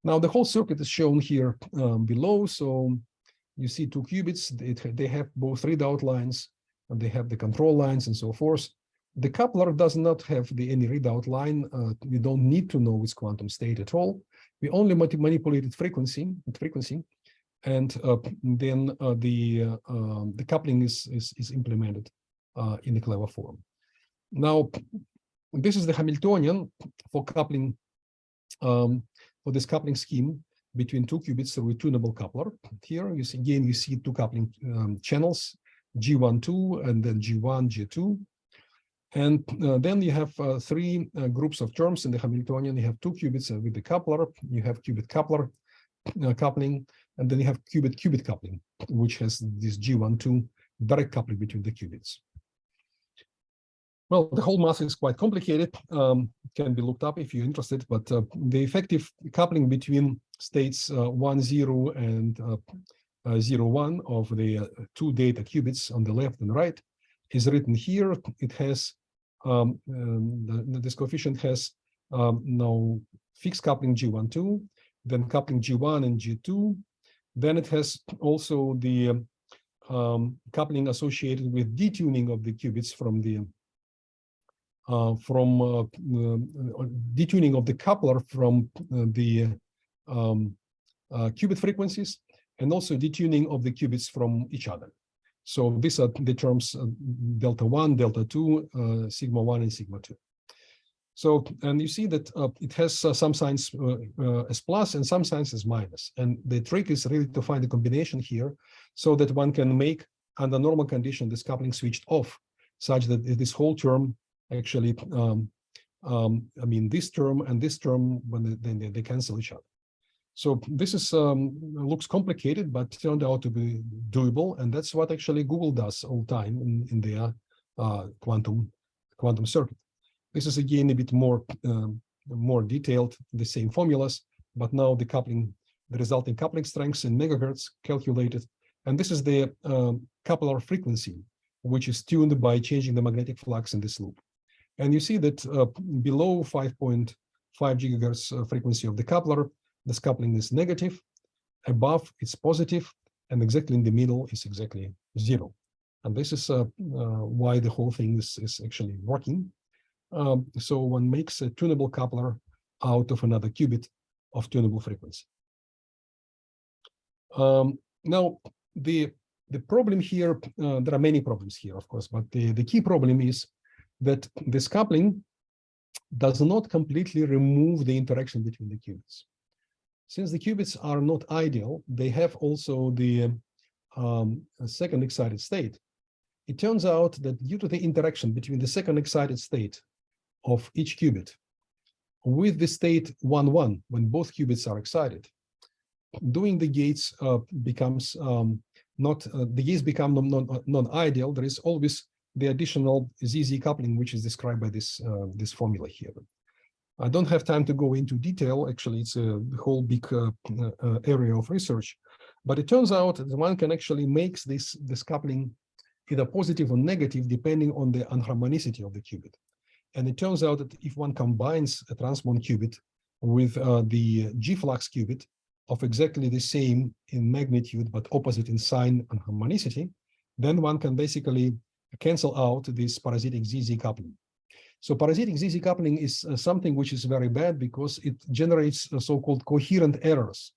Now the whole circuit is shown here below. So you see two qubits. They have both readout lines, and they have the control lines and so forth. The coupler does not have any readout line. We don't need to know its quantum state at all. We only manipulated frequency, and then the coupling is implemented in a clever form. Now, this is the Hamiltonian for coupling, for this coupling scheme between two qubits through a tunable coupler. Here, you see two coupling channels, G12 and then G1, G2. And then you have three groups of terms in the Hamiltonian. You have two qubits with the coupler, you have qubit coupler coupling, and then you have qubit coupling, which has this G12 direct coupling between the qubits. Well, the whole math is quite complicated, can be looked up if you're interested, but the effective coupling between states 1, 0 and 0, 1 of the two data qubits on the left and right is written here. It has, this coefficient has now fixed coupling G12, then coupling G1 and G2. Then it has also the coupling associated with detuning of the qubits from the detuning of the coupler from the qubit frequencies, and also detuning of the qubits from each other. So these are the terms delta 1, delta 2, sigma 1, and sigma 2. So, and you see that it has some signs as plus and some signs as minus. And the trick is really to find a combination here so that one can make, under normal condition, this coupling switched off, such that this whole term actually, I mean, this term and this term, when they cancel each other. So this is looks complicated, but turned out to be doable, and that's what actually Google does all the time in their quantum circuit. This is again a bit more detailed, the same formulas, but now the resulting coupling strengths in megahertz calculated, and this is the coupler frequency, which is tuned by changing the magnetic flux in this loop. And you see that below 5.5 gigahertz frequency of the coupler, this coupling is negative, above it's positive, and exactly in the middle is exactly 0. And this is why the whole thing is actually working. So one makes a tunable coupler out of another qubit of tunable frequency. Now, the problem here, there are many problems here, of course, but the key problem is that this coupling does not completely remove the interaction between the qubits. Since the qubits are not ideal, they have also the second excited state. It turns out that due to the interaction between the second excited state of each qubit with the state 1, 1, when both qubits are excited, doing the gates becomes the gates become non-ideal. There is always the additional ZZ coupling, which is described by this formula here. I don't have time to go into detail. Actually, it's a whole big area of research, but it turns out that one can actually make this coupling either positive or negative depending on the anharmonicity of the qubit. And it turns out that if one combines a transmon qubit with the G-flux qubit of exactly the same in magnitude but opposite in sign and harmonicity, then one can basically cancel out this parasitic ZZ coupling. So parasitic ZZ coupling is something which is very bad because it generates so-called coherent errors.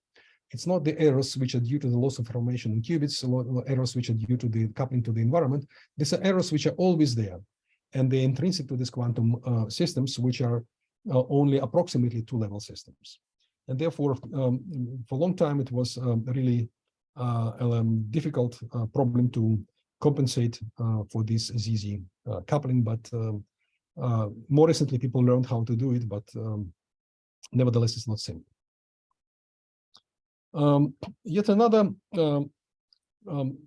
It's not the errors which are due to the loss of information in qubits, errors which are due to the coupling to the environment. These are errors which are always there, and they're intrinsic to these quantum systems, which are only approximately two-level systems. And therefore, for a long time, it was really a difficult problem to compensate for this ZZ coupling, but more recently, people learned how to do it, but nevertheless, it's not simple. Yet another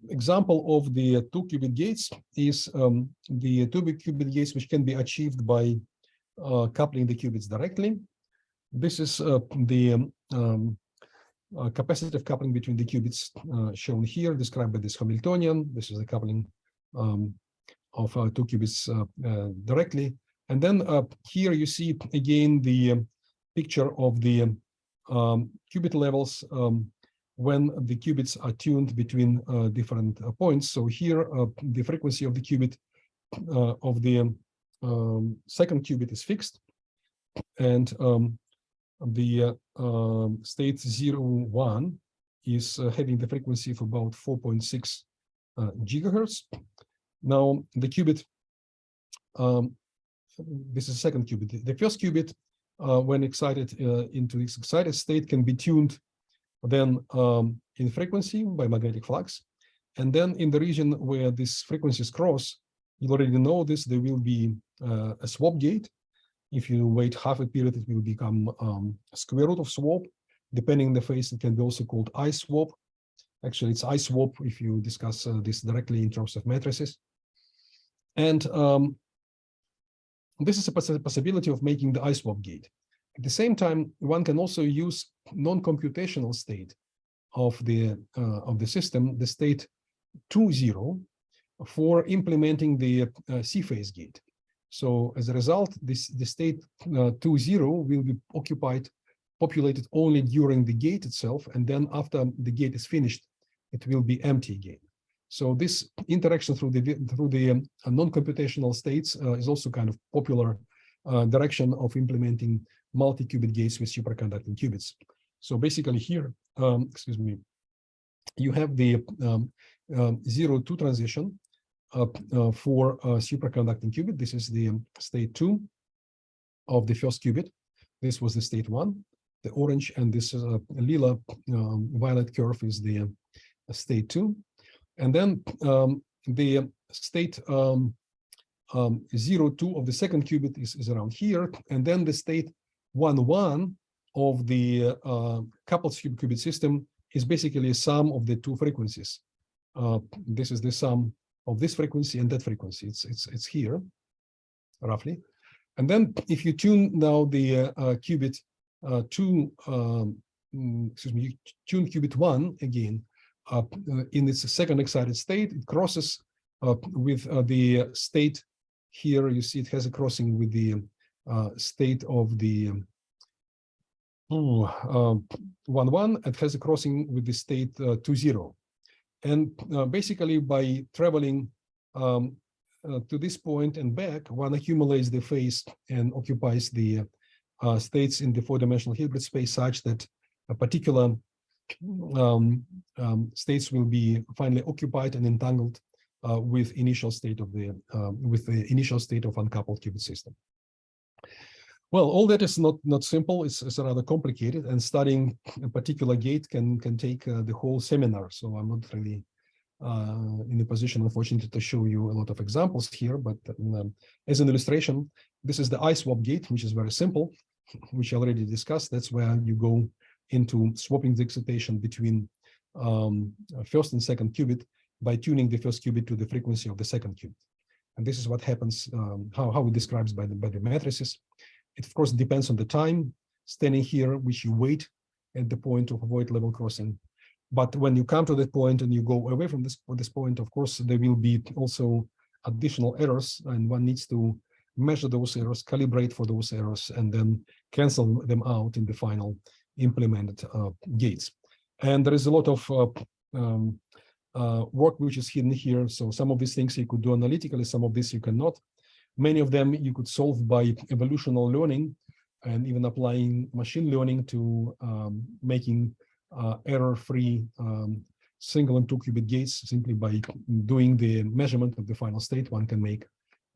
example of the two-qubit gates is the two-qubit gates, which can be achieved by coupling the qubits directly. This is the capacitive coupling between the qubits shown here, described by this Hamiltonian. This is the coupling of two qubits directly. And then here you see again the picture of the qubit levels when the qubits are tuned between different points. So here, the frequency of the qubit of the second qubit is fixed, and the state 0, 1 is having the frequency of about 4.6 gigahertz. Now the qubit, this is the second qubit. The first qubit, when excited into this excited state, can be tuned then in frequency by magnetic flux. And then in the region where these frequencies cross, you already know this, there will be a swap gate. If you wait half a period, it will become a square root of swap. Depending on the phase, it can be also called I swap. Actually, it's I swap if you discuss this directly in terms of matrices. And this is a possibility of making the I swap gate. At the same time, one can also use non-computational state of the system, the state 2.0, for implementing the C phase gate. So as a result, the state 2.0 will be populated only during the gate itself, and then after the gate is finished, it will be empty again. So this interaction through the non-computational states is also kind of popular direction of implementing multi-qubit gates with superconducting qubits. So basically here, excuse me, you have the 0-2 transition for superconducting qubit. This is the state 2 of the first qubit. This was the state 1, the orange, and this lila violet curve is the state 2. And then the state 0-2 of the second qubit is around here, and then the state 1-1 of the coupled qubit system is basically a sum of the two frequencies. This is the sum of this frequency and that frequency. It's here, roughly. And then if you tune now the qubit tune qubit 1 again in its second excited state, it crosses with the state here. You see it has a crossing with the state of the 1-1. It has a crossing with the state 2-0. And basically by traveling to this point and back, one accumulates the phase and occupies the states in the four-dimensional Hilbert space such that a particular states will be finally occupied and entangled with initial state of the initial state of uncoupled qubit system. Well, all that is not simple. It's rather complicated, and studying a particular gate can take the whole seminar. So I'm not really in a position, unfortunately, to show you a lot of examples here. But as an illustration, this is the I swap gate, which is very simple, which I already discussed. That's where you go into swapping the excitation between first and second qubit by tuning the first qubit to the frequency of the second qubit. And this is what happens, how it describes by the matrices. It, of course, depends on the time standing here, which you wait at the point of avoid level crossing. But when you come to that point and you go away from this point, of course, there will be also additional errors, and one needs to measure those errors, calibrate for those errors, and then cancel them out in the final implemented gates. And there is a lot of work which is hidden here. So some of these things you could do analytically, some of this you cannot. Many of them you could solve by evolutional learning and even applying machine learning to making error-free single and two qubit gates. Simply by doing the measurement of the final state, one can make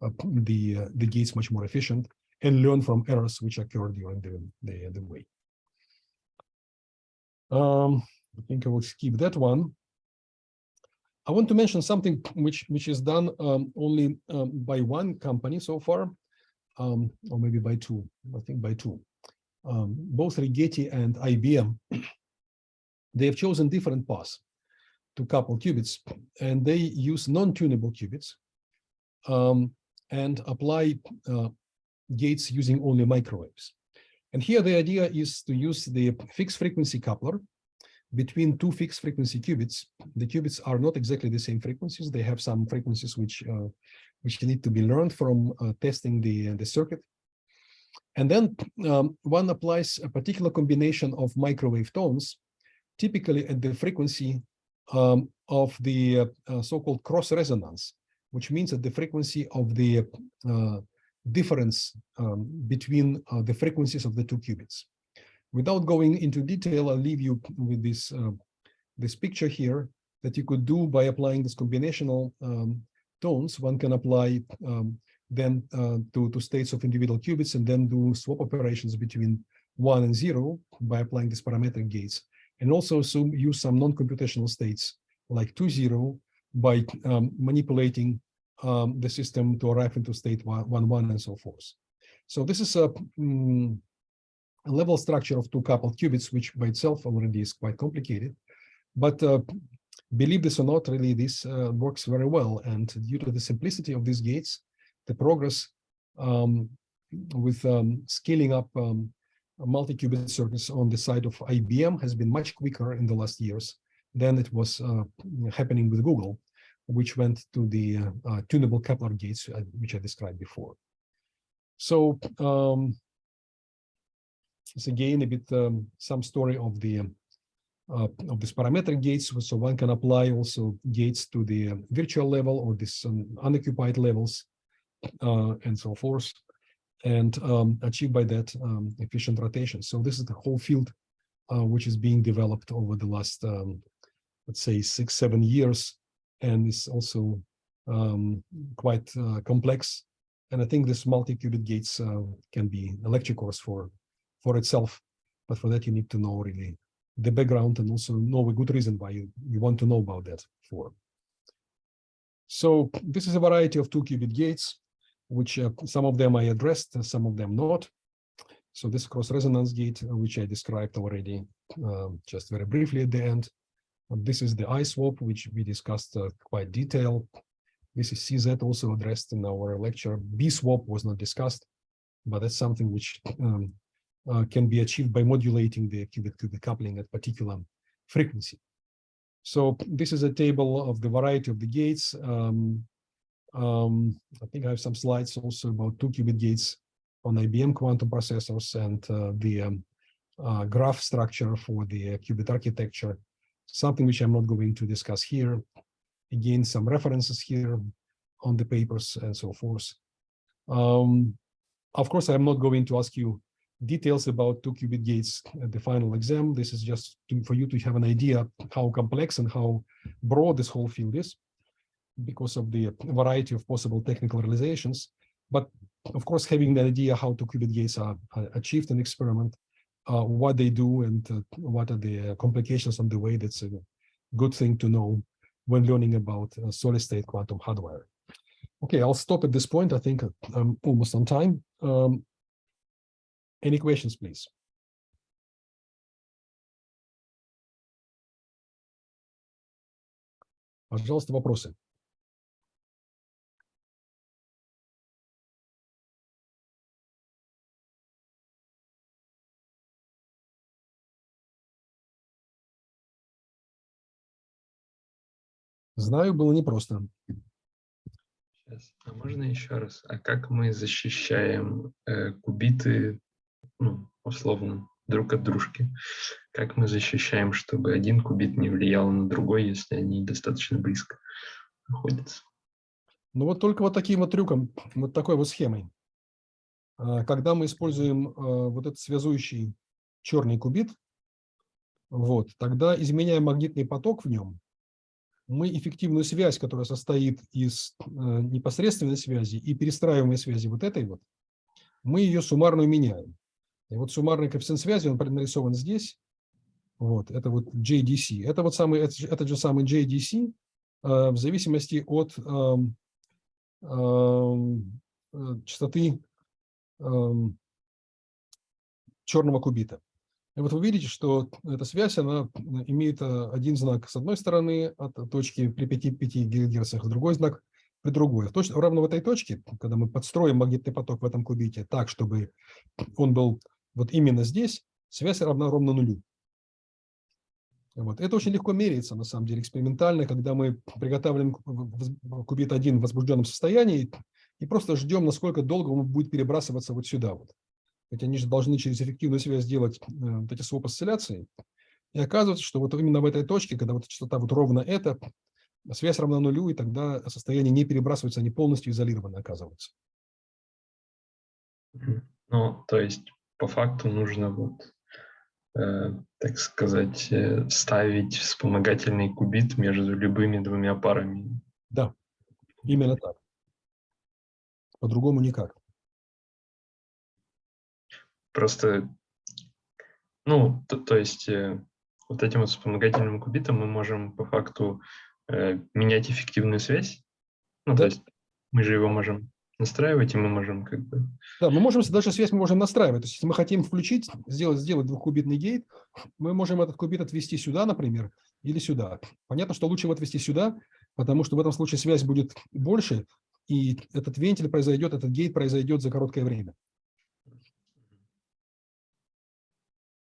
the gates much more efficient and learn from errors which occur during the way. I think I will skip that one. I want to mention something which is done only by one company so far, or maybe by two. I think by two. Both Rigetti and IBM. They have chosen different paths to couple qubits, and they use non-tunable qubits and apply gates using only microwaves. And here the idea is to use the fixed frequency coupler between two fixed frequency qubits. The qubits are not exactly the same frequencies. They have some frequencies which need to be learned from testing the circuit. And then one applies a particular combination of microwave tones, typically at the frequency of the so-called cross resonance, which means that the frequency of the difference between the frequencies of the two qubits. Without going into detail, I'll leave you with this, this picture here that you could do by applying this combinational tones. One can apply then to states of individual qubits and then do swap operations between 1 and 0 by applying these parametric gates, and also use some non-computational states like 2, 0 by manipulating the system to arrive into state 1, 1 and so forth. So this is a level structure of two coupled qubits, which by itself already is quite complicated. But believe this or not, really this works very well. And due to the simplicity of these gates, the progress with scaling up multi-qubit circuits on the side of IBM has been much quicker in the last years than it was happening with Google, which went to the tunable Kepler gates, which I described before. So it's again a bit some story of the of this parametric gates. So one can apply also gates to the virtual level or this unoccupied levels and so forth, and achieve by that efficient rotation. So this is the whole field which is being developed over the last let's say 6-7 years, and is also quite complex. And I think this multi-qubit gates can be a lecture course for itself, but for that you need to know really the background and also know a good reason why you want to know about that for. So this is a variety of 2-qubit gates, which some of them I addressed, some of them not. So this cross-resonance gate, which I described already just very briefly at the end. This is the I swap, which we discussed quite detailed. This is CZ, also addressed in our lecture. B swap was not discussed, but that's something which can be achieved by modulating the qubit-qubit coupling at particular frequency. So this is a table of the variety of the gates. I think I have some slides also about 2-qubit gates on IBM quantum processors and the graph structure for the qubit architecture, something which I'm not going to discuss here. Again, some references here on the papers and so forth. Of course, I'm not going to ask you details about 2-qubit gates at the final exam. This is just for you to have an idea how complex and how broad this whole field is, because of the variety of possible technical realizations. But of course, having the idea how 2-qubit gates are achieved in experiment, what they do and what are the complications on the way, that's a good thing to know when learning about solid-state quantum hardware. Okay, I'll stop at this point. I think I'm almost on time. Any questions, please? Пожалуйста, вопросы. Знаю, было непросто. Сейчас. А можно еще раз? А как мы защищаем кубиты, ну, условно, друг от дружки? Как мы защищаем, чтобы один кубит не влиял на другой, если они достаточно близко находятся? Ну вот только вот таким вот трюком, вот такой вот схемой. Когда мы используем вот этот связующий черный кубит, вот, тогда, изменяя магнитный поток в нем, мы эффективную связь, которая состоит из непосредственной связи и перестраиваемой связи вот этой вот, мы ее суммарно меняем. И вот суммарный коэффициент связи, он нарисован здесь. Вот, это вот JDC. Это вот самый, этот же самый JDC в зависимости от частоты черного кубита. И вот вы видите, что эта связь, она имеет один знак с одной стороны от точки при 5 ГГц, другой знак при другой. Ровно в этой точке, когда мы подстроим магнитный поток в этом кубите так, чтобы он был вот именно здесь, связь равна ровно нулю. Вот. Это очень легко меряется, на самом деле, экспериментально, когда мы приготавливаем кубит 1 в возбужденном состоянии и просто ждем, насколько долго он будет перебрасываться вот сюда. Вот. Ведь они же должны через эффективную связь сделать вот эти своп-осцилляции. И оказывается, что вот именно в этой точке, когда вот частота вот ровно эта, связь равна нулю, и тогда состояние не перебрасывается, они полностью изолированы оказываются. Ну, то есть по факту нужно вот, так сказать, ставить вспомогательный кубит между любыми двумя парами. Да, именно так. По-другому никак. Просто, ну, то есть вот этим вот вспомогательным кубитом мы можем по факту менять эффективную связь. Ну, то Да. есть мы же его можем настраивать, и мы можем как бы... Да, мы можем, даже связь мы можем настраивать. То есть, если мы хотим включить, сделать двухкубитный гейт, мы можем этот кубит отвести сюда, например, или сюда. Понятно, что лучше его отвести сюда, потому что в этом случае связь будет больше, и этот вентиль произойдет, этот гейт произойдет за короткое время.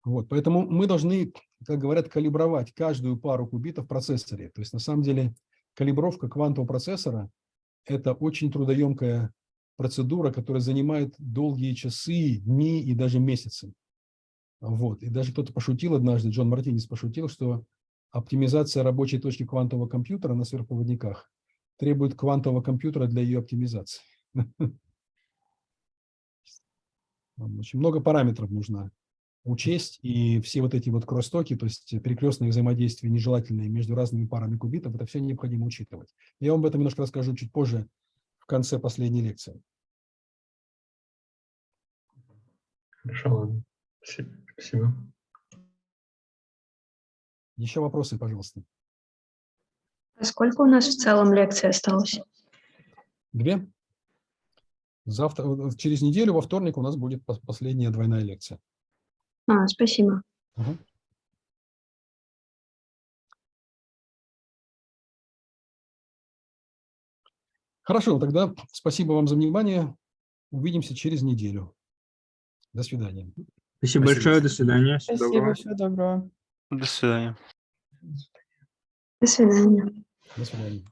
Вот, поэтому мы должны, как говорят, калибровать каждую пару кубитов в процессоре. То есть, на самом деле, калибровка квантового процессора – это очень трудоемкая процедура, которая занимает долгие часы, дни и даже месяцы. Вот. И даже кто-то пошутил однажды, Джон Мартинес пошутил, что оптимизация рабочей точки квантового компьютера на сверхпроводниках требует квантового компьютера для ее оптимизации. Очень много параметров нужно учесть, и все вот эти вот кросстоки, то есть перекрестные взаимодействия нежелательные между разными парами кубитов, это все необходимо учитывать. Я вам об этом немножко расскажу чуть позже, в конце последней лекции. Хорошо, ладно. Спасибо. Еще вопросы, пожалуйста. А сколько у нас в целом лекций осталось? 2. Завтра, через неделю, во вторник у нас будет последняя двойная лекция. Спасибо. Угу. Хорошо, тогда спасибо вам за внимание. Увидимся через неделю. До свидания. Спасибо большое, до свидания. Всего доброго. Спасибо, всего доброго. До свидания. До свидания. До свидания.